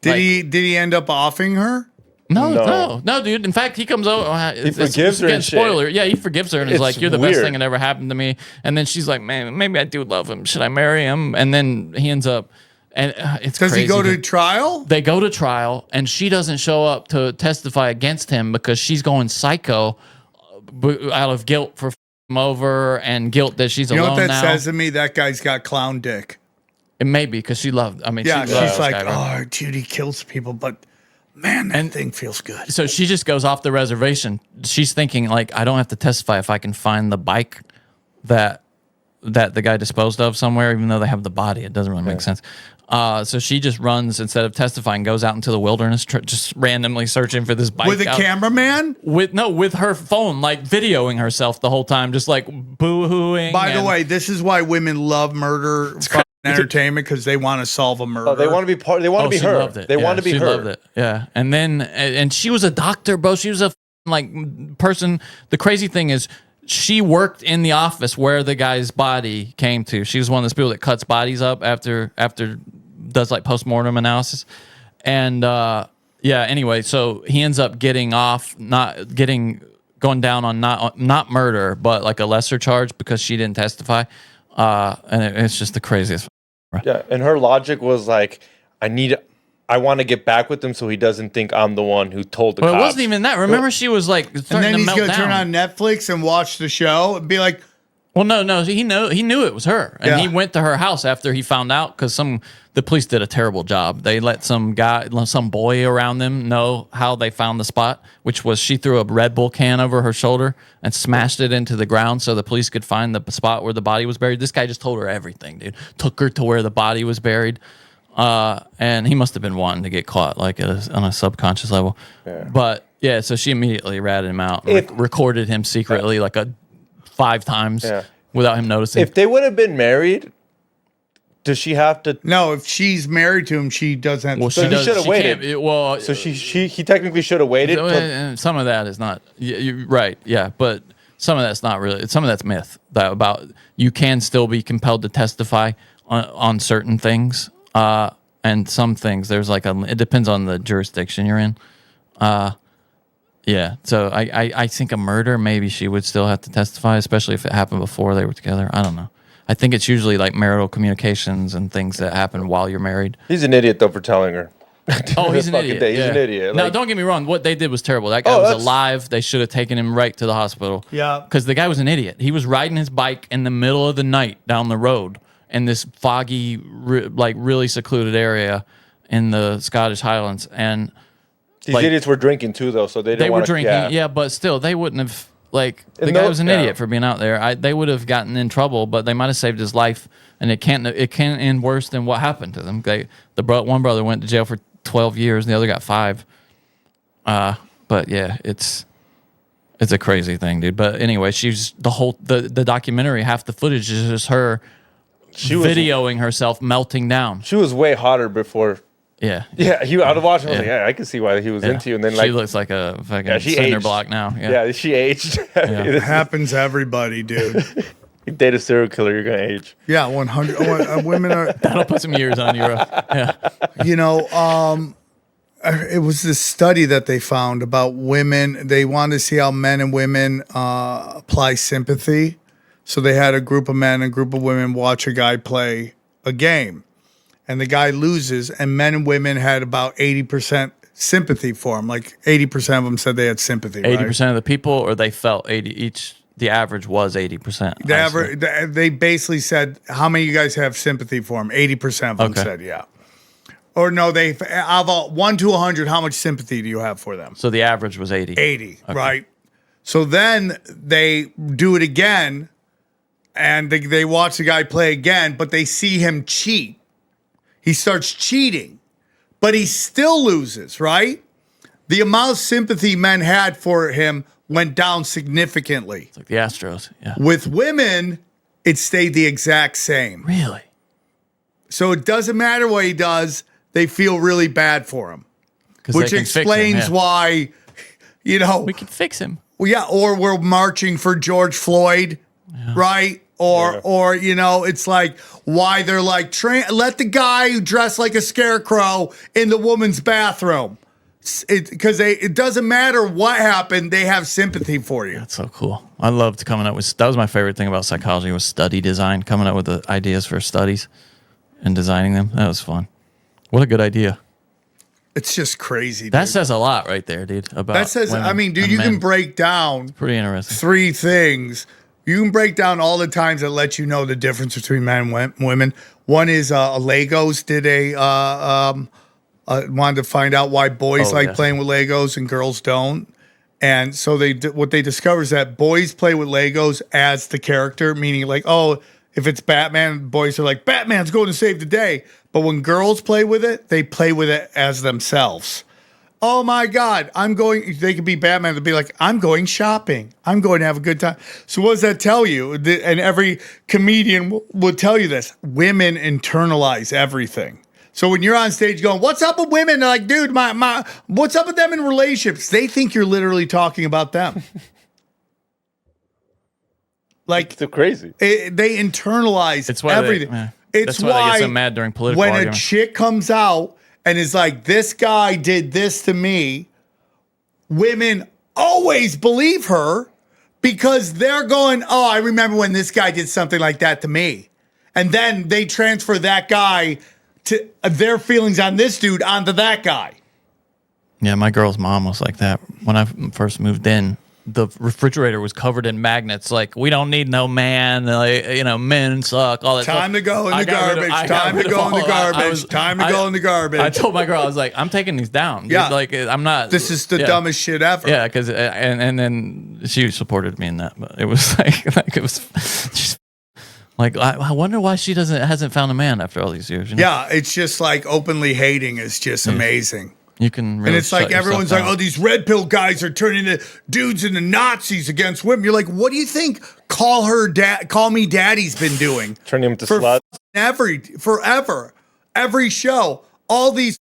Did he end up offing her? No, dude. In fact, he comes over. He forgives her. Spoiler. Yeah, he forgives her and is like, "You're the best weird. thing that ever happened to me." And then she's like, "Man, maybe I do love him. Should I marry him?" And then he ends up. And it's Does crazy. he go to trial? They go to trial, and she doesn't show up to testify against him because she's going psycho out of guilt for him over and guilt that she's alone now. You know what that says to me? That guy's got clown dick. It may be because she loved. I mean, yeah, she loves she's like, this guy, right? "Oh, dude, he kills people, but man, that thing feels good." So she just goes off the reservation. She's thinking like, I don't have to testify if I can find the bike that the guy disposed of somewhere, even though they have the body. It doesn't really make sense. So she just runs instead of testifying, goes out into the wilderness, just randomly searching for this bike with a cameraman. With her phone, like videoing herself the whole time, just like boo-hooing. By the way, this is why women love murder entertainment, because they want to solve a murder. Oh, they want to be part. They want to be she her. loved it. They want to be she her. Loved it. Yeah, and then and she was a doctor, bro. She was a person. The crazy thing is, she worked in the office where the guy's body came to. She was one of those people that cuts bodies up after does like postmortem analysis. And anyway, so he ends up getting off, going down on not murder, but like a lesser charge because she didn't testify. And it's just the craziest. Yeah, and her logic was like, I want to get back with him so he doesn't think I'm the one who told the cops. It wasn't even that. Remember, she was like starting and then to he's melt going to down. turn on Netflix and watch the show and be like, well, no, he knew it was her, and he went to her house after he found out because the police did a terrible job. They let some boy around them know how they found the spot, which was she threw a Red Bull can over her shoulder and smashed it into the ground so the police could find the spot where the body was buried. This guy just told her everything, dude. Took her to where the body was buried. And he must have been wanting to get caught, like on a subconscious level. Yeah. But yeah, so she immediately ratted him out, recorded him secretly, 5 times without him noticing. If they would have been married, does she have to? No, if she's married to him, she doesn't have to. So he should have waited. So he technically should have waited. Some of that is not. You're right. Yeah, but some of that's not really. Some of that's myth. That about you can still be compelled to testify on certain things. And some things there's it depends on the jurisdiction you're in. Yeah. So I think a murder, maybe she would still have to testify, especially if it happened before they were together. I don't know. I think it's usually like marital communications and things that happen while you're married. He's an idiot though for telling her. Oh, he's an idiot. He's an idiot. Now, don't get me wrong. What they did was terrible. That guy was alive. They should have taken him right to the hospital. Yeah. Because the guy was an idiot. He was riding his bike in the middle of the night down the road in this foggy, really secluded area in the Scottish Highlands. And these idiots were drinking too, though, so they were drinking. Yeah, but still, they wouldn't have. The guy was an idiot for being out there. They would have gotten in trouble, but they might have saved his life. And it can't end worse than what happened to them. One brother went to jail for 12 years, and the other got 5. But yeah, it's It's a crazy thing, dude. But anyway, she's the documentary. Half the footage is just her videoing herself melting down. She was way hotter before. Yeah. Yeah, I was watching. I was like, yeah, I can see why he was into you. And then she looks like a fucking cinder block now. Yeah, she aged. It happens to everybody, dude. You date a serial killer, you're gonna age. Yeah, 100. Women are. That'll put some years on you. Yeah. You know, it was this study that they found about women. They wanted to see how men and women apply sympathy. So they had a group of men and a group of women watch a guy play a game. And the guy loses, and men and women had about 80% sympathy for him. Like 80% of them said they had sympathy. 80% of the people, or they felt 80 each. The average was 80%. The average, they basically said, "How many of you guys have sympathy for him?" 80% of them said, "Yeah." Or no, they of 1 to 100. How much sympathy do you have for them? So the average was 80. 80, right? So then they do it again, and they watch the guy play again, but they see him cheat. He starts cheating, but he still loses, right? The amount of sympathy men had for him went down significantly. It's like the Astros, yeah. With women, it stayed the exact same. Really? So it doesn't matter what he does, they feel really bad for him. Which explains why, you know. We can fix him. Well, yeah, or we're marching for George Floyd, right? Or you know, it's like why they're like, let the guy who dressed like a scarecrow in the woman's bathroom. Because it doesn't matter what happened, they have sympathy for you. That's so cool. I loved coming up with, that was my favorite thing about psychology was study design, coming up with the ideas for studies and designing them. That was fun. What a good idea. It's just crazy, dude. That says a lot right there, dude. About that says, I mean, dude, you can break down it's pretty interesting. 3 things. You can break down all the times that let you know the difference between men and women. One is Legos did wanted to find out why boys playing with Legos and girls don't. And so what they discover is that boys play with Legos as the character, meaning like, oh, if it's Batman, boys are like, Batman's going to save the day. But when girls play with it, they play with it as themselves. Oh my God, they could be Batman to be like, I'm going shopping. I'm going to have a good time. So what does that tell you? And every comedian would tell you this. Women internalize everything. So when you're on stage going, what's up with women? They're like, dude, what's up with them in relationships? They think you're literally talking about them. Like, it's so crazy. They internalize everything. That's why they get so mad during political arguments. A chick comes out and is like, this guy did this to me, women always believe her because they're going, oh, I remember when this guy did something like that to me. And then they transfer that guy to their feelings on this dude onto that guy. Yeah, my girl's mom was like that. When I first moved in, the refrigerator was covered in magnets. Like, we don't need no man. Like, you know, men suck. All that time to go in the garbage. Time to go in the garbage. Time to go in the garbage. I told my girl, I was like, I'm taking these down. Yeah, like I'm not. This is the dumbest shit ever. Yeah, because and then she supported me in that, but it was like it was just like I wonder why she hasn't found a man after all these years. You know? Yeah, it's just like openly hating is just amazing. You can really and it's like everyone's like, oh, these red pill guys are turning the dudes into Nazis against women. You're like, what do you think Call Me Daddy's been doing? Turning him into sluts. Forever. Every show. All these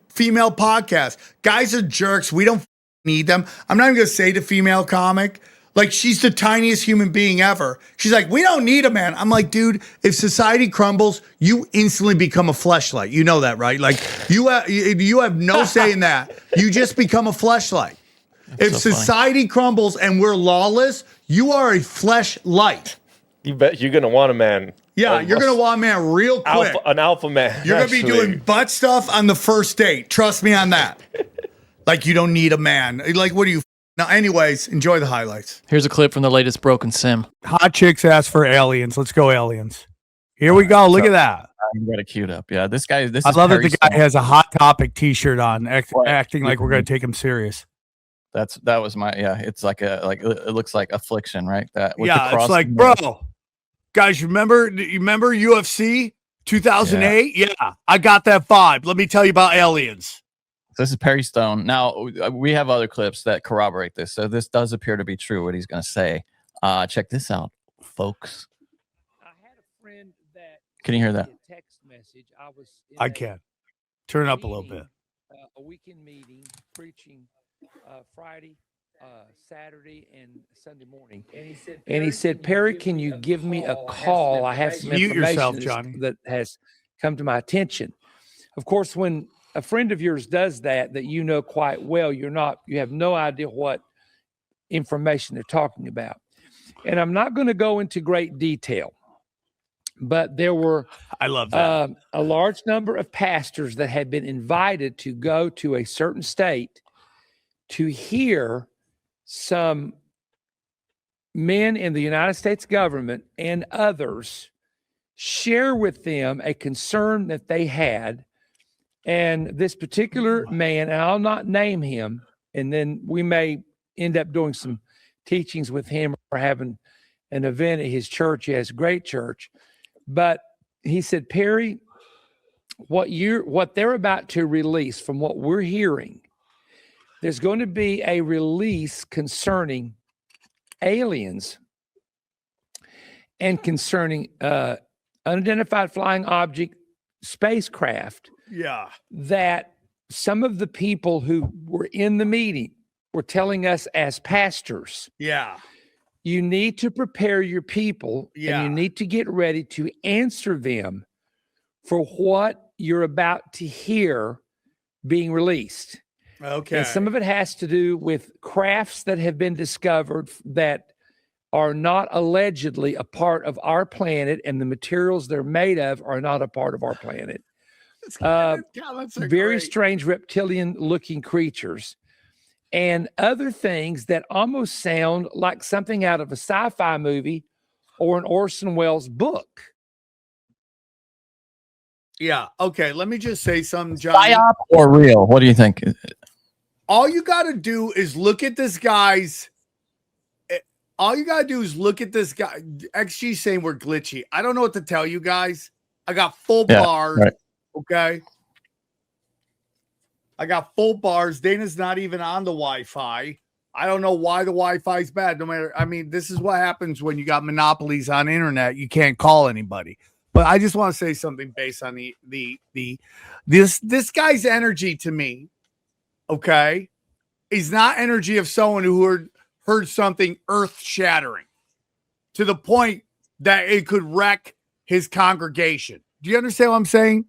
female podcasts. Guys are jerks. We don't need them. I'm not even going to say the female comic. Like, she's the tiniest human being ever. She's like, we don't need a man. I'm like, dude, if society crumbles, you instantly become a fleshlight. You know that, right? Like, you have no say in that. You just become a fleshlight. If society crumbles and we're lawless, you are a fleshlight. You bet you're going to want a man. Yeah, you're going to want a man real quick. An alpha man. You're going to be doing butt stuff on the first date. Trust me on that. Like, you don't need a man. Like, what are you? Now, anyways, enjoy the highlights. Here's a clip from the latest Broken Sim. Hot chicks ask for aliens. Let's go aliens. Here we go. Look at that. You got it queued up. Yeah, this guy. I love that the guy has a Hot Topic T-shirt on, acting like we're going to take him serious. That was my It's like it looks like Affliction, right? That with the cross it's like, bro, guys, you remember UFC 2008? Yeah, I got that vibe. Let me tell you about aliens. This is Perry Stone. Now, we have other clips that corroborate this. So this does appear to be true, what he's going to say. Check this out, folks. I had a friend that Can you hear that? a text message. I can. Turn it up a little bit. A weekend meeting, preaching Friday, Saturday, and Sunday morning. And he said, Perry, can you give me a call? I have some Mute yourself, information Johnny. that has come to my attention. Of course, when a friend of yours does that you know quite well, you have no idea what information they're talking about. And I'm not going to go into great detail, but there were I love that. A large number of pastors that had been invited to go to a certain state to hear some men in the United States government and others share with them a concern that they had. And this particular man, and I'll not name him, and then we may end up doing some teachings with him or having an event at his church. He has a great church. But he said, Perry, what they're about to release, from what we're hearing, there's going to be a release concerning aliens and concerning unidentified flying object spacecraft. Yeah. That some of the people who were in the meeting were telling us as pastors. Yeah. You need to prepare your people and you need to get ready to answer them for what you're about to hear being released. Okay. And some of it has to do with crafts that have been discovered that are not allegedly a part of our planet, and the materials they're made of are not a part of our planet. Very strange reptilian looking creatures and other things that almost sound like something out of a sci-fi movie or an Orson Welles book. Yeah. Okay. Let me just say something, Johnny. Psyop or real? What do you think? All you got to do is look at this guy's. All you got to do is look at this guy. XG saying we're glitchy. I don't know what to tell you guys. I got full bars. Right. Okay. I got full bars. Dana's not even on the Wi-Fi. I don't know why the Wi-Fi is bad. No matter, I mean, this is what happens when you got monopolies on internet. You can't call anybody. But I just want to say something based on this guy's energy to me. Okay, he's not energy of someone who heard something earth-shattering to the point that it could wreck his congregation. Do you understand what I'm saying?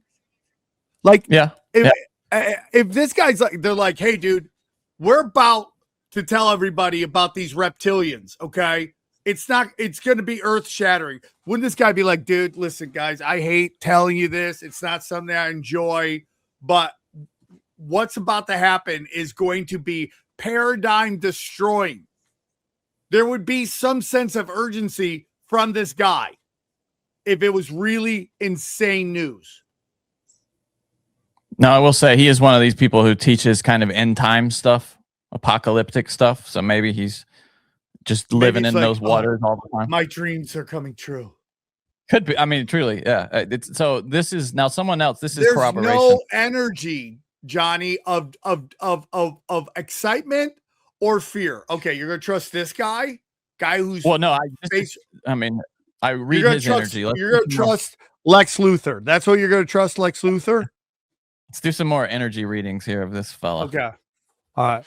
Like, if this guy's like, they're like, hey, dude, we're about to tell everybody about these reptilians, okay? It's going to be earth-shattering. Wouldn't this guy be like, dude, listen, guys, I hate telling you this. It's not something I enjoy, but what's about to happen is going to be paradigm destroying. There would be some sense of urgency from this guy if it was really insane news. Now, I will say he is one of these people who teaches kind of end time stuff, apocalyptic stuff. So maybe he's just living in those waters all the time. My dreams are coming true. Could be. I mean, truly, yeah. So this is now someone else. This is There's corroboration. No energy, Johnny, of excitement or fear. Okay, you're gonna trust this guy who's I read his energy. You're gonna trust Lex Luthor. That's what you're gonna trust, Lex Luthor. Let's do some more energy readings here of this fella. Okay. All right.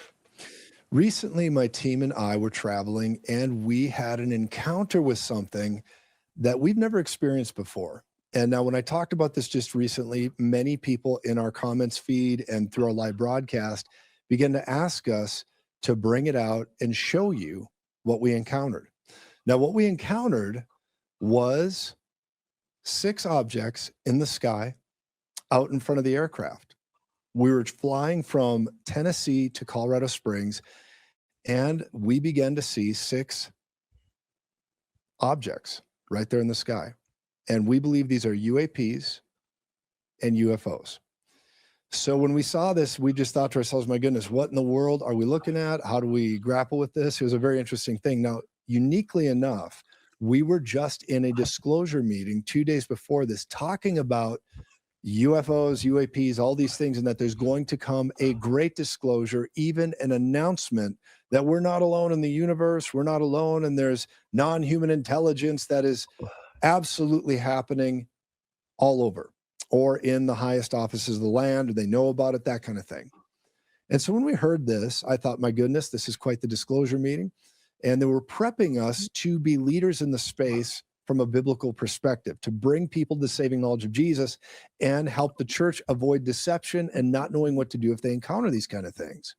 Recently, my team and I were traveling, and we had an encounter with something that we've never experienced before. And now when I talked about this just recently, many people in our comments feed and through our live broadcast began to ask us to bring it out and show you what we encountered. Now, what we encountered was 6 objects in the sky out in front of the aircraft. We were flying from Tennessee to Colorado Springs, and we began to see 6 objects right there in the sky. And we believe these are UAPs and UFOs. So when we saw this, we just thought to ourselves, my goodness, what in the world are we looking at? How do we grapple with this? It was a very interesting thing. Now, uniquely enough, we were just in a disclosure meeting 2 days before this talking about UFOs, UAPs, all these things, and that there's going to come a great disclosure, even an announcement that we're not alone in the universe, we're not alone, and there's non-human intelligence that is absolutely happening all over, or in the highest offices of the land, or they know about it, that kind of thing. And so when we heard this, I thought, my goodness, this is quite the disclosure meeting. And they were prepping us to be leaders in the space from a biblical perspective, to bring people to the saving knowledge of Jesus and help the church avoid deception and not knowing what to do if they encounter these kind of things.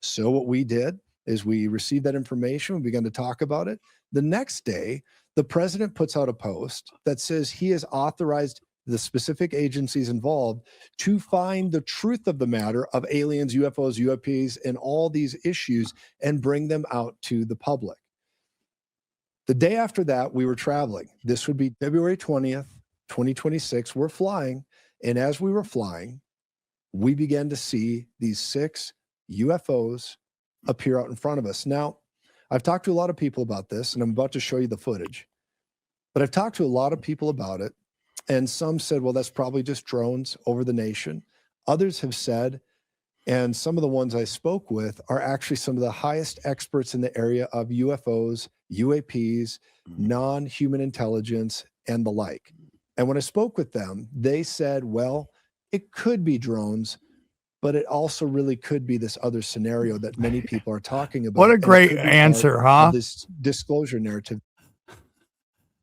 So what we did is we received that information, we began to talk about it. The next day, the president puts out a post that says he has authorized the specific agencies involved to find the truth of the matter of aliens, UFOs, UAPs, and all these issues and bring them out to the public. The day after that, we were traveling. This would be February 20th, 2026. We're flying. And as we were flying, we began to see these 6 UFOs appear out in front of us. Now, I've talked to a lot of people about this, and I'm about to show you the footage. But I've talked to a lot of people about it. And some said, well, that's probably just drones over the nation. Others have said, and some of the ones I spoke with are actually some of the highest experts in the area of UFOs, UAPs, non-human intelligence, and the like. And when I spoke with them, they said, well, it could be drones, but it also really could be this other scenario that many people are talking about. What a great answer, huh? This disclosure narrative.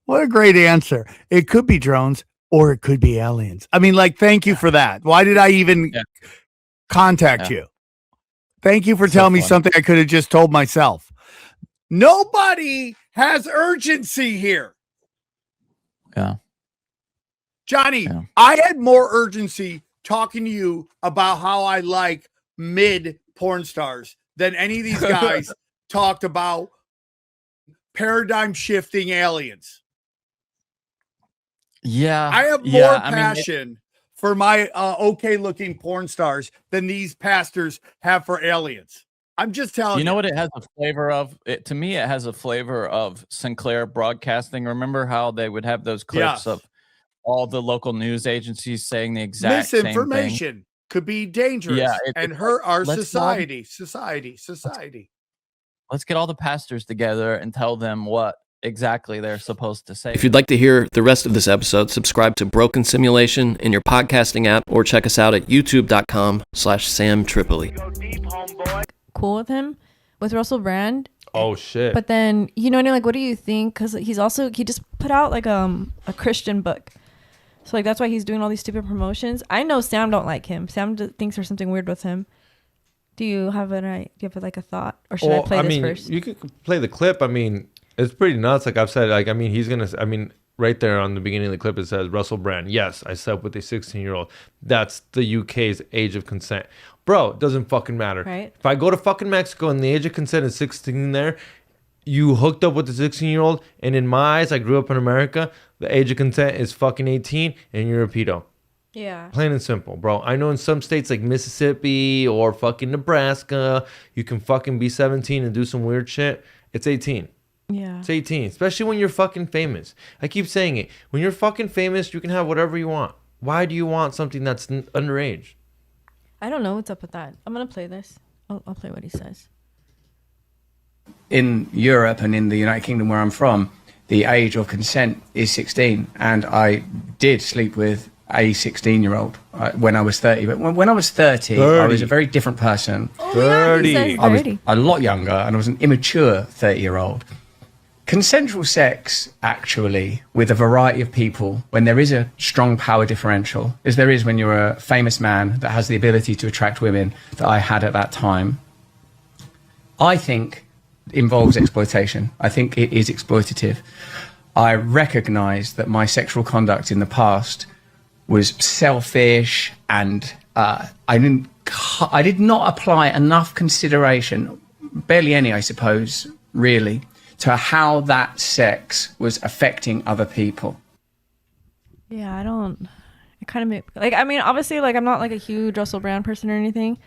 What a great answer. It could be drones or it could be aliens. I mean, like, thank you for that. Why did I even contact you? Thank you for telling me something I could have just told myself. Nobody has urgency here. Yeah. Johnny, I had more urgency talking to you about how I like mid porn stars than any of these guys talked about paradigm shifting aliens. Yeah. I have more passion for my okay looking porn stars than these pastors have for aliens. I'm just telling you. You know what it has a flavor of? To me, it has a flavor of Sinclair Broadcasting. Remember how they would have those clips of all the local news agencies saying the exact same thing? Misinformation could be dangerous and hurt our society. Let's get all the pastors together and tell them what exactly they're supposed to say. If you'd like to hear the rest of this episode, subscribe to Broken Simulation in your podcasting app or check us out at youtube.com/Sam Tripoli. Cool with him, with Russell Brand. Oh shit. But then, you know, like, what do you think? Because he just put out like a Christian book. So like that's why he's doing all these stupid promotions. I know Sam don't like him. Sam thinks there's something weird with him. Do you have like a thought, or should I play this first? You could play the clip. I mean, it's pretty nuts. Like I've said, right there on the beginning of the clip, it says Russell Brand. Yes, I slept with a 16-year-old. That's the UK's age of consent. Bro, it doesn't fucking matter. Right. If I go to fucking Mexico and the age of consent is 16 there, you hooked up with a 16-year-old, and in my eyes, I grew up in America, the age of consent is fucking 18, and you're a pedo. Yeah. Plain and simple, bro. I know in some states like Mississippi or fucking Nebraska, you can fucking be 17 and do some weird shit. It's 18. Yeah. It's 18, especially when you're fucking famous. I keep saying it. When you're fucking famous, you can have whatever you want. Why do you want something that's underage? I don't know what's up with that. I'm going to play this. I'll play what he says. In Europe and in the United Kingdom where I'm from, the age of consent is 16. And I did sleep with a 16-year-old when I was 30. But when I was 30, I was a very different person. 30. I was a lot younger, and I was an immature 30-year-old. Consensual sex, actually, with a variety of people, when there is a strong power differential, as there is when you're a famous man that has the ability to attract women that I had at that time, I think involves exploitation. I think it is exploitative. I recognize that my sexual conduct in the past was selfish, and I did not apply enough consideration, barely any, I suppose, really, to how that sex was affecting other people. Yeah, it kind of obviously, like, I'm not like a huge Russell Brand person or anything,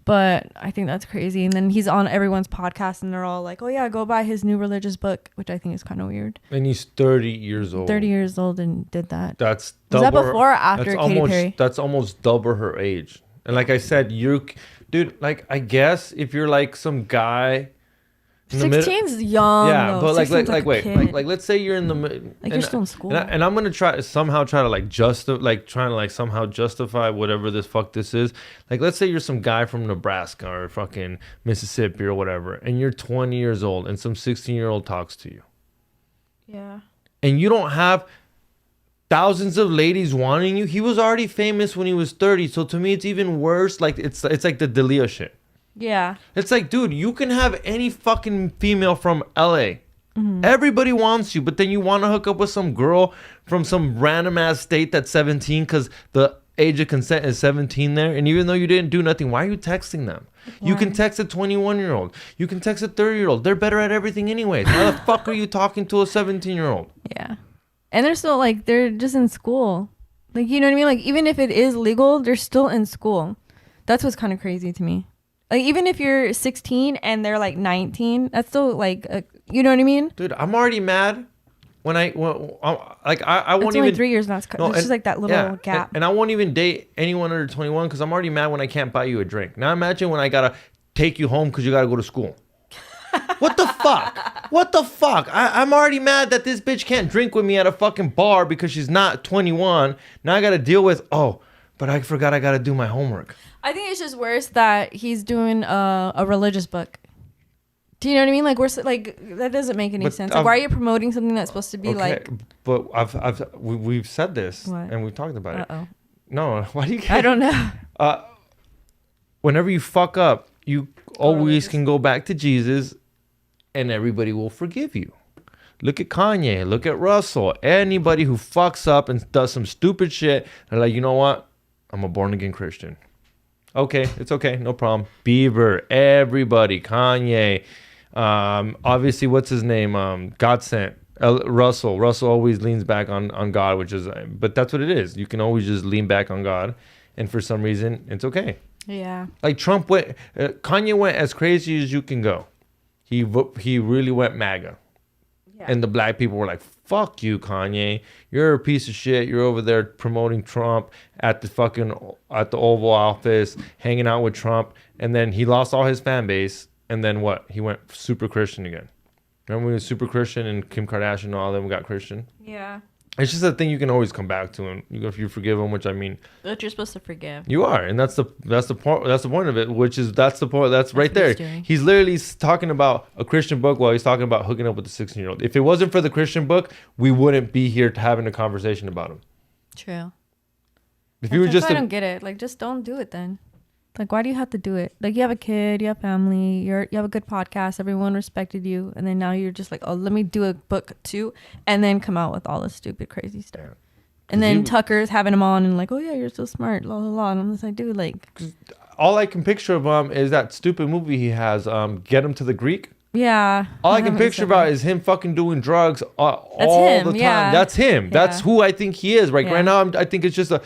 But I think that's crazy. And then he's on everyone's podcast and they're all like, oh yeah, go buy his new religious book, which I think is kind of weird. And he's 30 years old. 30 years old and did that. Was that before or after Katy Perry? That's almost double her age. And like I said, dude, like I guess if you're like some guy 16's young. Yeah, though. but like let's say you're in the like you're still in school. And I'm gonna try to like somehow justify whatever this fuck this is. Like let's say you're some guy from Nebraska or fucking Mississippi or whatever, and you're 20 years old, and some 16-year-old talks to you. Yeah. And you don't have thousands of ladies wanting you. He was already famous when he was 30, so to me it's even worse. Like it's like the D'Elia shit. Yeah. It's like, dude, you can have any fucking female from LA. Mm-hmm. Everybody wants you, but then you want to hook up with some girl from some random ass state that's 17 because the age of consent is 17 there. And even though you didn't do nothing, why are you texting them? Why? You can text a 21-year-old. You can text a 30-year-old. They're better at everything anyways. Why the fuck are you talking to a 17-year-old? Yeah. And they're still like, they're just in school. Like, you know what I mean? Like, even if it is legal, they're still in school. That's what's kind of crazy to me. Like, even if you're 16 and they're like 19, that's still like, you know what I mean? Dude, I'm already mad when I won't it's only even 3 years now. It's just like that little gap. And I won't even date anyone under 21 because I'm already mad when I can't buy you a drink. Now imagine when I gotta take you home because you gotta go to school. What the fuck? What the fuck? I'm already mad that this bitch can't drink with me at a fucking bar because she's not 21. Now I gotta deal with, but I forgot I gotta do my homework. I think it's just worse that he's doing a religious book. Do you know what I mean? Like that doesn't make any sense. Like, why are you promoting something that's supposed to be like? But we've said this and we've talked about it. No, why do you? I don't know. Whenever you fuck up, you always can go back to Jesus, and everybody will forgive you. Look at Kanye. Look at Russell. Anybody who fucks up and does some stupid shit, they're like, you know what? I'm a born again Christian. Okay, it's okay, no problem. Bieber, everybody, Kanye, obviously, what's his name? God sent. Russell. Russell always leans back on God, but that's what it is. You can always just lean back on God, and for some reason, it's okay. Yeah. Like Trump went, Kanye went as crazy as you can go. He really went MAGA. Yeah. And the black people were like, fuck you, Kanye. You're a piece of shit. You're over there promoting Trump at the Oval Office, hanging out with Trump. And then he lost all his fan base. And then what? He went super Christian again. Remember when he was super Christian and Kim Kardashian and all of them got Christian? Yeah. It's just a thing you can always come back to, and if you forgive them, which I mean, but you're supposed to forgive. You are, and that's the point of it. Which is that's the point. That's right there. He's literally talking about a Christian book while he's talking about hooking up with a 16-year-old. If it wasn't for the Christian book, we wouldn't be here having a conversation about him. True. If you were just, I don't get it. Like, just don't do it then. Like, why do you have to do it? Like, you have a kid, you have family, you have a good podcast, everyone respected you, and then now you're just like, oh, let me do a book too, and then come out with all this stupid, crazy stuff. Yeah. And then Tucker's having him on and like, oh yeah, you're so smart, la la la. And I'm just like, dude, like, all I can picture of him is that stupid movie he has, Get Him to the Greek. Yeah. All I can picture about is him fucking doing drugs all the time. Yeah. That's him. Yeah. That's who I think he is. Right. Yeah. Right now, I think it's just a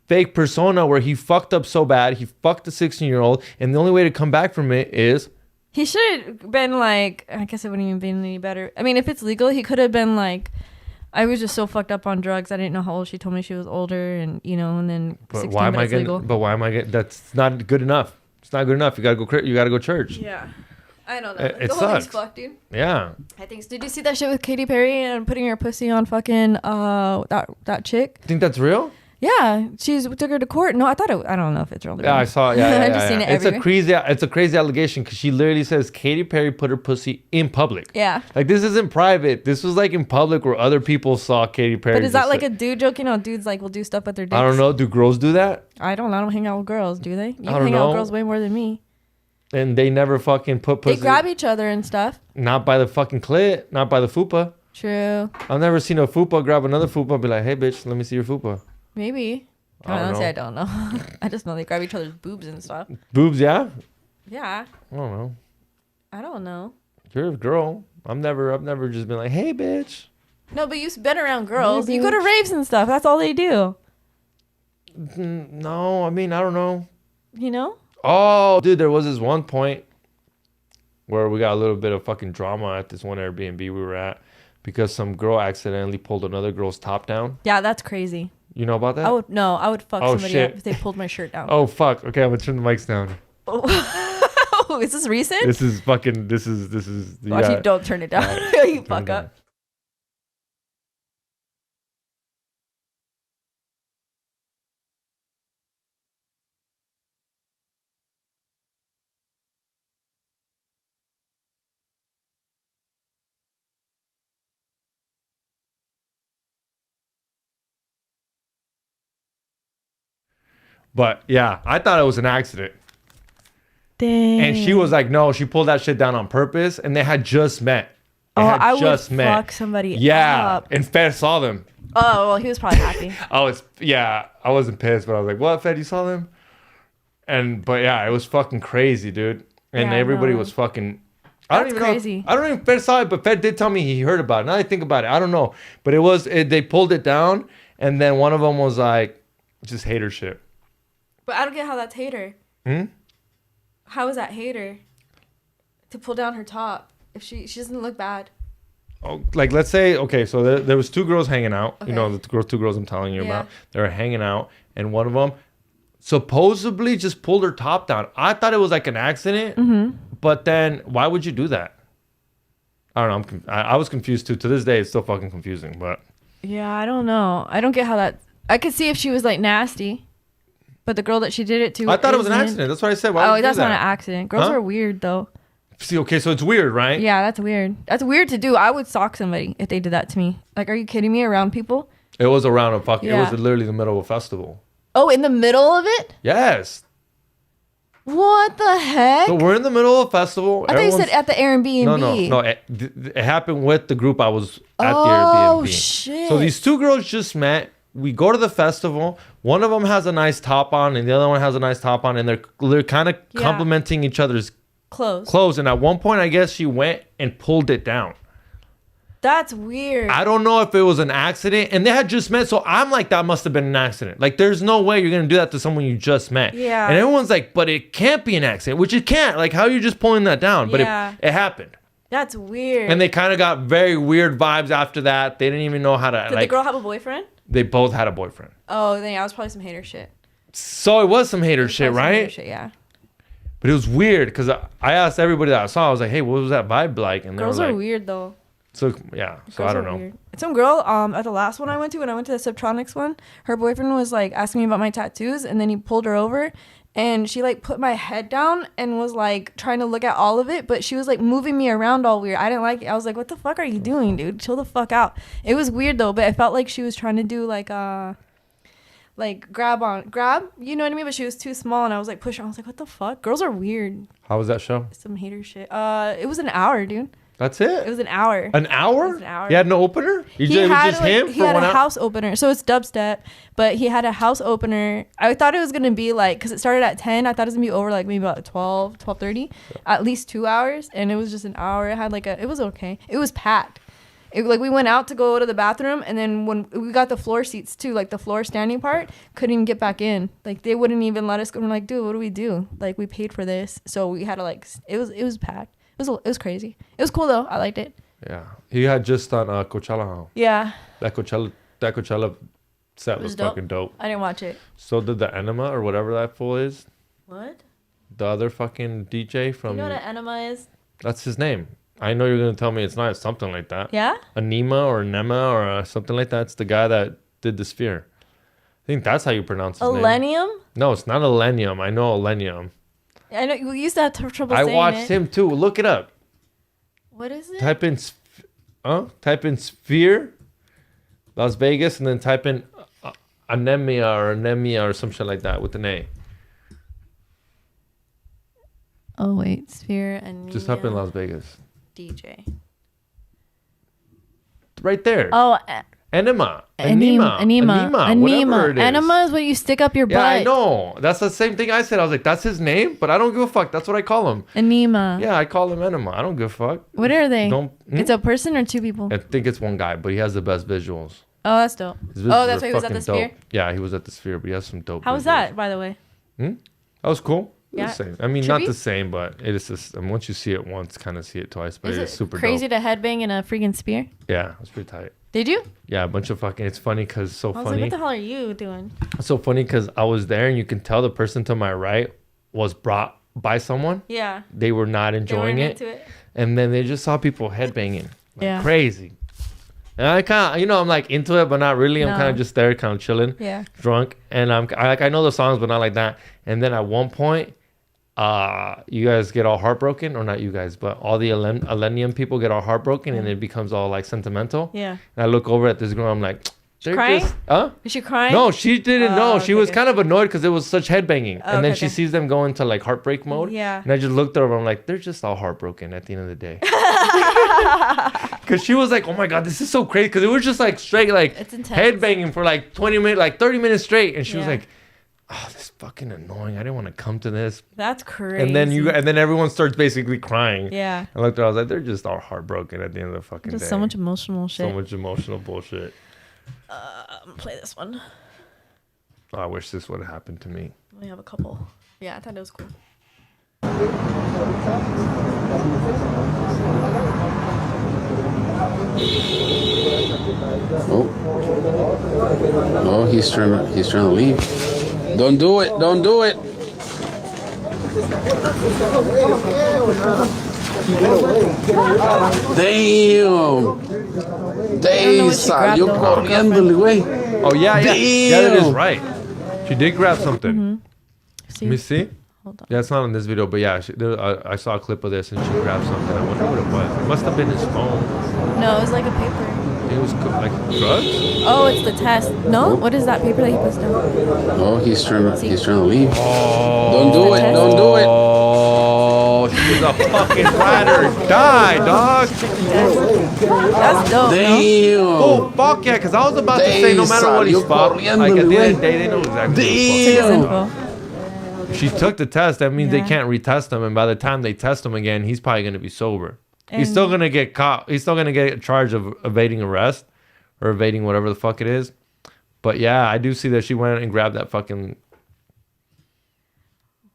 fake persona where he fucked up so bad. He fucked a 16-year-old, and the only way to come back from it is he should have been like, I guess it wouldn't even be any better. I mean, if it's legal, he could have been like, I was just so fucked up on drugs. I didn't know how old she told me she was older, and and then. But 16, why am I getting? But why am I getting? That's not good enough. It's not good enough. You gotta go. You gotta go church. Yeah, I know that. It the whole thing's fucked, dude. Yeah. I think. Did you see that shit with Katy Perry and putting her pussy on fucking that chick? Think that's real? Yeah, took her to court. No, I don't know if it's real. Yeah, I saw. Yeah, I've just seen it everywhere. It's a crazy allegation because she literally says Katy Perry put her pussy in public. Yeah, like this isn't private. This was like in public where other people saw Katy Perry. But is that like a dude joke? You know, dudes like will do stuff with their dicks. I don't know. Do girls do that? I don't hang out with girls. Do they? You I don't hang know. out with girls way more than me. And they never fucking put pussy. They grab each other and stuff. Not by the fucking clit. Not by the fupa. True. I've never seen a fupa grab another fupa and be like, "Hey, bitch, let me see your fupa." Maybe. Honestly, I don't know. I just know they grab each other's boobs and stuff. Boobs, yeah? Yeah. I don't know. I don't know. You're a girl. I've never just been like, hey, bitch. No, but you've been around girls. You go to raves and stuff. That's all they do. No, I mean, I don't know. You know? Oh, dude, there was this one point where we got a little bit of fucking drama at this one Airbnb we were at because some girl accidentally pulled another girl's top down. Yeah, that's crazy. You know about that? I would fuck somebody shit. up if they pulled my shirt down. Oh fuck. Okay, I'm gonna turn the mics down. Oh, is this recent? This is. Watch you don't turn it down. You fuck up. But yeah, I thought it was an accident. Dang. And she was like, no, she pulled that shit down on purpose, and they had just met. I would fuck somebody up. And Fed saw them. Oh, well, he was probably happy. I wasn't pissed, but I was like, what, Fed, you saw them? But yeah, it was fucking crazy, dude. And everybody was fucking... That's crazy. I don't even know if Fed saw it, but Fed did tell me he heard about it. Now I think about it, I don't know. But they pulled it down, and then one of them was like, just hater shit. But I don't get how that's hater. How is that hater? To pull down her top if she doesn't look bad. Oh, like let's say, okay, so there was two girls hanging out. Okay. You know, the two girls I'm telling you about. They were hanging out, and one of them supposedly just pulled her top down. I thought it was like an accident, but then why would you do that? I don't know. I was confused too. To this day, it's still fucking confusing. But yeah, I don't know. I don't get how that. I could see if she was like nasty. But the girl that she did it to, I thought it was an accident. That's what I said. Why would you that's do that? not an accident. Girls are weird though. See, okay, so it's weird, right? Yeah, that's weird. That's weird to do. I would sock somebody if they did that to me. Like, are you kidding me? Around people? It was around a fucking. Yeah. It was literally the middle of a festival. Oh, in the middle of it? Yes. What the heck? So we're in the middle of a festival. I thought you said at the Airbnb. No. It happened with the group I was at the Oh Airbnb. shit! So these two girls just met. We go to the festival. One of them has a nice top on, and the other one has a nice top on, and they're kind of complimenting each other's clothes. And at one point, I guess she went and pulled it down. That's weird. I don't know if it was an accident, and they had just met, so I'm like, that must have been an accident. Like, there's no way you're gonna do that to someone you just met. Yeah. And everyone's like, but it can't be an accident, which it can't. Like, how are you just pulling that down? But it happened. That's weird. And they kind of got very weird vibes after that. They didn't even know how to. Did the girl have a boyfriend? They both had a boyfriend. Oh, then yeah, it was probably some hater shit. So it was some hater shit, right? Hater shit, yeah. But it was weird because I asked everybody that I saw, I was like, hey, what was that vibe like? And Girls they were are like, weird though. So yeah, so Girls I don't are know. weird. Some girl at the last one I went to, when I went to the Subtronics one, her boyfriend was like asking me about my tattoos, and then he pulled her over, and she like put my head down and was like trying to look at all of it, but she was like moving me around all weird. I didn't like it. I was like, what the fuck are you doing, dude? Chill the fuck out. It was weird though, but I felt like she was trying to do like grab, you know what I mean? But she was too small, and I was like pushing. I was like, what the fuck? Girls are weird. How was that show? Some hater shit. It was an hour, dude. That's it? It was an hour. An hour? It was an hour. He had no opener? He had a house opener. So it's dubstep, but he had a house opener. I thought it was going to be like, because it started at 10. I thought it was going to be over like maybe about 12:30. At least 2 hours. And it was just an hour. It had it was okay. It was packed. We went out to go to the bathroom, and then when we got the floor seats too, like the floor standing part, couldn't even get back in. Like they wouldn't even let us go. I'm like, dude, what do we do? Like we paid for this. So we had to it was packed. It was crazy. It was cool though. I liked it. Yeah, he had just done Coachella. Yeah. That Coachella set was fucking dope. I didn't watch it. So did the Enema or whatever that fool is. What? The other fucking DJ from. You know what an enema is? That's his name. I know you're gonna tell me it's not. It's something like that. Yeah. Anema or Nema or something like that. It's the guy that did the Sphere. I think that's how you pronounce his name. Elenium? No, it's not Elenium. I know Elenium. I know you used to have trouble saying it. I watched him too. Look it up. What is it? Type in Sphere, Las Vegas, and then type in anemia or some shit like that with an A. Oh wait, Sphere and just type in Las Vegas. DJ. Right there. Oh. Enema. Enema. Enema is what you stick up your butt. Yeah, I know. That's the same thing I said. I was like, that's his name, but I don't give a fuck. That's what I call him. Enema. Yeah, I call him Enema. I don't give a fuck. What are they? It's a person or two people? I think it's one guy, but he has the best visuals. Oh, that's dope. Oh, that's why he was at the Sphere? Yeah, he was at the Sphere, but he has some dope How was that, by the way? That was cool. Yeah. The same. I mean, Trippy? not the same, but it is just, once you see it once, kind of see it twice. But it's super crazy dope. to headbang in a freaking spear? Yeah, it's pretty tight. Did you? Yeah, a bunch of fucking. It's funny because I was like, what the hell are you doing? It's so funny because I was there and you can tell the person to my right was brought by someone. Yeah. They were not enjoying it. Into it. And then they just saw people headbanging. Yeah. Crazy. And I kind of, I'm like into it, but not really. I'm kind of just there, kind of chilling. Yeah. Drunk. And I know the songs, but not like that. And then at one point, you guys get all heartbroken, or not you guys, but all the Elenium people get all heartbroken, and it becomes all like sentimental. Yeah. And I look over at this girl, I'm like, they're crying? just, huh? Is she crying? No, she didn't know. She was okay. kind of annoyed because it was such headbanging. Oh, and then okay, she okay. sees them go into like heartbreak mode. Yeah. And I just looked over, I'm like, they're just all heartbroken at the end of the day. Because she was like, oh my God, this is so crazy. Because it was just like straight, like headbanging for like 20 minutes, like 30 minutes straight. And she was like, oh, this is fucking annoying. I didn't want to come to this. That's crazy. And then everyone starts basically crying. Yeah. I looked at her, I was like, they're just all heartbroken at the end of the fucking Just day. so much emotional shit. So much emotional bullshit. I'm gonna play this one. Oh, I wish this would have happened to me. We have a couple. Yeah, I thought it was cool. Oh, he's trying to leave. Don't do it. Don't do it. Damn. Damn, salió corriendo, güey. Oh, yeah. Damn. Yeah, that is right. She did grab something. Mm-hmm. Let me see. Hold on. Yeah, it's not in this video, but yeah, I saw a clip of this and she grabbed something. I wonder what it was. It must have been his phone. No, it was like a paper. It was like drugs? Oh, it's the test. No? What is that paper that he puts down? Oh, he's trying to leave. Oh. Don't do it. Don't do it. Oh, she's a fucking ride or die, dog. That's dope. Damn. Oh, fuck yeah, because I was about to say no matter what he's fucked, like at the end of the day, they know exactly what She took the test. That means they can't retest him. And by the time they test him again, he's probably going to be sober. He's still going to get caught. He's still going to get charged of evading arrest or evading whatever the fuck it is. But yeah, I do see that she went and grabbed that fucking...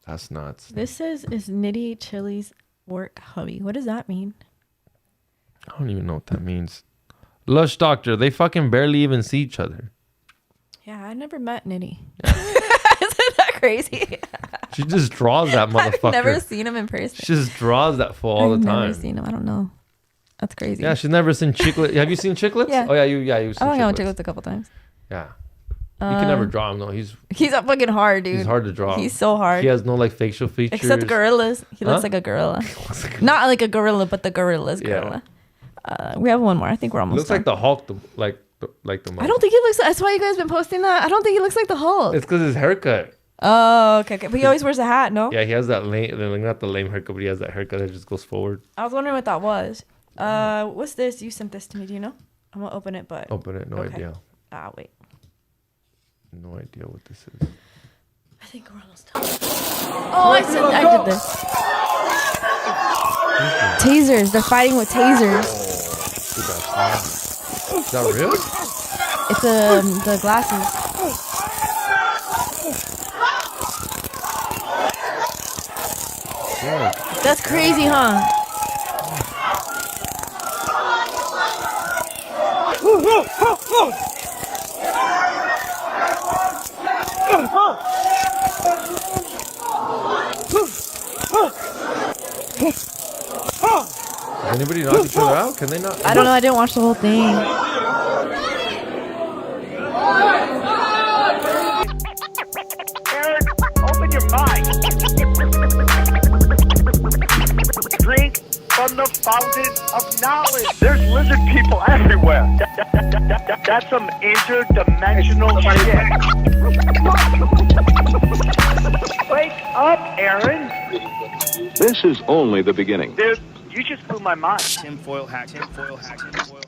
That's nuts. This is Nitty Chili's work hubby. What does that mean? I don't even know what that means. Lush Doctor, they fucking barely even see each other. Yeah, I never met Nitty. Isn't that crazy? She just draws that motherfucker. I've never seen him in person. She just draws that fool all the time. I've never seen him. I don't know. That's crazy. Yeah, she's never seen Chiclet. Have you seen Chiclets? Yeah. Oh, yeah, you've seen I Chiclets. Chiclets a couple times. Yeah. You can never draw him, though. He's a fucking hard, dude. He's hard to draw. He's so hard. He has no, like, facial features. Except gorillas. He looks like a gorilla. Not like a gorilla, but the gorilla's gorilla. We have one more. I think we're almost Looks done. like the Hulk, like the I don't think he looks... That's why you guys been posting that. I don't think he looks like the Hulk. It's because his haircut. Oh, okay. But he always wears a hat, no? Yeah, he has that lame... Not the lame haircut, but he has that haircut that just goes forward. I was wondering what that was. What's this? You sent this to me. Do you know? I'm gonna open it, but... Open it. No idea. Wait. No idea what this is. I think we're almost done. Oh, I did this. Tasers. They're fighting with tasers. Is that real? It's the glasses. Yeah. That's crazy, huh? Anybody knock each other out? Can they not? I don't know. I didn't watch the whole thing. Aaron, open your mind. Drink from the fountain of knowledge. There's lizard people everywhere. That's some interdimensional shit. Wake up, Aaron. This is only the beginning. Dude, you just blew my mind. Tinfoil hack, tinfoil hack, tinfoil.